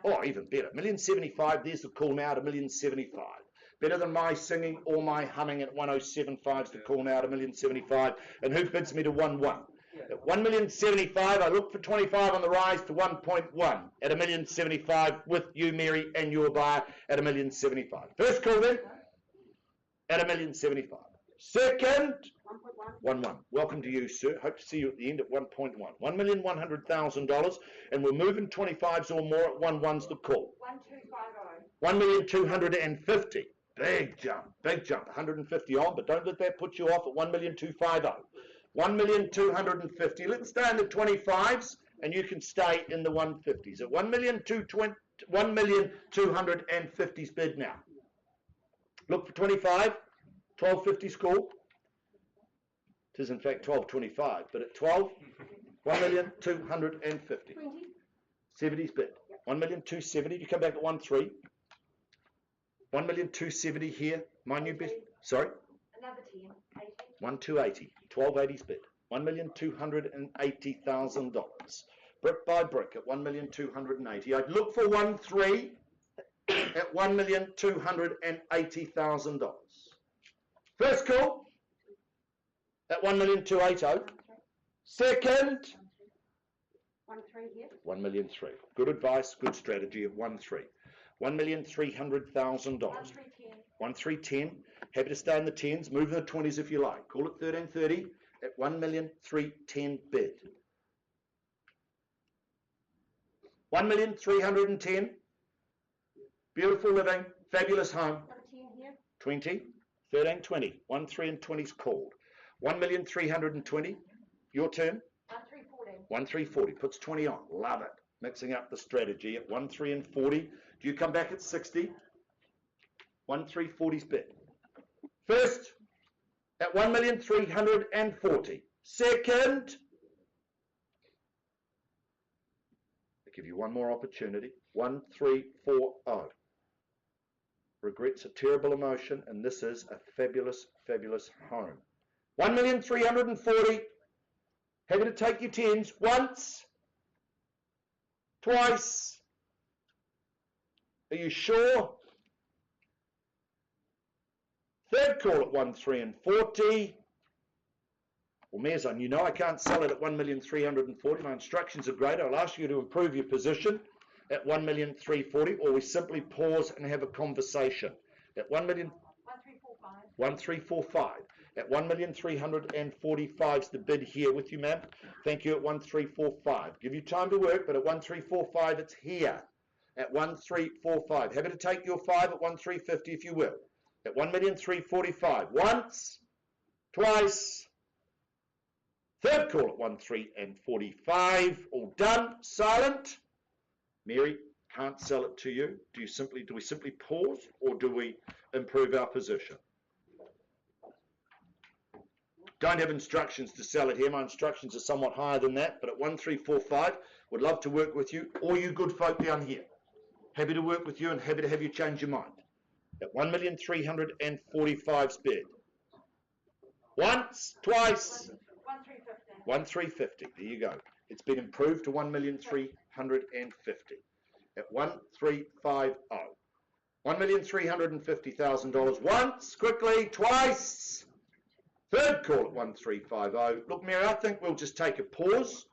Oh, even better. $1,075,000. There's the call now at $1,075,000. Better than my singing or my humming at 107.5 is the call now at $1,075,000. And who bids me to 1.1? At $1,075,000, I look for 25 on the rise to 1.1 at $1,075,000 with you, Mary, and your buyer at $1,075,000. First call then at $1,075,000. Second, 1-1. Welcome to you, sir. Hope to see you at the end at 1.1. $1,100,000, and we're moving 25s or more at 1-1's the call. 1250. 1,250,000. Big jump, big jump. 150 on, but don't let that put you off at 1,250,000. 1,250,000. Let's stay in the 25s, and you can stay in the 150s. At 1,250,000's bid now. Look for 25. 1250's call. It is in fact 1225, but at 12, 1,250,000. 70's bid. 1,270,000. You come back at 1.3. 1,270,000 here. My new bid. Sorry. Another 10. 80. 1,280. 1280's bid. $1,280,000. Brick by brick at 1,280,000. I'd look for 1.3 at $1,280,000. First call at 1,280,000. Second, 1.3 here. 1,300,000. Good advice, good strategy at 1.3. $1,300,000. 1.310. 1,310. Happy to stay in the 10s. Move in the 20s if you like. Call it 1330 at 1,310,000 bid. 1,310,000. Beautiful living, fabulous home. Another 10 here. 20, 1320. 1, 3 and 20's called. 1,320,000. Your turn. 1.340. 1,340. Puts 20 on. Love it. Mixing up the strategy at 1,3 and 40. Do you come back at 60? 1,340's bid. First at 1,340,000. Second, I'll give you one more opportunity. 1,340. Regret's a terrible emotion, and this is a fabulous, fabulous home. 1,340,000. Happy to take your 10s once, twice. Are you sure? Third call at 1,340,000. Well, Mayor's you know I can't sell it at 1,340,000. My instructions are great. I'll ask you to improve your position at 1,340,000, or we simply pause and have a conversation. At 1,345,000. 1,345,000. At 1,345,000's the bid here with you, ma'am. Thank you at 1,345,000. Give you time to work, but at 1,345,000 it's here. At 1,345,000. Happy to take your 5 at 1,350 if you will. At 1,345,000. Once, twice. Third call at 1,345,000. All done. Silent. Mary, can't sell it to you. Do we simply pause, or do we improve our position? Don't have instructions to sell it here. My instructions are somewhat higher than that, but at 1,345,000, would love to work with you, all you good folk down here. Happy to work with you and happy to have you change your mind. At 1,345,000's bid. Once, twice. 1.350. 1,350. There you go. It's been improved to 1,350,000. At 1,350. $1,350,000 once, quickly, twice. Third call at 1,350. Look, Mary, I think we'll just take a pause.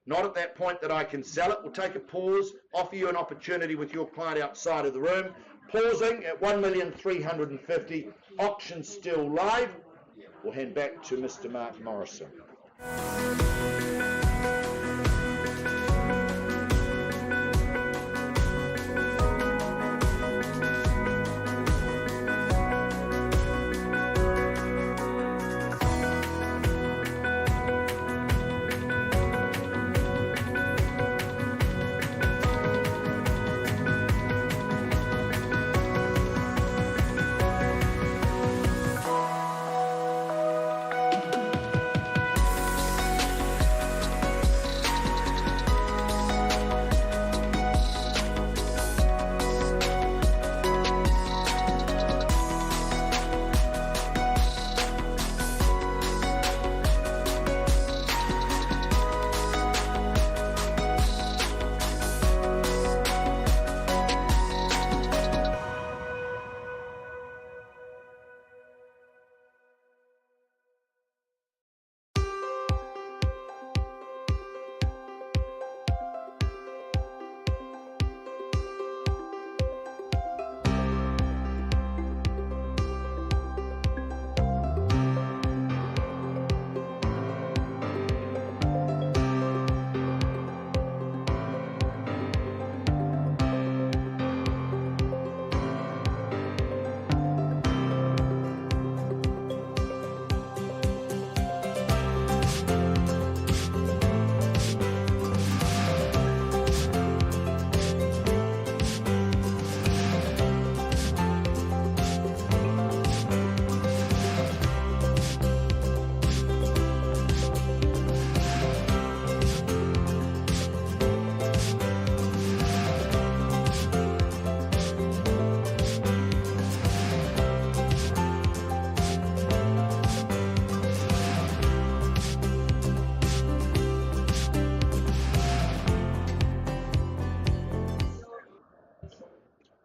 Not at that point that I can sell it. We'll take a pause, offer you an opportunity with your client outside of the room. Pausing at 1,350,000. Auction still live. We'll hand back to Mr. Mark Morrison.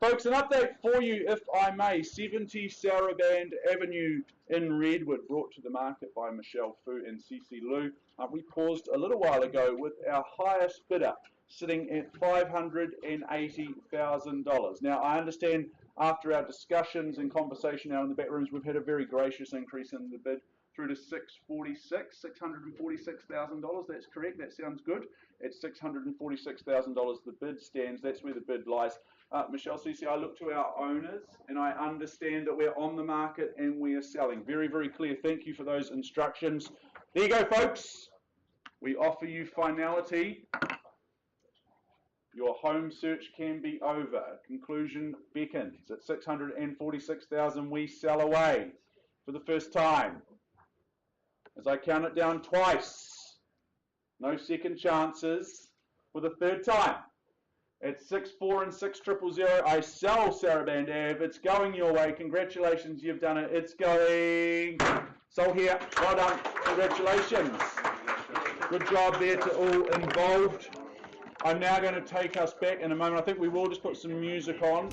folks, an update for you, if I may. 70 Saraband Avenue in Redwood, brought to the market by Michelle Fu and Cece Liu. We paused a little while ago with our highest bidder sitting at $580,000. Now, I understand after our discussions and conversation out in the back rooms, we've had a very gracious increase in the bid through to $646,000. That's correct. That sounds good. At $646,000, the bid stands. That's where the bid lies. Michelle, Cece, I look to our owners and I understand that we're on the market and we are selling. Very, very clear. Thank you for those instructions. There you go, folks. We offer you finality. Your home search can be over. Conclusion beckons. At $646,000, we sell away for the first time. As I count it down twice, no second chances for the third time. At 6,4 and 6,000, I sell Saraband Ave. It's going your way. Congratulations, you've done it. It's going. Sold here. Well done. Congratulations. Good job there to all involved. I'm now going to take us back in a moment. I think we will just put some music on.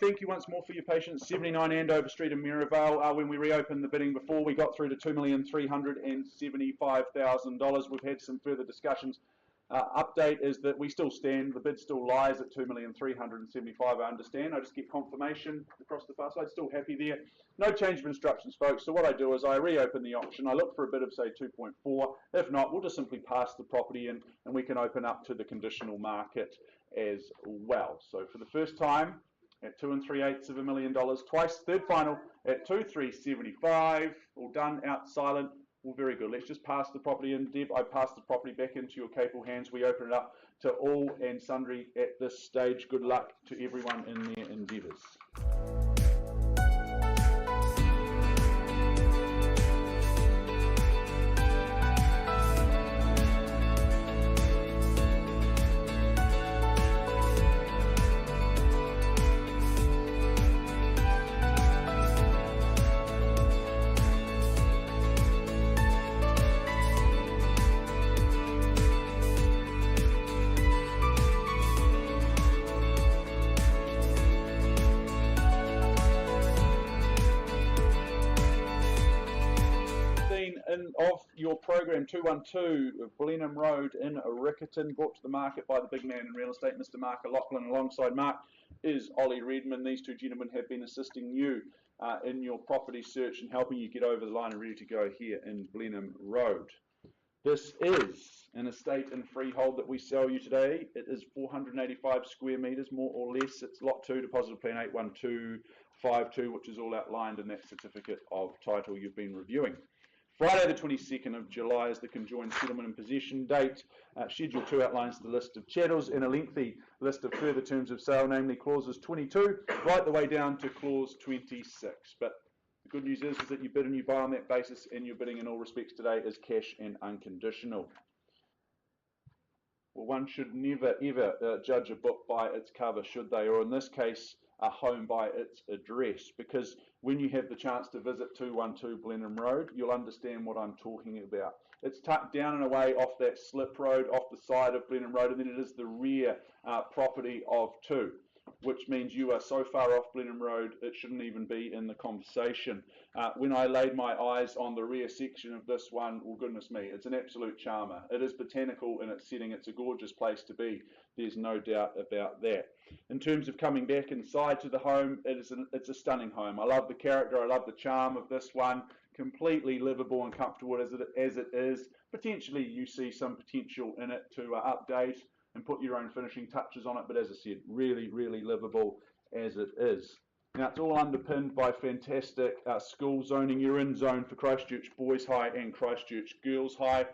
Thank you once more for your patience. 79 Andover Street in Maryvale. When we reopened the bidding before, we got through to $2,375,000. We've had some further discussions. Update is that we still stand. The bid still lies at $2,375,000. I understand. I just get confirmation across the far side. Still happy there. No change of instructions, folks. So what I do is I reopen the auction. I look for a bid of say 2.4. If not, we'll just simply pass the property in, and we can open up to the conditional market as well. So for the first time, at $2 3/8 million, twice, third final at $2,375,000, all done, out, silent. Well, very good. Let's just pass the property in. Deb, I pass the property back into your capable hands. We open it up to all and sundry at this stage. Good luck to everyone in their endeavours. Of your program 212 Blenheim Road in Riccarton, brought to the market by the big man in real estate, Mr. Mark O'Loughlin. Alongside Mark is Ollie Redmond. These two gentlemen have been assisting you in your property search and helping you get over the line and ready to go here in Blenheim Road. This is an estate and freehold that we sell you today. It is 485 square metres, more or less. It's Lot 2, Deposit Plan 81252, which is all outlined in that certificate of title you've been reviewing. Friday the 22nd of July is the conjoined settlement and possession date. Schedule 2 outlines the list of chattels and a lengthy list of further terms of sale, namely clauses 22 right the way down to clause 26. But the good news is that you bid and you buy on that basis, and your bidding in all respects today is cash and unconditional. Well, one should never ever judge a book by its cover, should they? Or in this case, a home by its address, because when you have the chance to visit 212 Blenheim Road, you'll understand what I'm talking about. It's tucked down and away off that slip road, off the side of Blenheim Road, and then it is the rear property of 2, which means you are so far off Blenheim Road, it shouldn't even be in the conversation. When I laid my eyes on the rear section of this one, well, goodness me, it's an absolute charmer. It is botanical in its setting. It's a gorgeous place to be. There's no doubt about that. In terms of coming back inside to the home, it's a stunning home. I love the character. I love the charm of this one. Completely livable and comfortable as it is. Potentially, you see some potential in it to update and put your own finishing touches on it, but as I said, really, really livable as it is. Now, it's all underpinned by fantastic school zoning. You're in zone for Christchurch Boys High and Christchurch Girls High.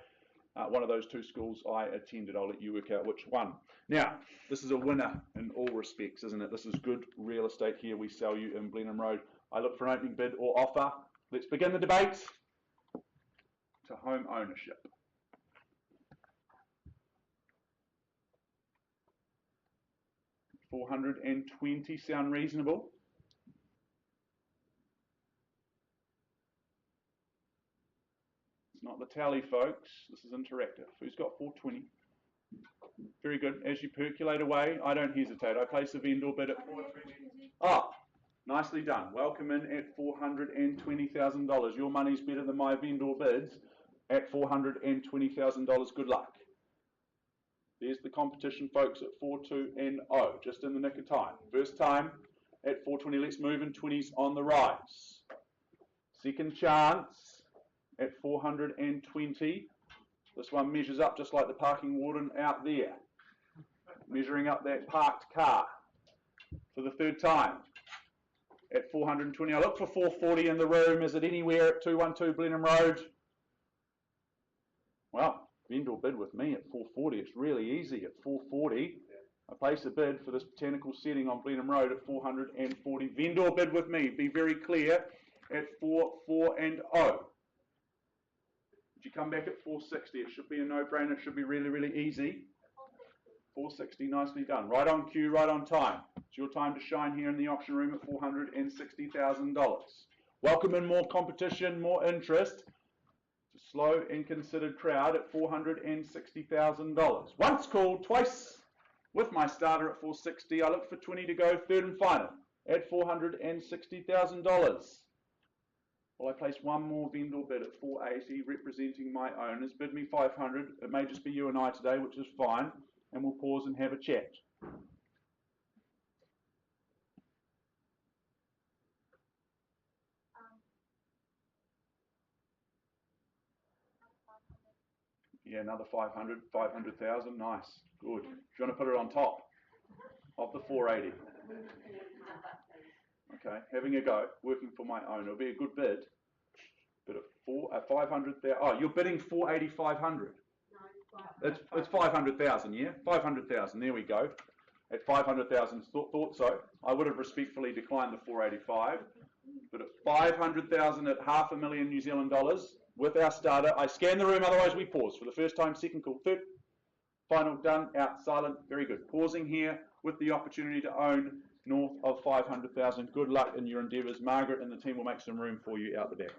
One of those 2 schools I attended. I'll let you work out which one. Now, this is a winner in all respects, isn't it? This is good real estate here. We sell you in Blenheim Road. I look for an opening bid or offer. Let's begin the debate to home ownership. $420 sound reasonable? It's not the tally, folks. This is interactive. Who's got 420? Very good. As you percolate away, I don't hesitate. I place a vendor bid at 420. Ah, nicely done. Welcome in at $420,000. Your money's better than my vendor bids at $420,000. Good luck. There's the competition, folks, at 4-2-0, just in the nick of time. First time at 420. Let's move in 20s on the rise. Second chance at 420. This one measures up just like the parking warden out there, measuring up that parked car. For the third time at 420. I look for 440 in the room. Is it anywhere at 212 Blenheim Road? Well, vendor bid with me at 440. It's really easy at 440. I place a bid for this botanical setting on Blenheim Road at 440. Vendor bid with me. Be very clear at 440. Would you come back at 460? It should be a no-brainer. It should be really, really easy. 460, nicely done. Right on cue, right on time. It's your time to shine here in the auction room at $460,000. Welcome in more competition, more interest. It's a slow and considered crowd at $460,000. Once called, twice with my starter at 460. I look for 20 to go, third and final at $460,000. Well, I place one more vendor bid at 480, representing my owners. Bid me 500. It may just be you and I today, which is fine. And we'll pause and have a chat. Yeah, another 500, 500,000, nice, good. Do you want to put it on top of the 480? Okay, having a go, working for my own. It'll be a good bid. Bid at 500,000. Oh, you're bidding 480, 500. It's 500,000, yeah? 500,000, there we go. At 500,000, thought so. I would have respectfully declined the 485. But at 500,000 at $500,000 New Zealand dollars with our starter, I scan the room, otherwise we pause. For the first time, second call, third, final, done, out, silent, very good. Pausing here with the opportunity to own north of 500,000. Good luck in your endeavours. Margaret and the team will make some room for you out the back.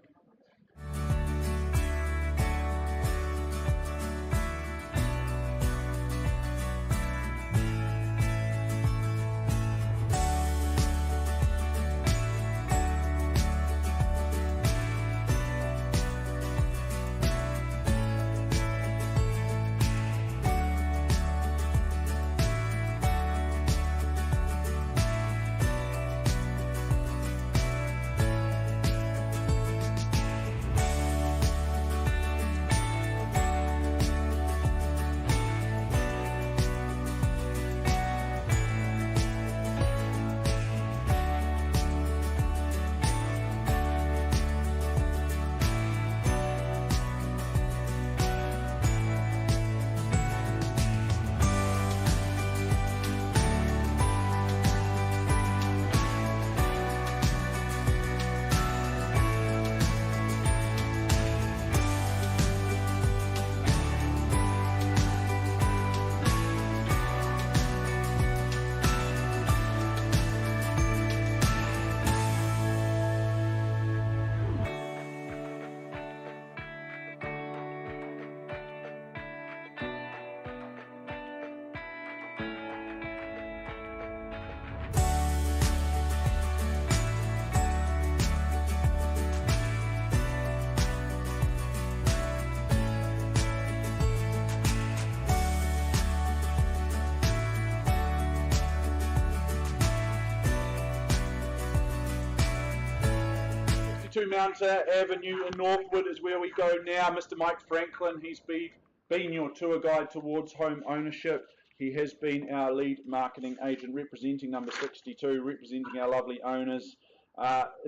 62 Mountain Avenue in Northwood is where we go now. Mr. Mike Franklin, he's been your tour guide towards home ownership. He has been our lead marketing agent representing number 62, representing our lovely owners.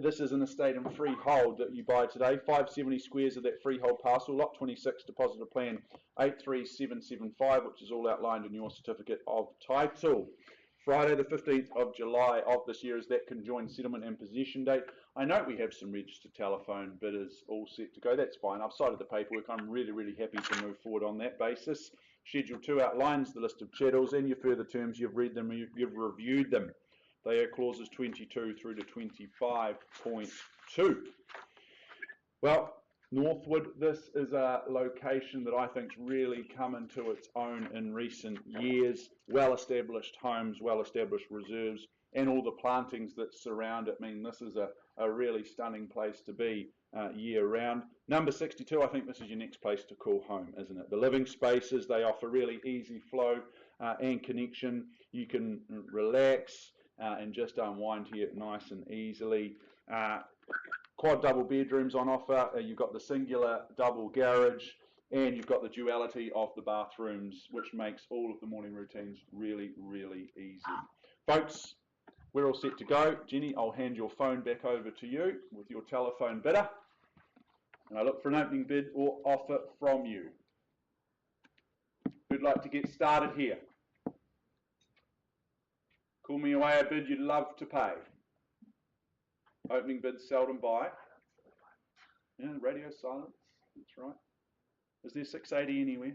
This is an estate and freehold that you buy today. 570 squares of that freehold parcel, lot 26, deposit of plan 83775, which is all outlined in your certificate of title. Friday the 15th of July of this year is that conjoined settlement and possession date. I note we have some registered telephone bidders all set to go. That's fine. I've cited the paperwork. I'm really, really happy to move forward on that basis. Schedule 2 outlines the list of chattels and your further terms. You've read them, you've reviewed them. They are clauses 22 through to 25.2. Well, Northwood, this is a location that I think's really come into its own in recent years. Well-established homes, well-established reserves, and all the plantings that surround it mean this is a really stunning place to be year-round. Number 62, I think this is your next place to call home, isn't it? The living spaces, they offer really easy flow and connection. You can relax and just unwind here nice and easily. Quad double bedrooms on offer. You've got the singular double garage, and you've got the duality of the bathrooms, which makes all of the morning routines really, really easy. Folks, we're all set to go. Jenny, I'll hand your phone back over to you with your telephone bidder, and I look for an opening bid or offer from you. Who'd like to get started here? Call me away a bid you'd love to pay. Opening bids seldom buy. Yeah, radio silence. That's right. Is there 680 anywhere?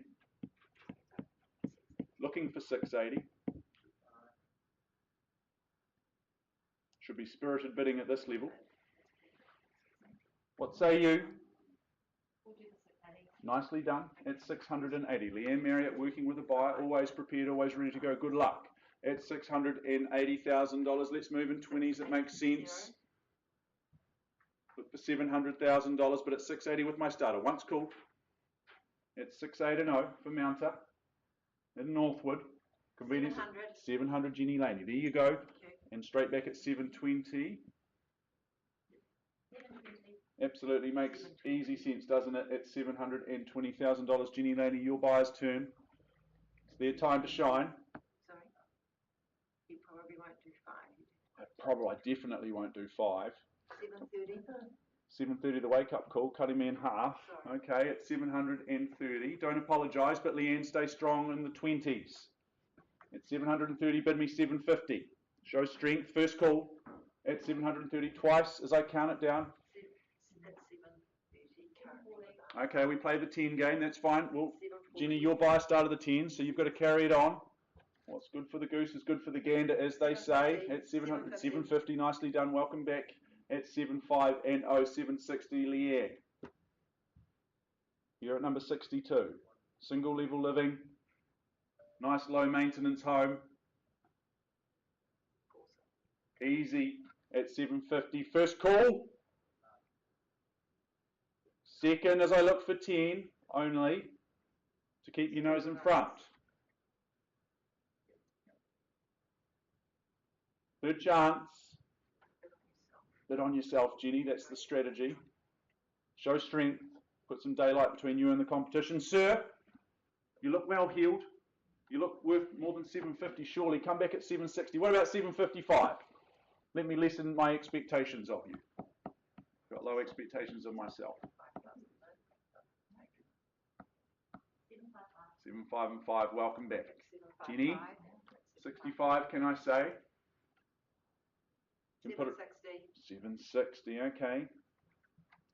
Looking for 680. Should be spirited bidding at this level. What say you? We'll do the 680. Nicely done. It's 680. Leanne Marriott working with a buyer, always prepared, always ready to go. Good luck. It's $680,000. Let's move in 20s. It makes sense. Look for $700,000, but it's 680 with my starter. Once called. It's 680 for Mounter in Northwood. Convenience. 700 Jenny Laney. There you go. And straight back at 720. 720. Absolutely makes easy sense, doesn't it? At $720,000. Jenny Laney, your buyer's turn. It's their time to shine. Sorry. You probably won't do 5. I definitely won't do 5. 730. 730 the wake-up call, cutting me in half. Okay, at 730. Don't apologise, but Leanne, stay strong in the 20s. At 730, bid me 750. Show strength. First call at 730 twice as I count it down. Okay, we play the 10 game. That's fine. Well, Jenny, your buyer started the 10, so you've got to carry it on. What's good for the goose is good for the gander, as they say. At 700, 750, nicely done. Welcome back. At 75 and 0760 Leanne. You're at number 62. Single level living. Nice low maintenance home. Easy at 750. First call. Second as I look for 10 only to keep your nose in front. Third chance. Bid on yourself, Jenny. That's the strategy. Show strength. Put some daylight between you and the competition. Sir, you look well heeled. You look worth more than 750 surely. Come back at 760. What about 755? Let me lessen my expectations of you. Got low expectations of myself. 755 and 5. Welcome back. Jenny, 65, can I say? You can put it 760, okay.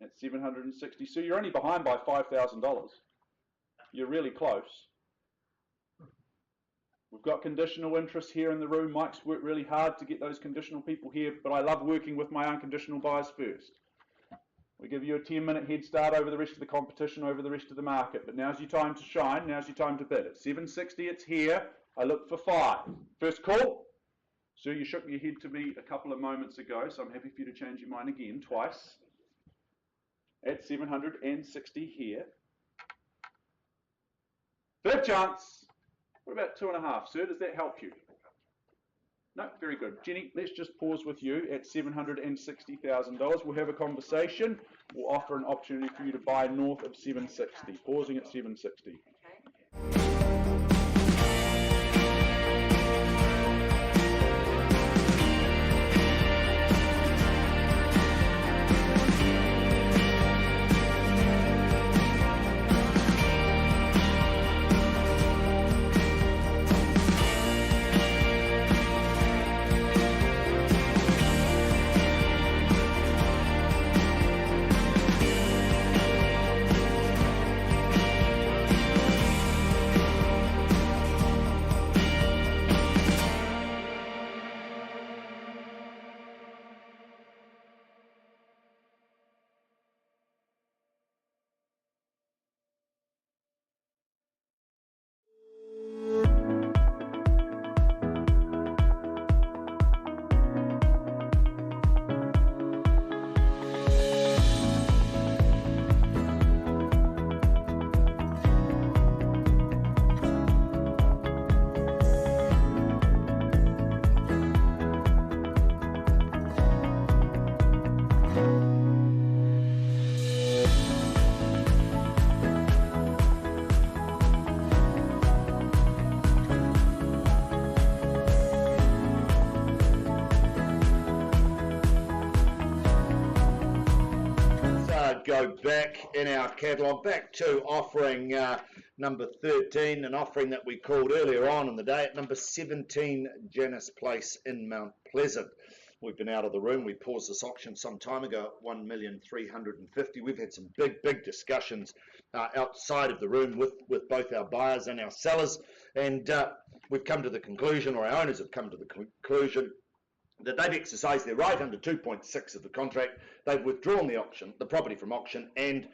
At 760. So you're only behind by $5,000. You're really close. We've got conditional interest here in the room. Mike's worked really hard to get those conditional people here, but I love working with my unconditional buyers first. We give you a 10-minute head start over the rest of the competition, over the rest of the market. But now's your time to shine. Now's your time to bid. At 760, it's here. I look for 5. First call. Sir, you shook your head to me a couple of moments ago, so I'm happy for you to change your mind again, twice. At 760 here. Third chance. What about 2.5, sir? Does that help you? No, very good. Jenny, let's just pause with you at $760,000. We'll have a conversation. We'll offer an opportunity for you to buy north of 760. Pausing at 760. Go back in our catalogue, back to offering number 13, an offering that we called earlier on in the day at number 17 Janus Place in Mount Pleasant. We've been out of the room. We paused this auction some time ago at $1,350,000. We've had some big discussions outside of the room with both our buyers and our sellers, and we've come to the conclusion, or our owners have come to the conclusion, that they've exercised their right under 2.6 of the contract. They've withdrawn the property from auction and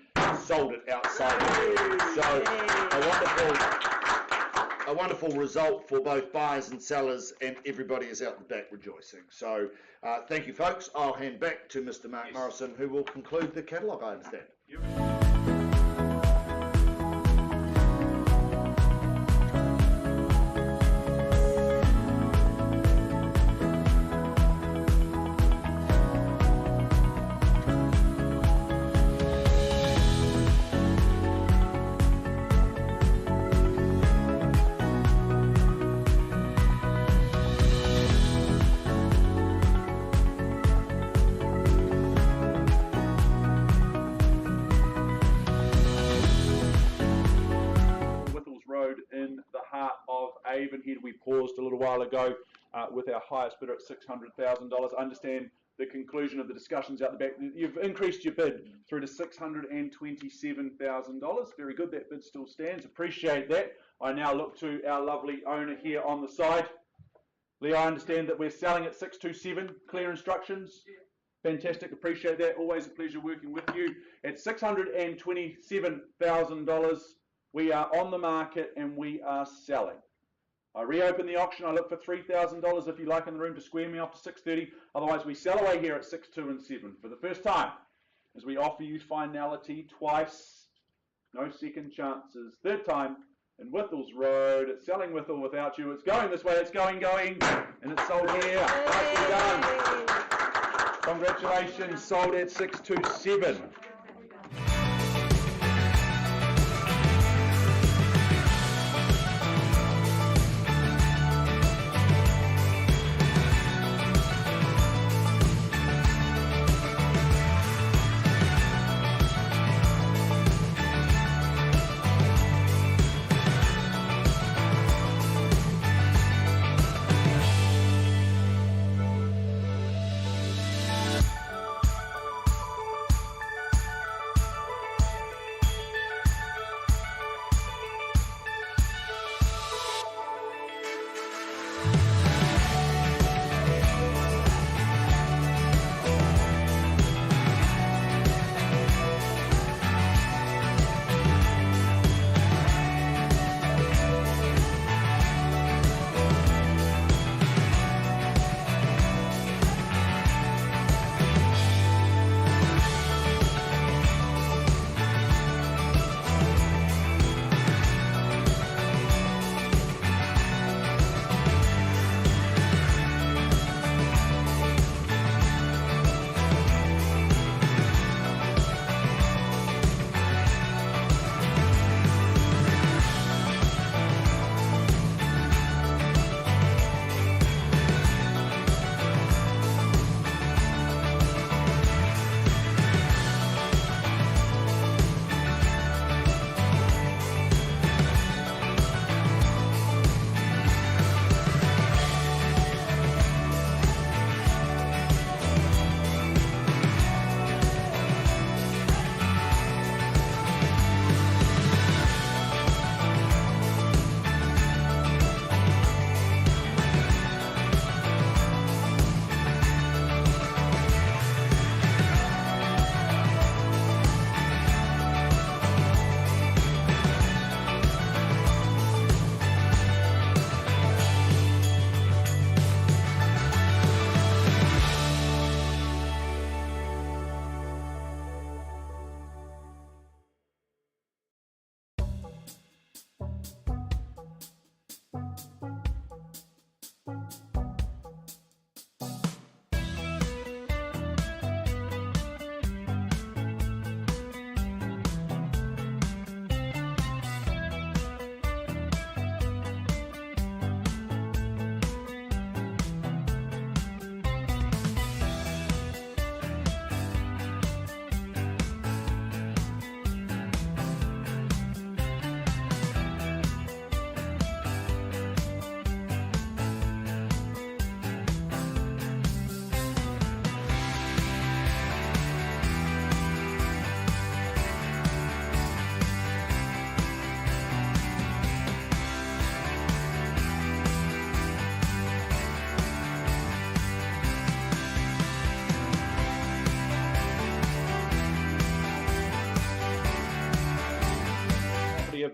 sold it outside the room. So a wonderful result for both buyers and sellers, and everybody is out the back rejoicing. So thank you, folks. I'll hand back to Mr. Mark Morrison, who will conclude the catalogue, I understand. Avonhead, we paused a little while ago with our highest bidder at $600,000. I understand the conclusion of the discussions out the back. You've increased your bid through to $627,000. Very good, that bid still stands. Appreciate that. I now look to our lovely owner here on the side. Lee, I understand that we're selling at 627. Clear instructions? Fantastic, appreciate that. Always a pleasure working with you. At $627,000, we are on the market and we are selling. I reopen the auction. I look for $3,000 if you like in the room to square me off to $630. Otherwise, we sell away here at 6.2 and 7 for the first time, as we offer you finality twice. No second chances. Third time in Whittles Road. It's selling with or without you. It's going this way. It's going, and it's sold here. Nicely done. Congratulations. Sold at 627.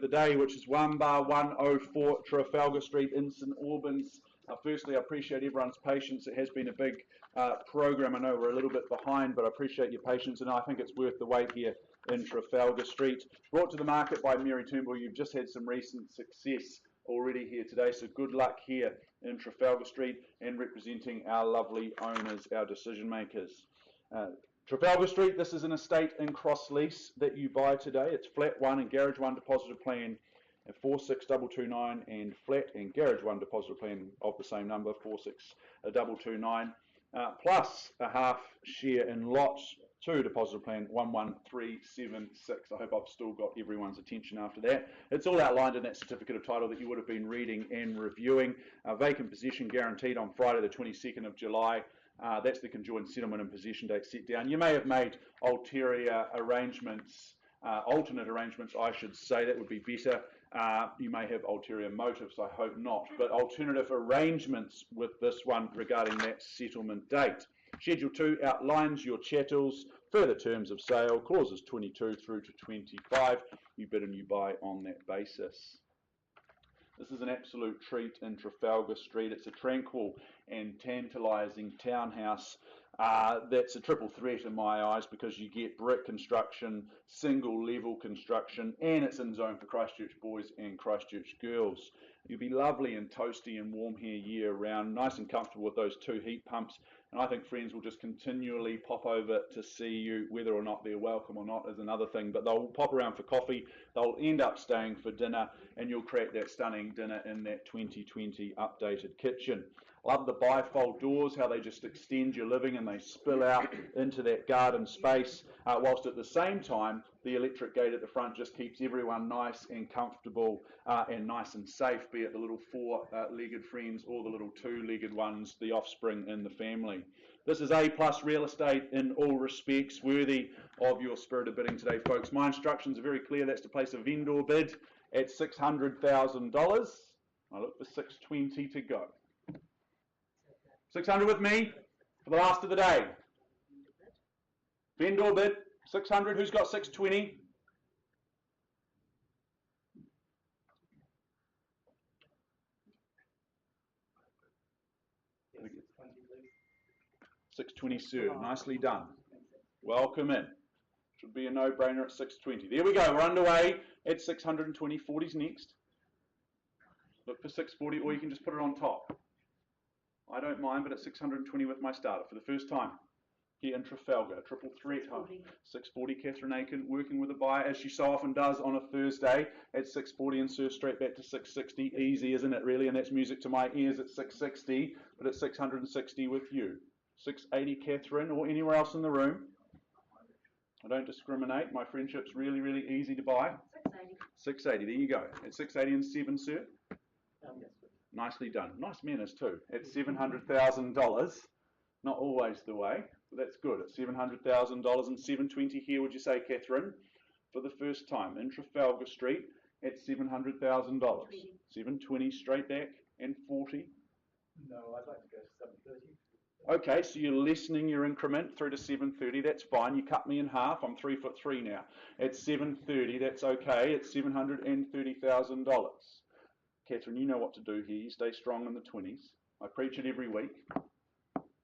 the day, which is 1/104 Trafalgar Street in St Albans. Firstly, I appreciate everyone's patience. It has been a big program. I know we're a little bit behind, but I appreciate your patience, and I think it's worth the wait here in Trafalgar Street. Brought to the market by Mary Turnbull. You've just had some recent success already here today, so good luck here in Trafalgar Street and representing our lovely owners, our decision makers. Trafalgar Street, this is an estate in cross-lease that you buy today. It's flat 1 and garage 1 deposited plan at 46229, and flat and garage 1 deposited plan of the same number, 46229, plus a half share in lots 2 deposited plan 11376. I hope I've still got everyone's attention after that. It's all outlined in that certificate of title that you would have been reading and reviewing. Vacant possession guaranteed on Friday the 22nd of July. That's the conjoined settlement and possession date set down. You may have made ulterior arrangements, alternate arrangements, I should say, that would be better. You may have ulterior motives, I hope not, but alternative arrangements with this one regarding that settlement date. Schedule 2 outlines your chattels, further terms of sale, clauses 22 through to 25. You bid and you buy on that basis. This is an absolute treat in Trafalgar Street. It's a tranquil and tantalising townhouse that's a triple threat in my eyes, because you get brick construction, single level construction, and it's in zone for Christchurch boys and Christchurch girls. You'll be lovely and toasty and warm here year round, nice and comfortable with those 2 heat pumps, and I think friends will just continually pop over to see you. Whether or not they're welcome or not is another thing, but they'll pop around for coffee, they'll end up staying for dinner, and you'll create that stunning dinner in that 2020 updated kitchen. Love the bifold doors, how they just extend your living and they spill out into that garden space, whilst at the same time the electric gate at the front just keeps everyone nice and comfortable and nice and safe, be it the little 4-legged friends or the little 2-legged ones, the offspring in the family. This is A+ real estate in all respects, worthy of your spirit of bidding today, folks. My instructions are very clear. That's to place a vendor bid at $600,000. I look for 620 to go. 600 with me for the last of the day. Vendor bid, 600. Who's got 620? $620, sir. Nicely done. Welcome in. Should be a no-brainer at 620. There we go. We're underway at 620. 40's next. Look for 640, or you can just put it on top. I don't mind, but at 620 with my starter for the first time here in Trafalgar, triple threat home. 640, Catherine Aiken working with a buyer, as she so often does on a Thursday, at 640, and Sir straight back to 660. Easy, isn't it, really? And that's music to my ears at 660, but at 660 with you. 680, Catherine, or anywhere else in the room. I don't discriminate. My friendship's really, really easy to buy. 680, there you go. At 680 and 7, sir. Nicely done. Nice manners too. At $700,000. Not always the way, but that's good. At $700,000 and 720 here, would you say, Catherine? For the first time in Trafalgar Street at $700,000. 720 straight back and 40. No, I'd like to go to 730. Okay, so you're lessening your increment through to 730. That's fine. You cut me in half. I'm 3'3" now. At 730, that's okay. It's $730,000. Catherine, you know what to do here. You stay strong in the 20s. I preach it every week.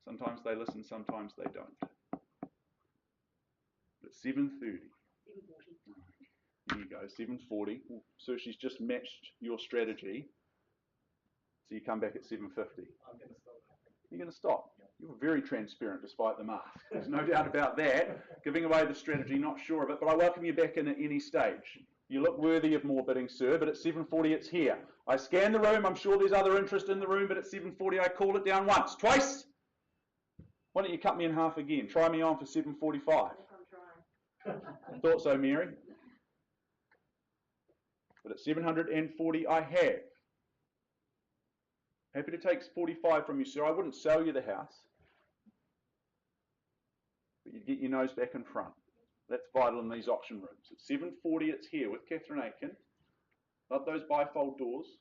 Sometimes they listen, sometimes they don't. But 730. 740. There you go, 740. So she's just matched your strategy. So you come back at 750. I'm going to stop. You're going to stop. You were very transparent despite the mask. There's no doubt about that. Giving away the strategy, not sure of it, but I welcome you back in at any stage. You look worthy of more bidding, sir, but at 740 it's here. I scan the room. I'm sure there's other interest in the room, but at 740 I call it down once. Twice? Why don't you cut me in half again? Try me on for 745. I'm trying. Thought so, Mary. But at 740 I have. Happy to take 45 from you, sir. I wouldn't sell you the house, but you'd get your nose back in front. That's vital in these auction rooms. At 740 it's here with Catherine Aiken. Love those bifold doors.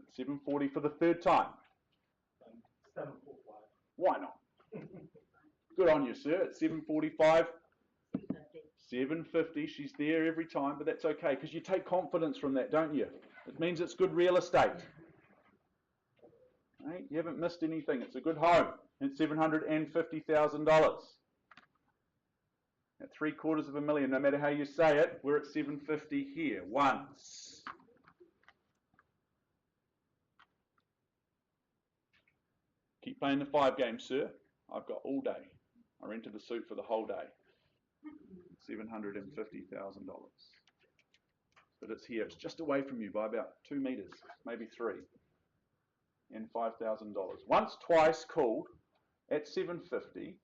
At 740 for the third time. 745. Why not? Good on you, sir. At 745. 750. 750, she's there every time, but that's okay, because you take confidence from that, don't you? It means it's good real estate. Right? You haven't missed anything. It's a good home. It's $750,000. At $750,000, no matter how you say it, we're at 750 here. Once. Keep playing the 5 game, sir. I've got all day. I rented the suit for the whole day. $750,000. But it's here. It's just away from you by about 2 meters, maybe 3. And $5,000. Once, twice, called at 750.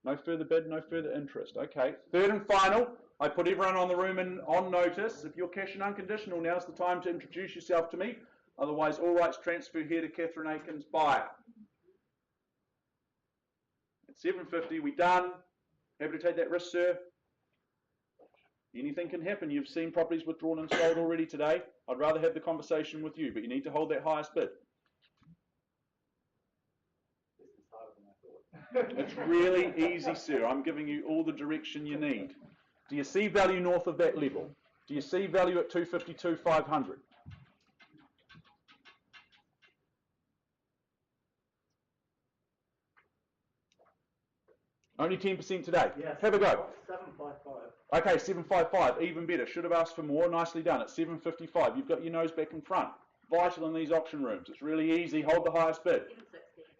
No further bid, no further interest. Okay. Third and final. I put everyone on the room on notice. If you're cash and unconditional, now's the time to introduce yourself to me. Otherwise, all rights transfer here to Catherine Aikens, buyer. At 750, we done. Happy to take that risk, sir. Anything can happen. You've seen properties withdrawn and sold already today. I'd rather have the conversation with you, but you need to hold that highest bid. It's really easy, sir. I'm giving you all the direction you need. Do you see value north of that level? Do you see value at 252,500? Only 10% today. Yes. Have a go. 755. Okay, 755, even better. Should have asked for more. Nicely done. At 755, you've got your nose back in front. Vital in these auction rooms. It's really easy. Hold the highest bid.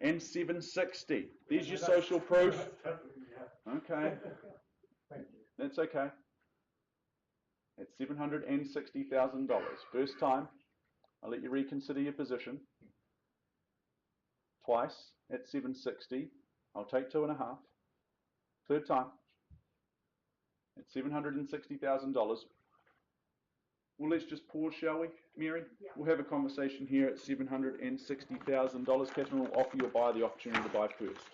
760. And 760. There's your social proof. Okay. That's okay. At $760,000. First time, I'll let you reconsider your position. Twice at 760. I'll take 2.5. Third time at $760,000. Well, let's just pause, shall we, Mary? Yeah. We'll have a conversation here at $760,000. Catherine will offer your buyer the opportunity to buy first.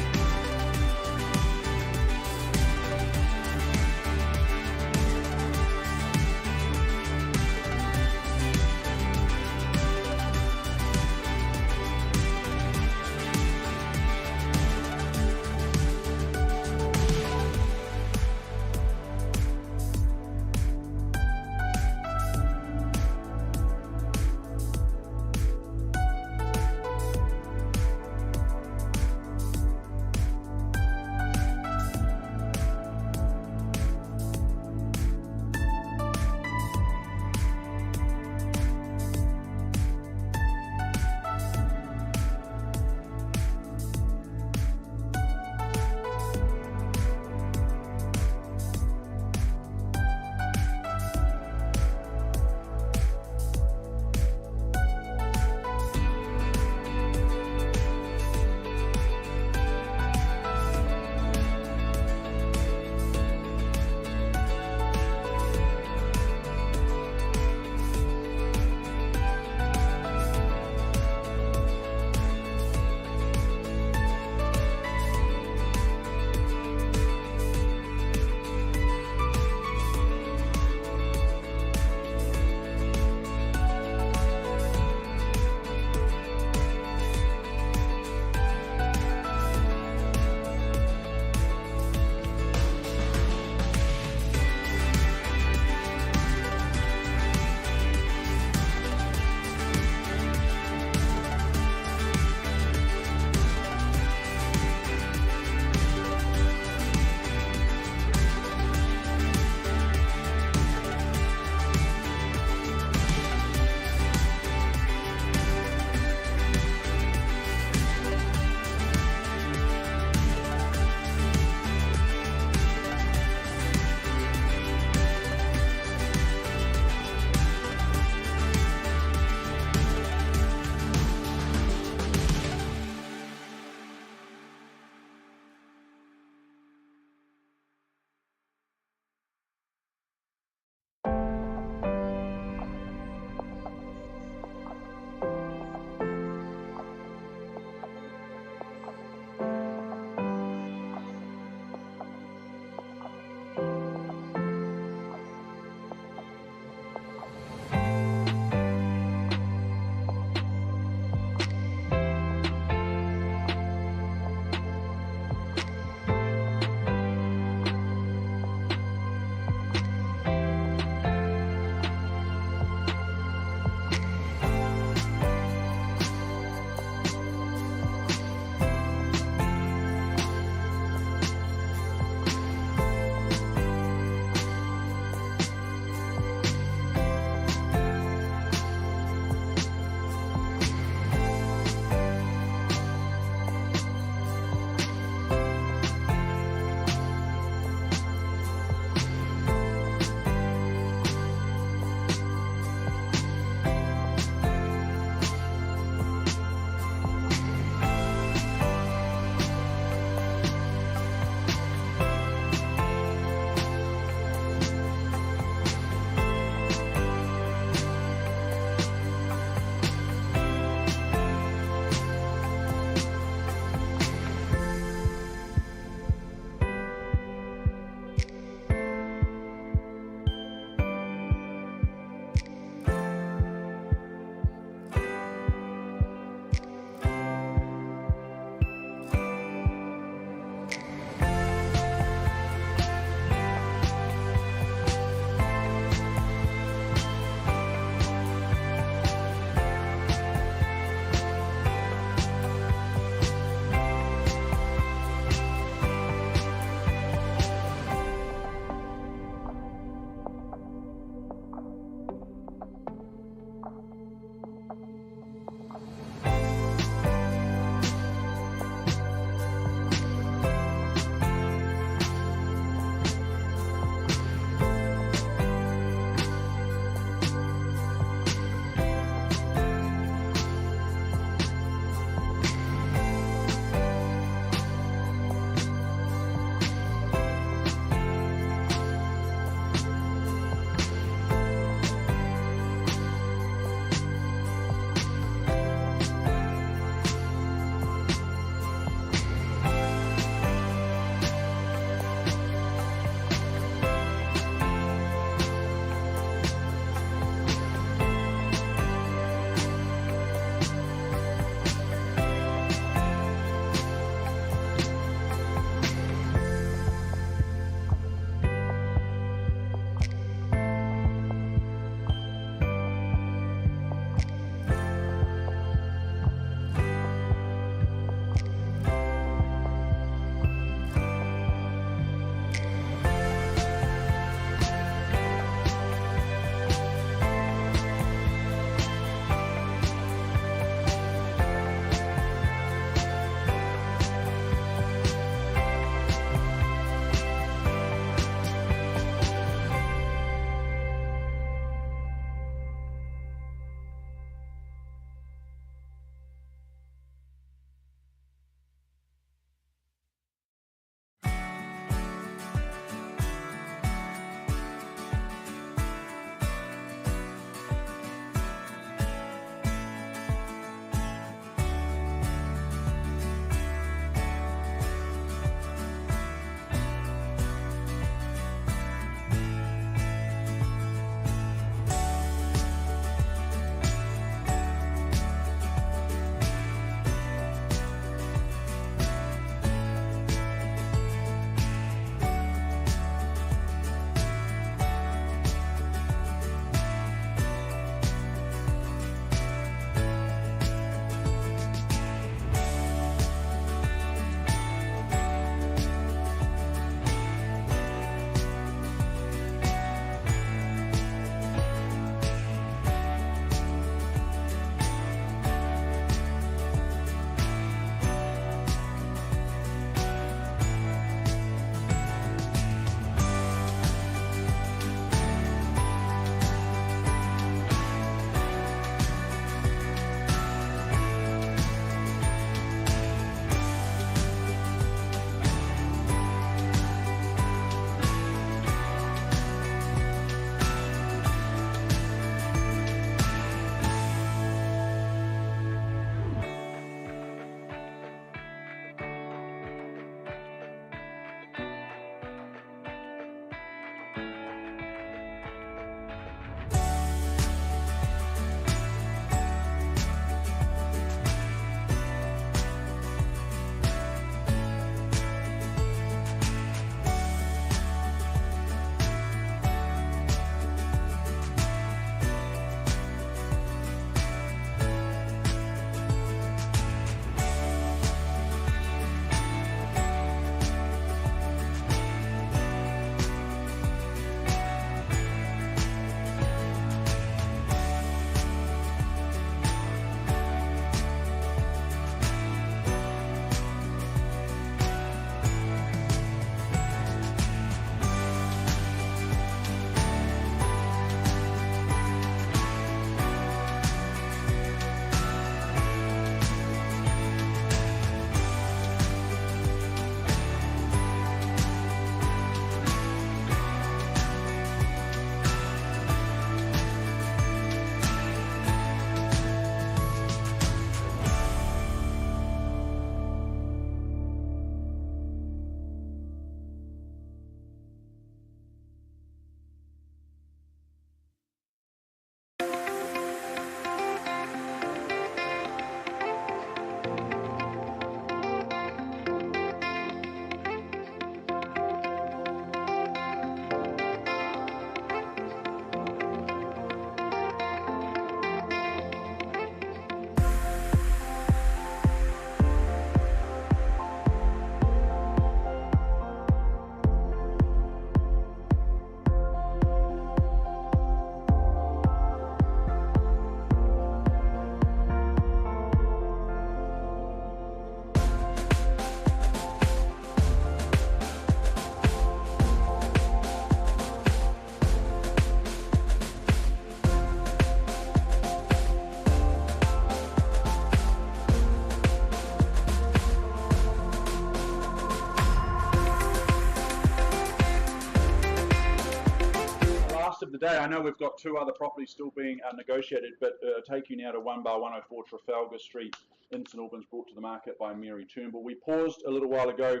I know we've got two other properties still being negotiated, but take you now to 1/104 Trafalgar Street in St Albans, brought to the market by Mary Turnbull. We paused a little while ago,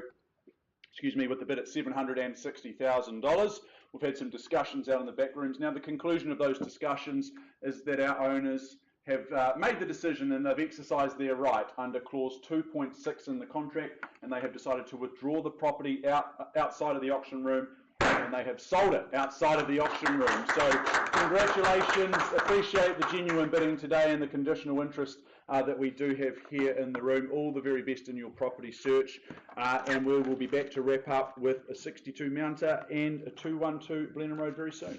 with the bid at $760,000. We've had some discussions out in the back rooms. Now, the conclusion of those discussions is that our owners have made the decision, and they've exercised their right under clause 2.6 in the contract, and they have decided to withdraw the property outside of the auction room, and they have sold it outside of the auction room. So congratulations, appreciate the genuine bidding today and the conditional interest that we do have here in the room. All the very best in your property search, and we will be back to wrap up with a 62 Mounter and a 212 Blenheim Road very soon.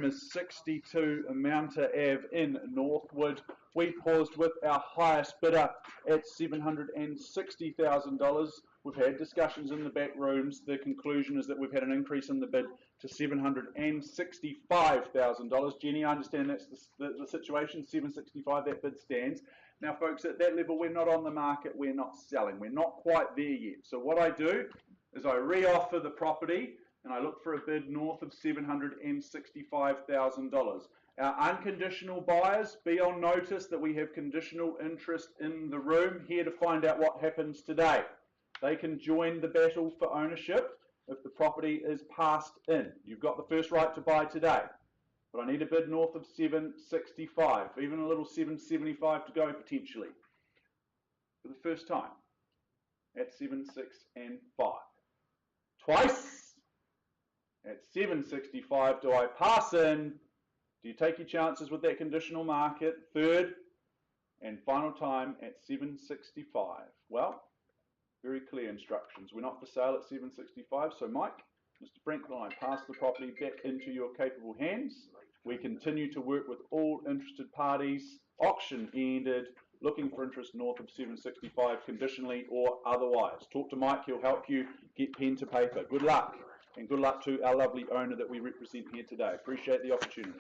Is 62 Mounter Ave in Northwood. We paused with our highest bidder at $760,000. We've had discussions in the back rooms. The conclusion is that we've had an increase in the bid to $765,000. Jenny, I understand that's the situation, 765, that bid stands. Now, folks, at that level, we're not on the market, we're not selling, we're not quite there yet. So what I do is I re-offer the property, and I look for a bid north of $765,000. Our unconditional buyers, be on notice that we have conditional interest in the room, here to find out what happens today. They can join the battle for ownership if the property is passed in. You've got the first right to buy today, but I need a bid north of 765, even a little 775 to go potentially. For the first time, at 7, 6 and 5. Twice. At 765, do I pass in? Do you take your chances with that conditional market? Third and final time at 765. Well, very clear instructions. We're not for sale at 765, so Mike, Mr. Brent, will I pass the property back into your capable hands. We continue to work with all interested parties. Auction ended. Looking for interest north of 765, conditionally or otherwise. Talk to Mike, he'll help you get pen to paper. Good luck. And good luck to our lovely owner that we represent here today. Appreciate the opportunity.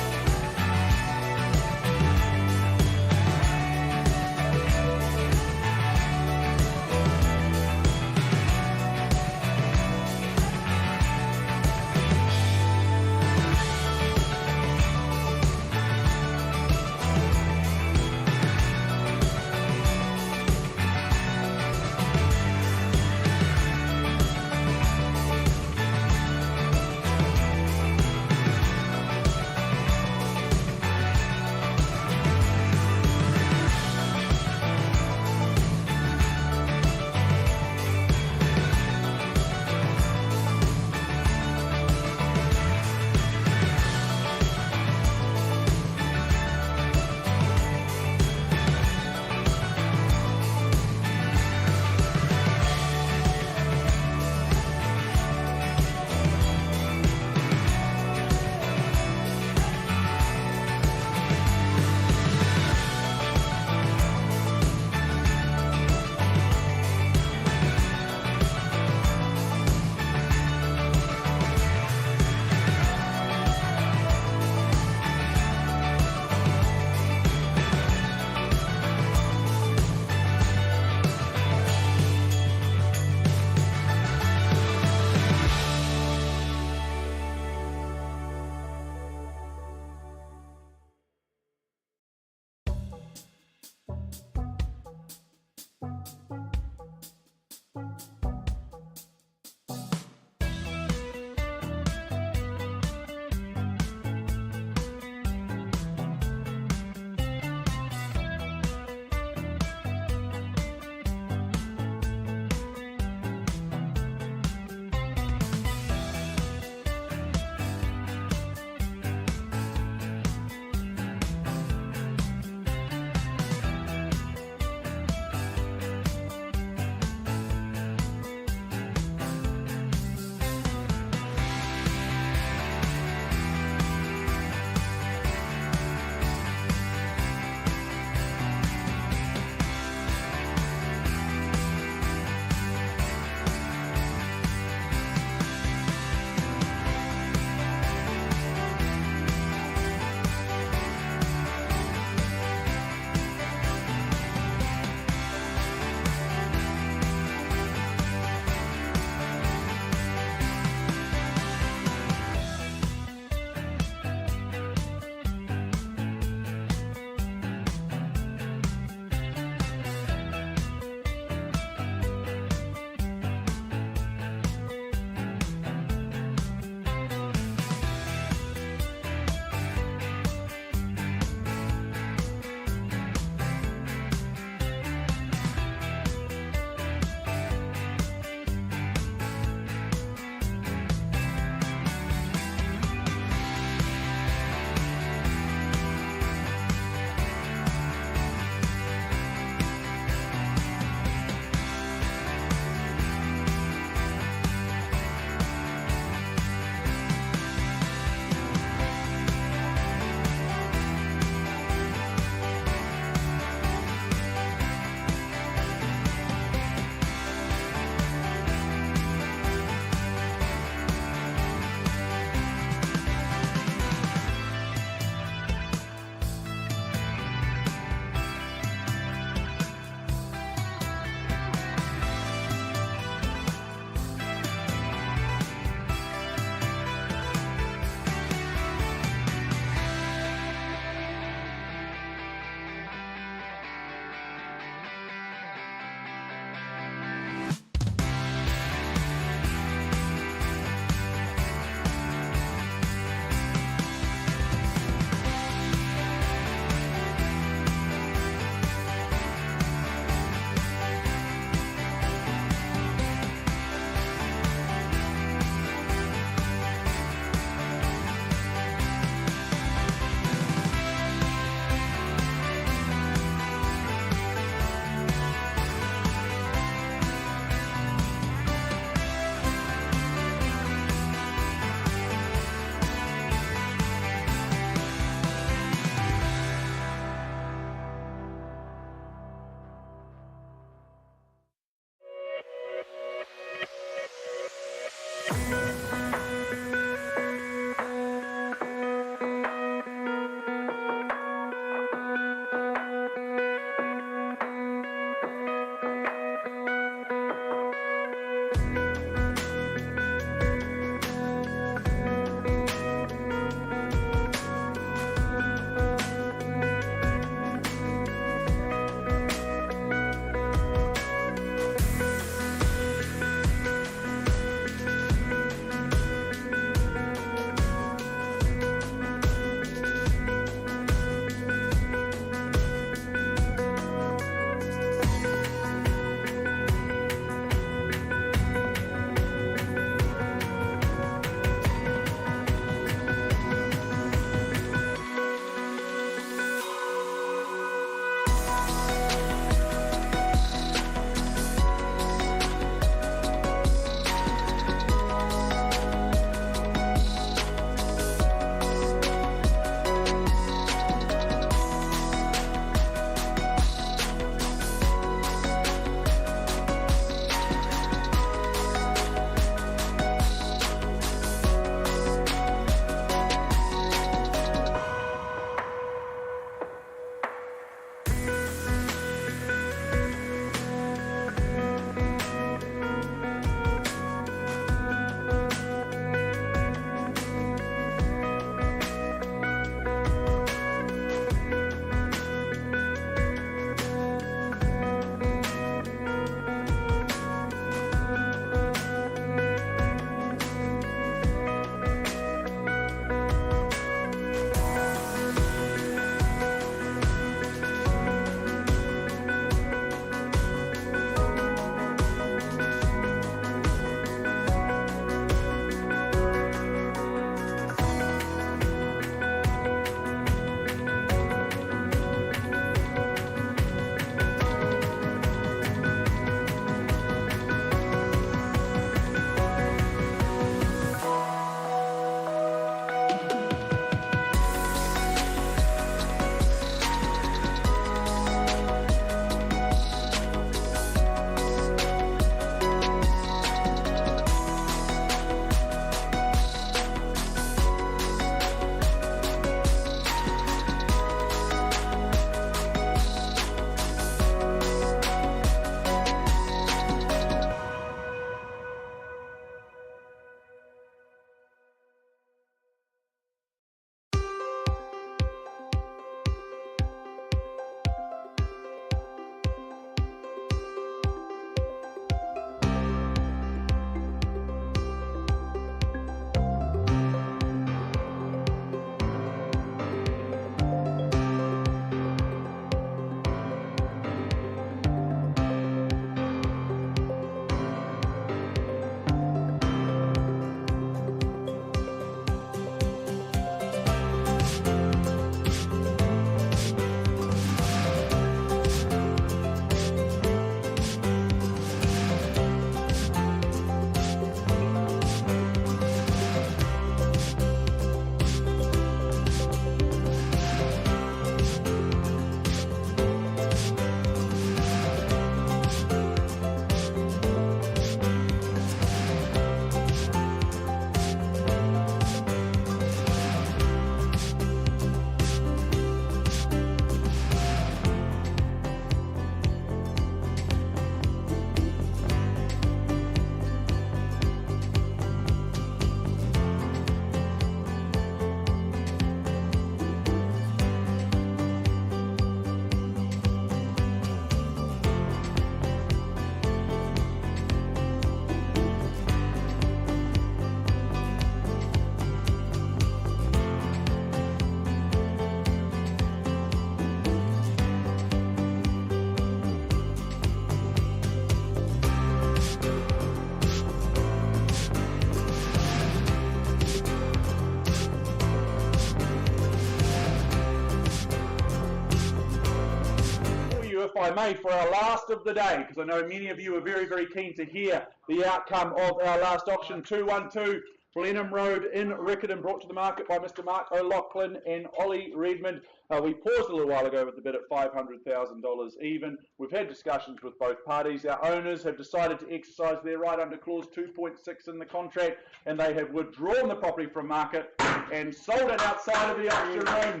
I may, for our last of the day, because I know many of you are very, very keen to hear the outcome of our last auction, 212 Blenheim Road in Riccarton, brought to the market by Mr. Mark O'Loughlin and Ollie Redmond. We paused a little while ago with the bid at $500,000 even. We've had discussions with both parties. Our owners have decided to exercise their right under clause 2.6 in the contract, and they have withdrawn the property from market and sold it outside of the auction room.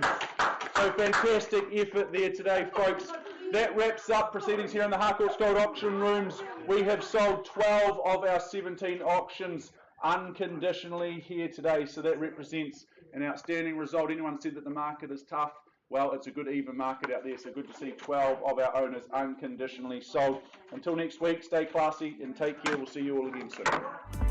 So fantastic effort there today, folks. That wraps up proceedings here in the Harcourts Gold auction rooms. We have sold 12 of our 17 auctions unconditionally here today, so that represents an outstanding result. Anyone said that the market is tough? Well, it's a good even market out there, so good to see 12 of our owners unconditionally sold. Until next week, stay classy and take care. We'll see you all again soon.